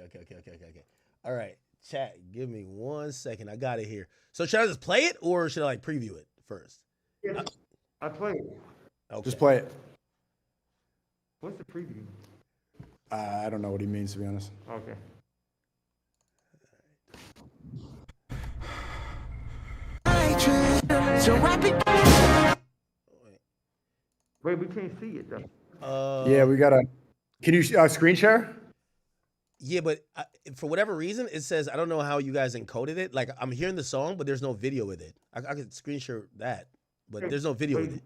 All right, chat. Give me 1 second. I got it here. So should I just play it or should I like preview it first? Yeah, I play it. Okay. Just play it. What's the preview? I don't know what he means, to be honest. Okay. Wait, we can't see it though. Yeah, we gotta. Can you screen share? Yeah, but for whatever reason, it says I don't know how you guys encoded it. Like I'm hearing the song, but there's no video with it. I could screen share that, but there's no video with it.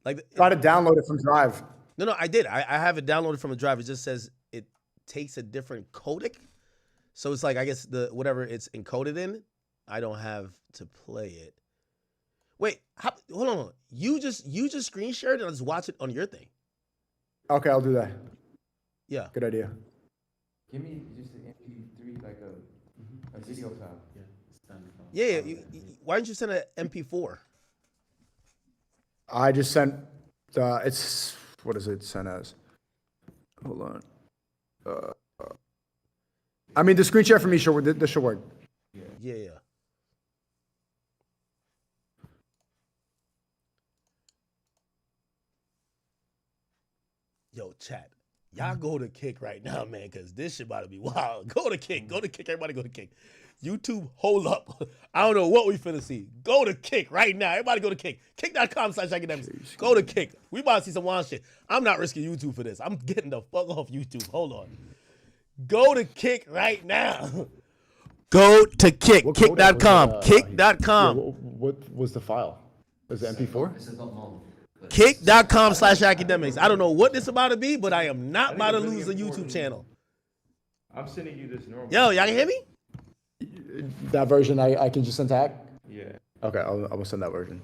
Like try to download it from Drive. No, I did. I have it downloaded from a drive. It just says it takes a different codec. So it's like, I guess whatever it's encoded in, I don't have to play it. Wait, hold on. You just screen shared and I'll just watch it on your thing. Okay, I'll do that. Yeah. Good idea. Give me just an MP3, like a video file. Yeah. Why didn't you send an MP4? I just sent. It's what is it sent as? Hold on. I mean, the screen share for me should work. This should work. Yeah. Yo, chat. Y'all go to Kick right now, man, because this shit about to be wild. Go to Kick. Everybody go to Kick. YouTube, hold up. I don't know what we finna see. Go to Kick right now. Everybody go to Kick. Kick.com/academics. Go to Kick. We about to see some wild shit. I'm not risking YouTube for this. I'm getting the fuck off YouTube. Hold on. Go to Kick right now. Go to Kick, What kick.com, codec was kick.com. what was the file? Was it MP4? Kick.com/academics. I don't know what this about to be, but I am not about to lose a YouTube channel. I'm sending you this normal. Yo, y'all can hear me? That version I can just send to Hack? Yeah. Okay, I'll send that version.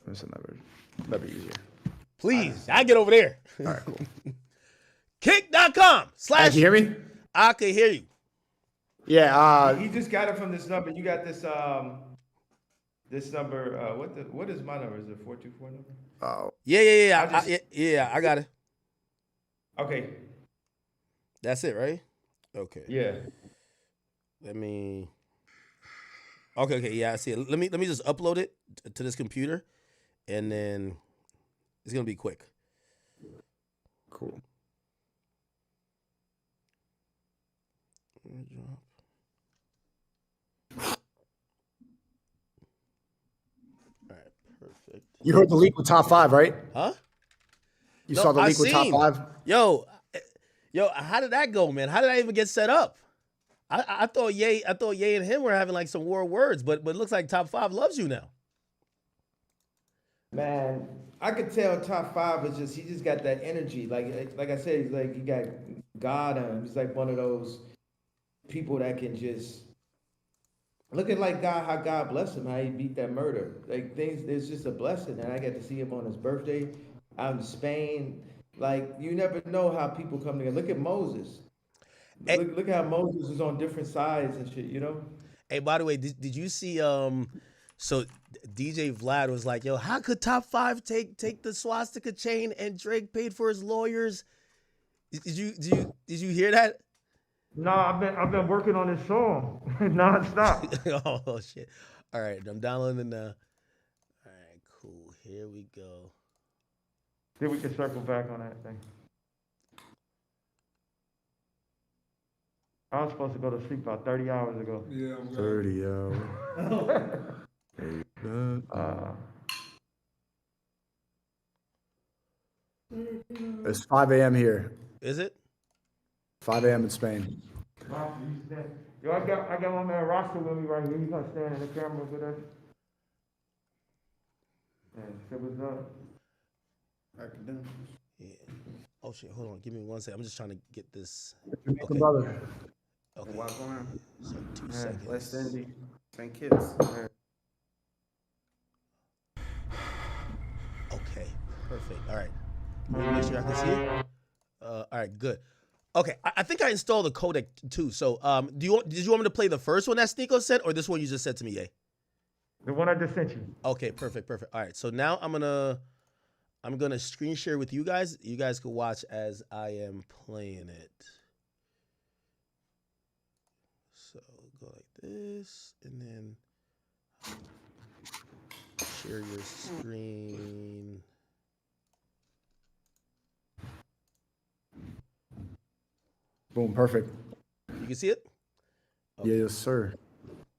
I'm gonna send that version. That'd be easier. Please, I get over there. All right, cool. Kick.com/ Can you hear me? I can hear you. Yeah. He just got it from this number. You got this this number. What is my number? Is it 424 number? Oh. Yeah. I got it. Okay. That's it, right? Okay. Yeah. Let me. Okay. Yeah, I see it. Let me just upload it to this computer, and then it's gonna be quick. Cool. Perfect. You heard the leak with top 5, right? Huh? You saw the leak with top 5? Yo, how did that go, man? How did I even get set up? I thought Ye and him were having like some war words, but it looks like top 5 loves you now. Man, I could tell top 5 is just he just got that energy. Like I said, he's like he got God on him. He's like one of those people that can just looking like God, how God blessed him, how he beat that murder. Like things, it's just a blessing. And I got to see him on his birthday out in Spain. Like you never know how people come together. Look at Moses. Look how Moses is on different sides and shit, you know? Hey, by the way, did you see so DJ Vlad was like, yo, how could top 5 take the swastika chain and Drake paid for his lawyers? Did you hear that? No, I've been working on this song nonstop. Oh shit. All right, I'm downloading it now. All right, cool. Here we go. Then we can circle back on that thing. I was supposed to go to sleep about 30 hours ago. Yeah, 30 hours. It's 5 a.m. here. Is it? 5 a.m. in Spain. Yo, I got my man Rasta with me right here. He's gonna stand in the camera with us. And say what's up. Academics. Yeah. Oh shit, hold on. Give me 1 second. I'm just trying to get this. Okay. Brother. Okay. What's going on? So 2 seconds. West Indies. St. Kitts. Okay, perfect. All right. Let me make sure I can see it. All right, good. Okay, I think I installed the codec too. So, did you want me to play the first one that Sneeko sent, or this one you just said to me, Ye? The one I just sent you. Okay, perfect. All right, so now I'm gonna screen share with you guys. You guys can watch as I am playing it. So go like this, and then share your screen. Boom, perfect. You can see it? Yeah, yes, sir.